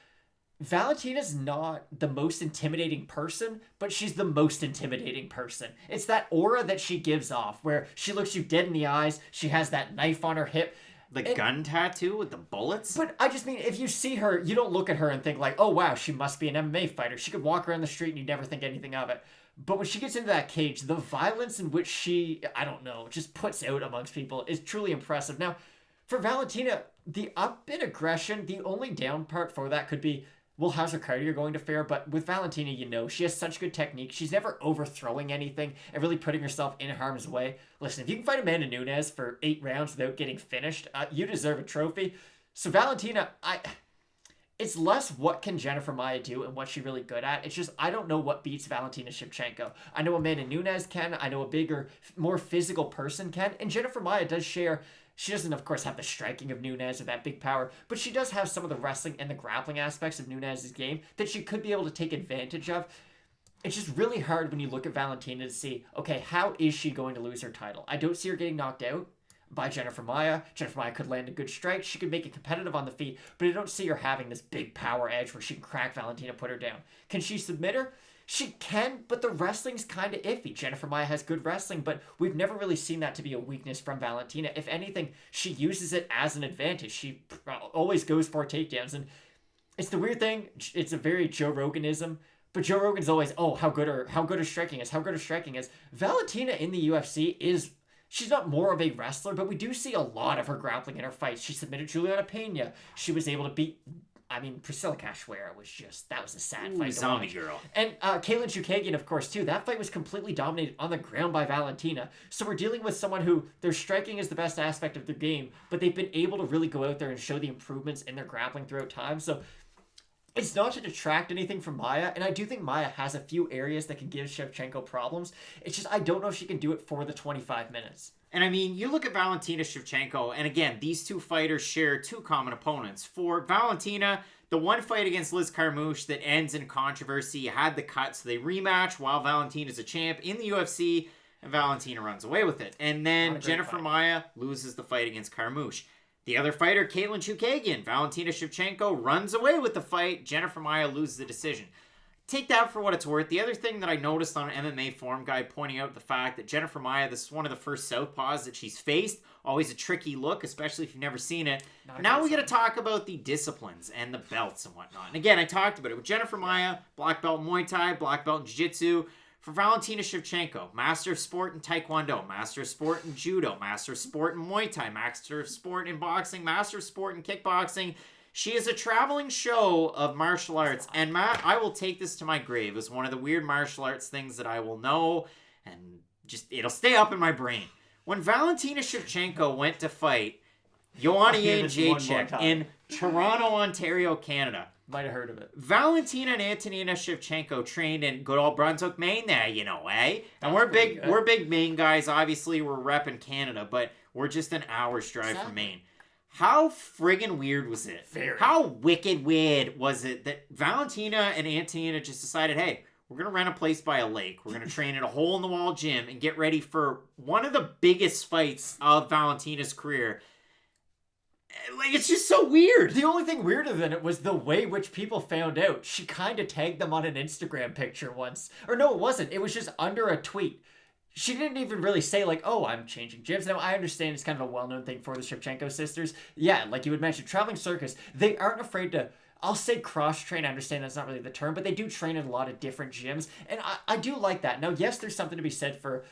[SPEAKER 3] Valentina's not the most intimidating person, but she's the most intimidating person. It's that aura that she gives off, where she looks you dead in the eyes, she has that knife on her hip.
[SPEAKER 2] The gun tattoo with the bullets?
[SPEAKER 3] But I just mean, if you see her, you don't look at her and think like, oh wow, she must be an MMA fighter. She could walk around the street and you never think anything of it. But when she gets into that cage, the violence in which she, I don't know, just puts out amongst people is truly impressive. Now, for Valentina, the up in aggression, the only down part for that could be, well, how's her cardio going to fare? But with Valentina, she has such good technique. She's never overthrowing anything and really putting herself in harm's way. Listen, if you can fight Amanda Nunes for 8 rounds without getting finished, you deserve a trophy. So Valentina, it's less what can Jennifer Maia do and what she's really good at. It's just, I don't know what beats Valentina Shevchenko. I know Amanda Nunes can. I know a bigger, more physical person can. And Jennifer Maia does share. She doesn't, of course, have the striking of Nunes or that big power, but she does have some of the wrestling and the grappling aspects of Nunes' game that she could be able to take advantage of. It's just really hard when you look at Valentina to see, okay, how is she going to lose her title? I don't see her getting knocked out by Jennifer Maia. Jennifer Maia could land a good strike. She could make it competitive on the feet, but I don't see her having this big power edge where she can crack Valentina, put her down. Can she submit her? She can, but the wrestling's kind of iffy. Jennifer Maia has good wrestling, but we've never really seen that to be a weakness from Valentina. If anything, she uses it as an advantage. She always goes for takedowns, and it's the weird thing. It's a very Joe Roganism, but Joe Rogan's always, oh, how good her striking is, how good her striking is. Valentina in the UFC is she's not more of a wrestler, but we do see a lot of her grappling in her fights. She submitted Juliana Pena. She was able to beat, Priscilla Cachoeira that was a sad fight.
[SPEAKER 2] Zombie girl.
[SPEAKER 3] And Katlyn Chookagian, of course, too. That fight was completely dominated on the ground by Valentina. So we're dealing with someone who their striking is the best aspect of their game, but they've been able to really go out there and show the improvements in their grappling throughout time. So it's not to detract anything from Maia, and I do think Maia has a few areas that can give Shevchenko problems. It's just I don't know if she can do it for the 25 minutes.
[SPEAKER 2] And I mean, you look at Valentina Shevchenko, and again, these two fighters share two common opponents. For Valentina, the one fight against Liz Carmouche that ends in controversy had the cut, so they rematch while Valentina's a champ in the UFC, and Valentina runs away with it. And then Jennifer Maia loses the fight against Carmouche. The other fighter, Katlyn Chookagian, Valentina Shevchenko runs away with the fight. Jennifer Maia loses the decision. Take that for what it's worth. The other thing that I noticed on an MMA Forum Guide pointing out the fact that Jennifer Maia, this is one of the first southpaws that she's faced. Always a tricky look, especially if you've never seen it. Now we got to talk about the disciplines and the belts and whatnot. And again, I talked about it with Jennifer Maia, black belt in Muay Thai, black belt in Jiu-Jitsu. For Valentina Shevchenko, Master of Sport in Taekwondo, Master of Sport in Judo, Master of Sport in Muay Thai, Master of Sport in Boxing, Master of Sport in Kickboxing. She is a traveling show of martial arts. And Matt, I will take this to my grave as one of the weird martial arts things that I will know and just it'll stay up in my brain. When Valentina Shevchenko went to fight Joanna Jędrzejczyk in Toronto, Ontario, Canada.
[SPEAKER 3] Might have heard of it.
[SPEAKER 2] Valentina and Antonina Shevchenko trained in good old Brunswick, Maine there, eh? And we're big Maine guys. Obviously, we're repping Canada, but we're just an hour's drive from Maine. How friggin' weird was it? How wicked weird was it that Valentina and Antonina just decided, hey, we're going to rent a place by a lake. We're going to train at a hole-in-the-wall gym and get ready for one of the biggest fights of Valentina's career. Like, it's just so weird.
[SPEAKER 3] The only thing weirder than it was the way which people found out. She kind of tagged them on an Instagram picture once. Or no, it wasn't. It was just under a tweet. She didn't even really say, like, oh, I'm changing gyms. Now, I understand it's kind of a well-known thing for the Shevchenko sisters. Yeah, like you had mentioned, traveling circus, they aren't afraid to, I'll say cross-train. I understand that's not really the term, but they do train in a lot of different gyms. And I do like that. Now, yes, there's something to be said for,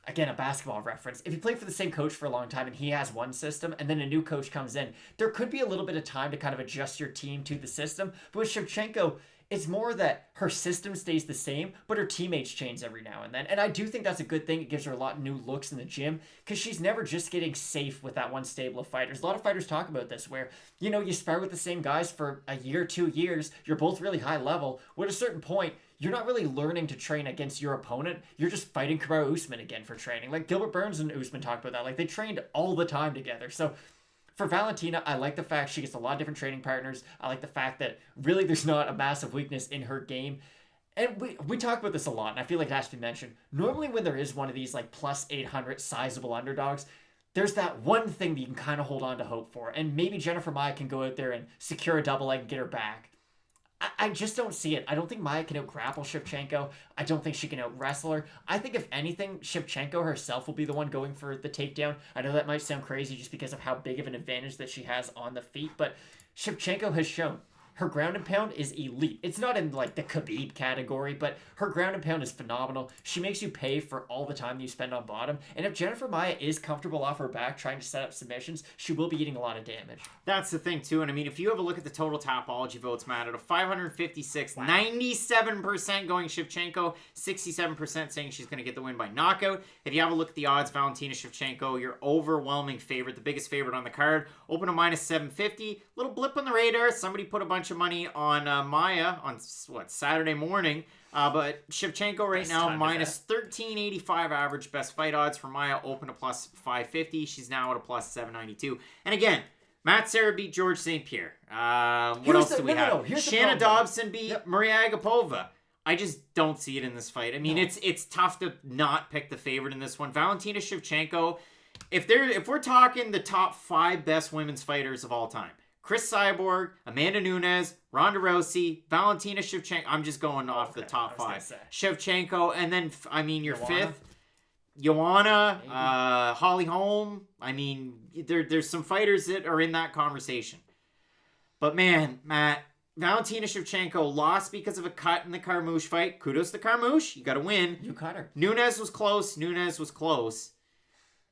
[SPEAKER 3] again, a basketball reference. If you play for the same coach for a long time and he has one system and then a new coach comes in, there could be a little bit of time to kind of adjust your team to the system. But with Shevchenko, it's more that her system stays the same, but her teammates change every now and then. And I do think that's a good thing. It gives her a lot of new looks in the gym because she's never just getting safe with that one stable of fighters. A lot of fighters talk about this where, you spar with the same guys for a year, 2 years. You're both really high level. Well, at a certain point, you're not really learning to train against your opponent. You're just fighting Kamaru Usman again for training. Like Gilbert Burns and Usman talked about that. Like they trained all the time together. So for Valentina, I like the fact she gets a lot of different training partners. I like the fact that really there's not a massive weakness in her game. And we talk about this a lot, and I feel like it has to be mentioned. Normally when there is one of these like plus 800 sizable underdogs, there's that one thing that you can kind of hold on to hope for. And maybe Jennifer Maia can go out there and secure a double leg and get her back. I just don't see it. I don't think Maia can out-grapple Shevchenko. I don't think she can out-wrestle her. I think if anything, Shevchenko herself will be the one going for the takedown. I know that might sound crazy just because of how big of an advantage that she has on the feet, but Shevchenko has shown her ground and pound is elite. It's not in like the Khabib category, but her ground and pound is phenomenal. She makes you pay for all the time that you spend on bottom. And if Jennifer Maia is comfortable off her back trying to set up submissions, she will be eating a lot of damage.
[SPEAKER 2] That's the thing too. And I mean, if you have a look at the total Tapology votes, Matt, out of 556, 97% going Shevchenko, 67% saying she's going to get the win by knockout. If you have a look at the odds, Valentina Shevchenko, your overwhelming favorite, the biggest favorite on the card, open to minus 750. Little blip on the radar. Somebody put a bunch of money on Maia on Saturday morning, but Shevchenko right now minus 1385 average best fight odds. For Maia, open to plus 550. She's now at a plus 792. And again, Matt Serra beat George St. Pierre. What else do we have? Shanna Dobson beat Maria Agapova. I just don't see it in this fight. I mean, it's tough to not pick the favorite in this one. Valentina Shevchenko, if we're talking the top 5 best women's fighters of all time, Chris Cyborg, Amanda Nunes, Ronda Rousey, Valentina Shevchenko. I'm just going off the top 5. Shevchenko, and then, I mean, your fifth, Joanna, Holly Holm. I mean, there's some fighters that are in that conversation. But man, Matt, Valentina Shevchenko lost because of a cut in the Carmouche fight. Kudos to Carmouche. You got to win.
[SPEAKER 3] You cut her.
[SPEAKER 2] Nunes was close.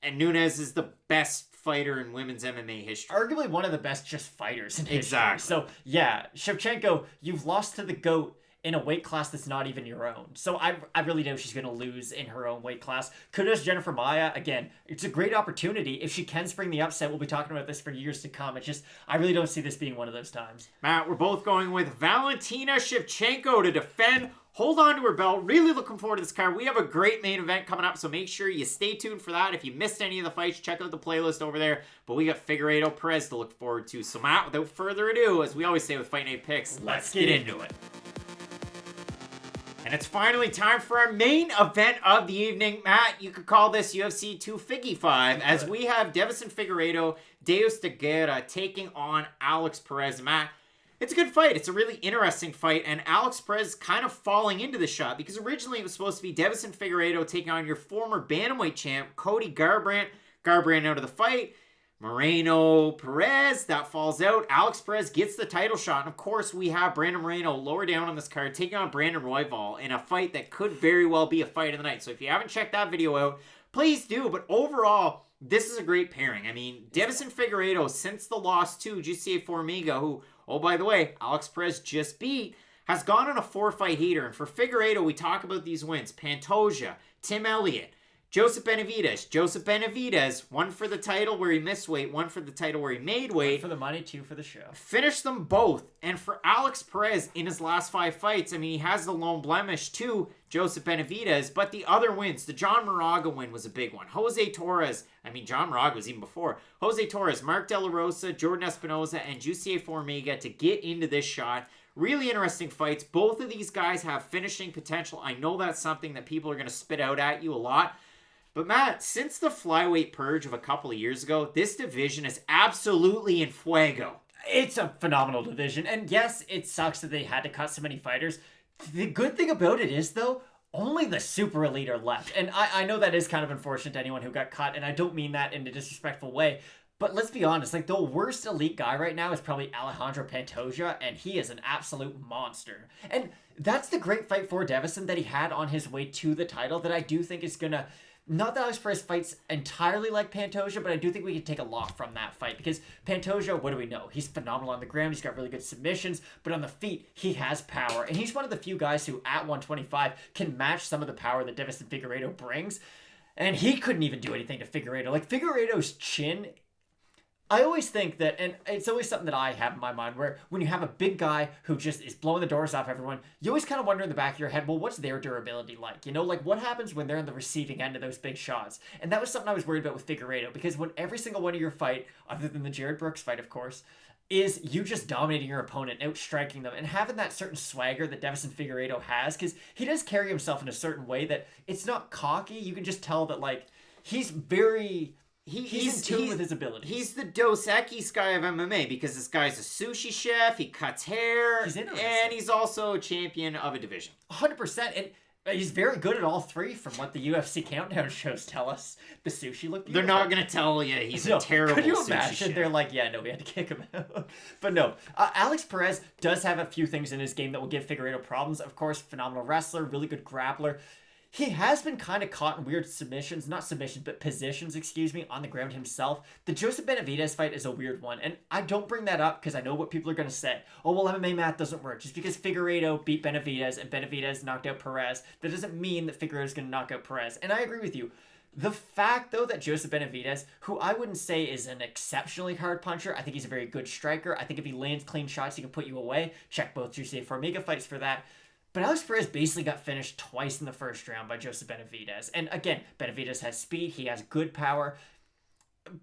[SPEAKER 2] And Nunes is the best fighter in women's MMA history.
[SPEAKER 3] Arguably one of the best just fighters in history.
[SPEAKER 2] Exactly.
[SPEAKER 3] So, yeah, Shevchenko, you've lost to the GOAT in a weight class that's not even your own. So I really know she's going to lose in her own weight class. Kudos Jennifer Maia. Again, it's a great opportunity. If she can spring the upset, we'll be talking about this for years to come. It's just, I really don't see this being one of those times.
[SPEAKER 2] Matt, we're both going with Valentina Shevchenko to defend. Hold on to her belt. Really looking forward to this card. We have a great main event coming up, so make sure you stay tuned for that. If you missed any of the fights, check out the playlist over there. But we got Figueiredo, Perez to look forward to. So Matt, without further ado, as we always say with Fight Night Picks, let's get into it. And it's finally time for our main event of the evening. Matt, you could call this UFC 2 Figgy 5, as we have Deiveson Figueiredo, Deus de Guerra taking on Alex Perez. Matt, it's a good fight. It's a really interesting fight, and Alex Perez kind of falling into the shot, because originally it was supposed to be Deiveson Figueiredo taking on your former bantamweight champ, Cody Garbrandt. Garbrandt out of the fight. Moreno, Perez, that falls out. Alex Perez gets the title shot. And of course, we have Brandon Moreno lower down on this card, taking on Brandon Royval in a fight that could very well be a fight of the night. So if you haven't checked that video out, please do. But overall, this is a great pairing. I mean, Deiveson Figueiredo, since the loss to GCA Formiga, who, oh, by the way, Alex Perez just beat, has gone on a 4-fight heater. And for Figueiredo, we talk about these wins. Pantoja, Tim Elliott, Joseph Benavidez, one for the title where he missed weight, one for the title where he made weight.
[SPEAKER 3] One for the money, two for the show.
[SPEAKER 2] Finished them both. And for Alex Perez, in his last 5 fights, I mean, he has the lone blemish to Joseph Benavidez, but the other wins, the John Moraga win was a big one. Jose Torres, I mean, John Moraga was even before. Jose Torres, Mark De La Rosa, Jordan Espinoza, and Jussier Formiga to get into this shot. Really interesting fights. Both of these guys have finishing potential. I know that's something that people are going to spit out at you a lot. But Matt, since the flyweight purge of a couple of years ago, this division is absolutely in fuego.
[SPEAKER 3] It's a phenomenal division. And yes, it sucks that they had to cut so many fighters. The good thing about it is, though, only the super elite are left. And I know that is kind of unfortunate to anyone who got cut, and I don't mean that in a disrespectful way. But let's be honest, like, the worst elite guy right now is probably Alejandro Pantoja, and he is an absolute monster. And that's the great fight for Deiveson that he had on his way to the title that I do think is going to... Not that Alex Perez fights entirely like Pantoja, but I do think we can take a lot from that fight, because Pantoja, what do we know? He's phenomenal on the ground. He's got really good submissions, but on the feet, he has power. And he's one of the few guys who, at 125, can match some of the power that Deiveson Figueiredo brings. And he couldn't even do anything to Figueiredo. Like, Figueiredo's chin... I always think that, and it's always something that I have in my mind, where when you have a big guy who just is blowing the doors off everyone, you always kind of wonder in the back of your head, well, what's their durability like? You know, like, what happens when they're on the receiving end of those big shots? And that was something I was worried about with Figueiredo, because when every single one of your fight, other than the Jared Brooks fight, of course, is you just dominating your opponent, outstriking them, and having that certain swagger that Deiveson Figueiredo has, because he does carry himself in a certain way that it's not cocky. You can just tell that, like, he's very... He's in tune with his abilities. He's the Dos Equis guy of MMA, because this guy's a sushi chef, he cuts hair, and he's also a champion of a division. 100%, and he's very good at all three, from what the UFC countdown shows tell us. The sushi look beautiful.
[SPEAKER 2] They're not going to tell you he's a terrible sushi chef. Could you imagine?
[SPEAKER 3] They're like, yeah, no, we had to kick him out. But no, Alex Perez does have a few things in his game that will give Figueiredo problems. Of course, phenomenal wrestler, really good grappler. He has been kind of caught in weird positions, on the ground himself. The Joseph Benavidez fight is a weird one, and I don't bring that up because I know what people are going to say. Oh, well, MMA math doesn't work. Just because Figueiredo beat Benavidez and Benavidez knocked out Perez, that doesn't mean that Figueiredo is going to knock out Perez. And I agree with you. The fact, though, that Joseph Benavidez, who I wouldn't say is an exceptionally hard puncher, I think he's a very good striker. I think if he lands clean shots, he can put you away. Check both Jussier Formiga fights for that. But Alex Perez basically got finished twice in the first round by Joseph Benavidez. And again, Benavidez has speed, he has good power.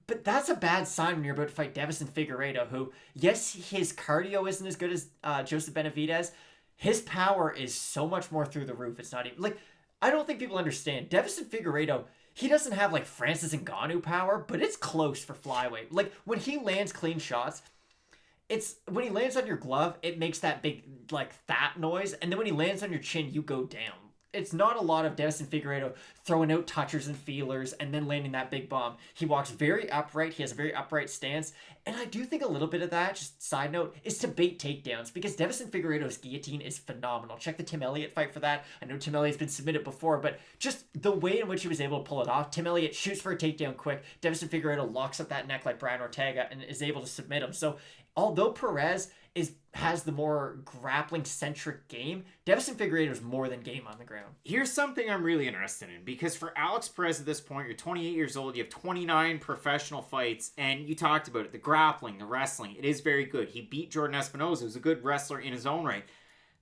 [SPEAKER 3] But that's a bad sign when you're about to fight Deiveson Figueiredo, who, yes, his cardio isn't as good as Joseph Benavidez. His power is so much more through the roof. It's not even... Like, I don't think people understand. Deiveson Figueiredo, he doesn't have, like, Francis Ngannou power, but it's close for flyweight. Like, when he lands clean shots... when he lands on your glove, it makes that big, like, fat noise, and then when he lands on your chin, you go down. it's not a lot of Deiveson Figueiredo throwing out touchers and feelers and then landing that big bomb. He walks very upright. He has a very upright stance. And I do think a little bit of that, just side note, is to bait takedowns because Deiveson Figueiredo's guillotine is phenomenal. Check the Tim Elliott fight for that. I know Tim Elliott's been submitted before, but just the way in which he was able to pull it off. Tim Elliott shoots for a takedown quick. Deiveson Figueiredo locks up that neck like Brian Ortega and is able to submit him. So although Perez has the more grappling-centric game, Deiveson Figueiredo is more than game on the ground.
[SPEAKER 2] Here's something I'm really interested in, because for Alex Perez at this point, you're 28 years old, you have 29 professional fights, and you talked about it, the grappling, the wrestling, it is very good. He beat Jordan Espinosa, who's a good wrestler in his own right.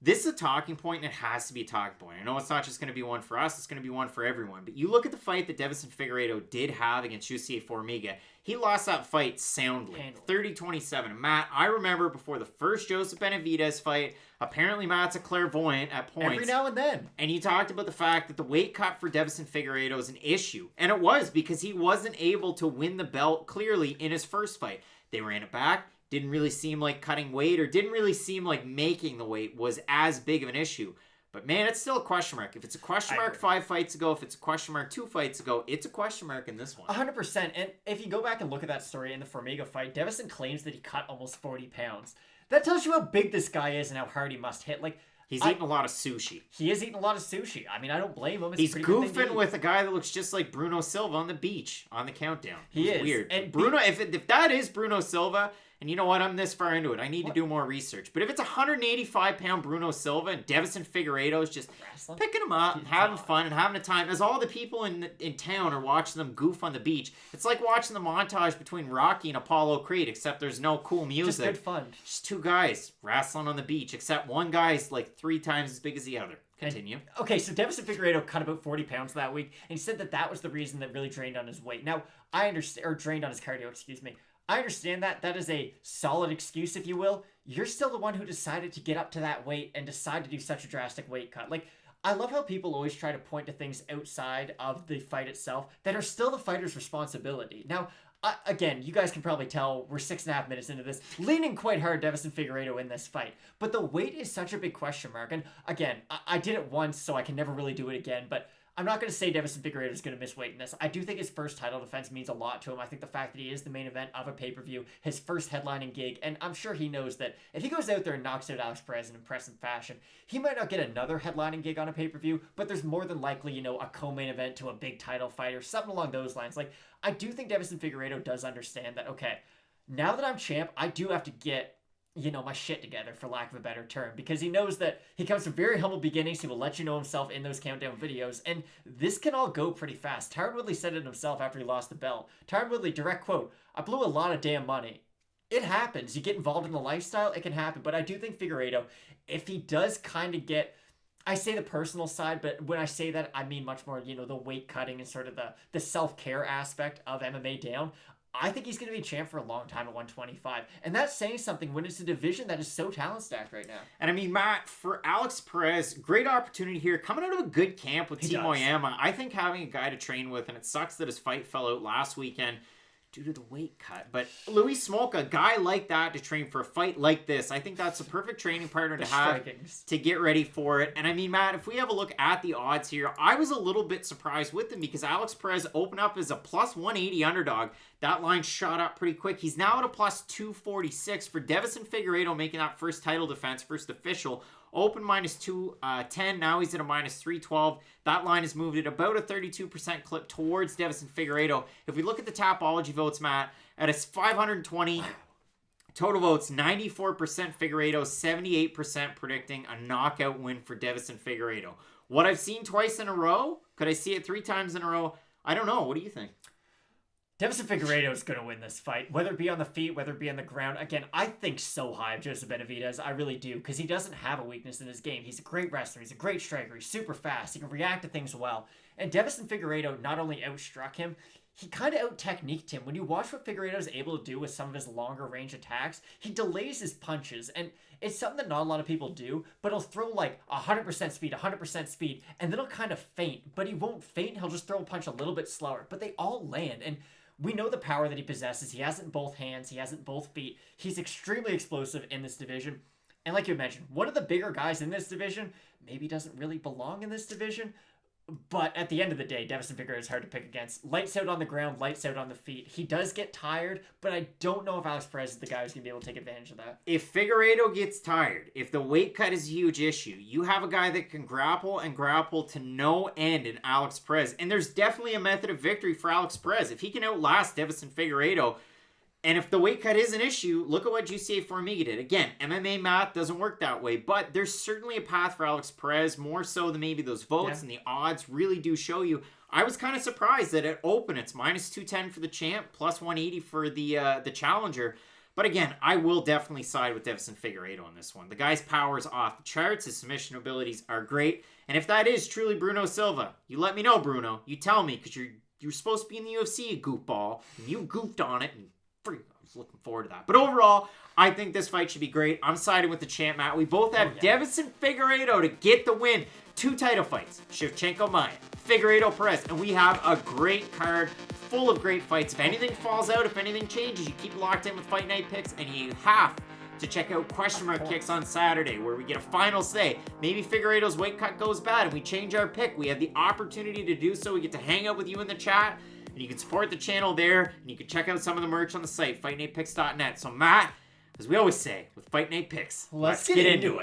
[SPEAKER 2] This is a talking point, and it has to be a talking point. I know it's not just going to be one for us, it's going to be one for everyone. But you look at the fight that Deiveson Figueiredo did have against Jussier Formiga. He lost that fight soundly, 30-27. Matt, I remember before the first Joseph Benavidez fight, apparently Matt's a clairvoyant at points.
[SPEAKER 3] Every now and then.
[SPEAKER 2] And he talked about the fact that the weight cut for Deiveson Figueiredo is an issue. And it was, because he wasn't able to win the belt clearly in his first fight. They ran it back. Didn't really seem like cutting weight, or didn't really seem like making the weight was as big of an issue. But man, it's still a question mark. If it's a question mark 5 fights ago, if it's a question mark 2 fights ago, it's a question mark in this one.
[SPEAKER 3] 100%. And if you go back and look at that story in the Formiga fight, Deiveson claims that he cut almost 40 pounds. That tells you how big this guy is and how hard he must hit. Like,
[SPEAKER 2] he's eating a lot of sushi.
[SPEAKER 3] He is eating a lot of sushi. I mean, I don't blame him. It's
[SPEAKER 2] he's goofing with a guy that looks just like Bruno Silva on the beach on the countdown.
[SPEAKER 3] He is
[SPEAKER 2] weird. And Bruno, if that is Bruno Silva, and you know what, I'm this far into it, I need to do more research. But if it's 185-pound Bruno Silva and Deiveson Figueiredo is just picking him up and having fun and having a time, as all the people in town are watching them goof on the beach, it's like watching the montage between Rocky and Apollo Creed, except there's no cool music.
[SPEAKER 3] Just good fun.
[SPEAKER 2] Just 2 guys wrestling on the beach, except one guy's like 3 times as big as the other. Continue.
[SPEAKER 3] Okay, so Deiveson Figueiredo cut about 40 pounds that week, and he said that was the reason that really drained on his weight. Now, I understand, or drained on his cardio, excuse me. I understand that. That is a solid excuse, if you will. You're still the one who decided to get up to that weight and decide to do such a drastic weight cut. Like, I love how people always try to point to things outside of the fight itself that are still the fighter's responsibility. Now, again, you guys can probably tell we're 6.5 minutes into this, leaning quite hard Deiveson Figueiredo in this fight. But the weight is such a big question mark. And again, I did it once, so I can never really do it again. But I'm not going to say Deiveson Figueiredo is going to miss weight in this. I do think his first title defense means a lot to him. I think the fact that he is the main event of a pay-per-view, his first headlining gig, and I'm sure he knows that if he goes out there and knocks out Alex Perez in impressive fashion, he might not get another headlining gig on a pay-per-view, but there's more than likely, a co-main event to a big title fight or something along those lines. Like, I do think Deiveson Figueiredo does understand that, okay, now that I'm champ, I do have to get my shit together, for lack of a better term, because he knows that he comes from very humble beginnings. He will let you know himself in those countdown videos, and this can all go pretty fast. Tyron Woodley said it himself after he lost the belt. Tyron Woodley, direct quote, "I blew a lot of damn money." It happens. You get involved in the lifestyle, it can happen. But I do think Figueiredo, if he does kind of get, I say the personal side, but when I say that, I mean much more, the weight cutting and sort of the self-care aspect of MMA down, I think he's going to be champ for a long time at 125. And that's saying something when it's a division that is so talent stacked right now.
[SPEAKER 2] And I mean, Matt, for Alex Perez, great opportunity here. Coming out of a good camp with Team Oyama, I think having a guy to train with, and it sucks that his fight fell out last weekend due to the weight cut. But Luis Smolka, a guy like that to train for a fight like this, I think that's a perfect training partner to have to get ready for it. And I mean, Matt, if we have a look at the odds here, I was a little bit surprised with them because Alex Perez opened up as a plus 180 underdog. That line shot up pretty quick. He's now at a plus 246 for Deiveson Figueiredo making that first title defense, first official. Open minus 210. Now he's at a minus 312. That line has moved at about a 32% clip towards Deiveson Figueiredo. If we look at the Tapology votes, Matt, at a 520 total votes, 94% Figueiredo, 78% predicting a knockout win for Deiveson Figueiredo. What I've seen twice in a row, could I see it 3 times in a row? I don't know. What do you think?
[SPEAKER 3] Deiveson Figueiredo is going to win this fight, whether it be on the feet, whether it be on the ground. Again, I think so high of Joseph Benavidez. I really do, because he doesn't have a weakness in his game. He's a great wrestler. He's a great striker. He's super fast. He can react to things well. And Deiveson Figueiredo not only outstruck him, he kind of out-techniqued him. When you watch what Figueiredo is able to do with some of his longer range attacks, he delays his punches. And it's something that not a lot of people do, but he'll throw like 100% speed, and then he'll kind of feint. But he won't feint. He'll just throw a punch a little bit slower. But they all land. And we know the power that he possesses. He has it in both hands. He has it in both feet. He's extremely explosive in this division. And like you mentioned, one of the bigger guys in this division maybe doesn't really belong in this division. But at the end of the day, Deiveson Figueiredo is hard to pick against. Lights out on the ground, lights out on the feet. He does get tired, but I don't know if Alex Perez is the guy who's going to be able to take advantage of that.
[SPEAKER 2] If Figueiredo gets tired, if the weight cut is a huge issue, you have a guy that can grapple and grapple to no end in Alex Perez. And there's definitely a method of victory for Alex Perez. If he can outlast Deiveson Figueiredo, and if the weight cut is an issue, look at what GCA Formiga did. Again, MMA math doesn't work that way, but there's certainly a path for Alex Perez, more so than maybe those votes, and the odds really do show you. I was kind of surprised that at open, it's minus 210 for the champ, plus 180 for the challenger. But again, I will definitely side with Deiveson Figueiredo on this one. The guy's power is off the charts. His submission abilities are great. And if that is truly Bruno Silva, you let me know, Bruno. You tell me, because you're supposed to be in the UFC, you goofball. And you goofed on it, and I was looking forward to that. But overall, I think this fight should be great. I'm siding with the champ, Matt. We both have Deiveson Figueiredo to get the win. 2 title fights. Shevchenko, Maia. Figueiredo, Perez. And we have a great card full of great fights. If anything falls out, if anything changes, you keep locked in with Fight Night Picks. And you have to check out Question Mark Kicks on Saturday, where we get a final say. Maybe Figueiredo's weight cut goes bad and we change our pick. We have the opportunity to do so. We get to hang out with you in the chat. And you can support the channel there, and you can check out some of the merch on the site, fightnightpicks.net. So, Matt, as we always say, with Fight Night Picks,
[SPEAKER 3] let's get into it.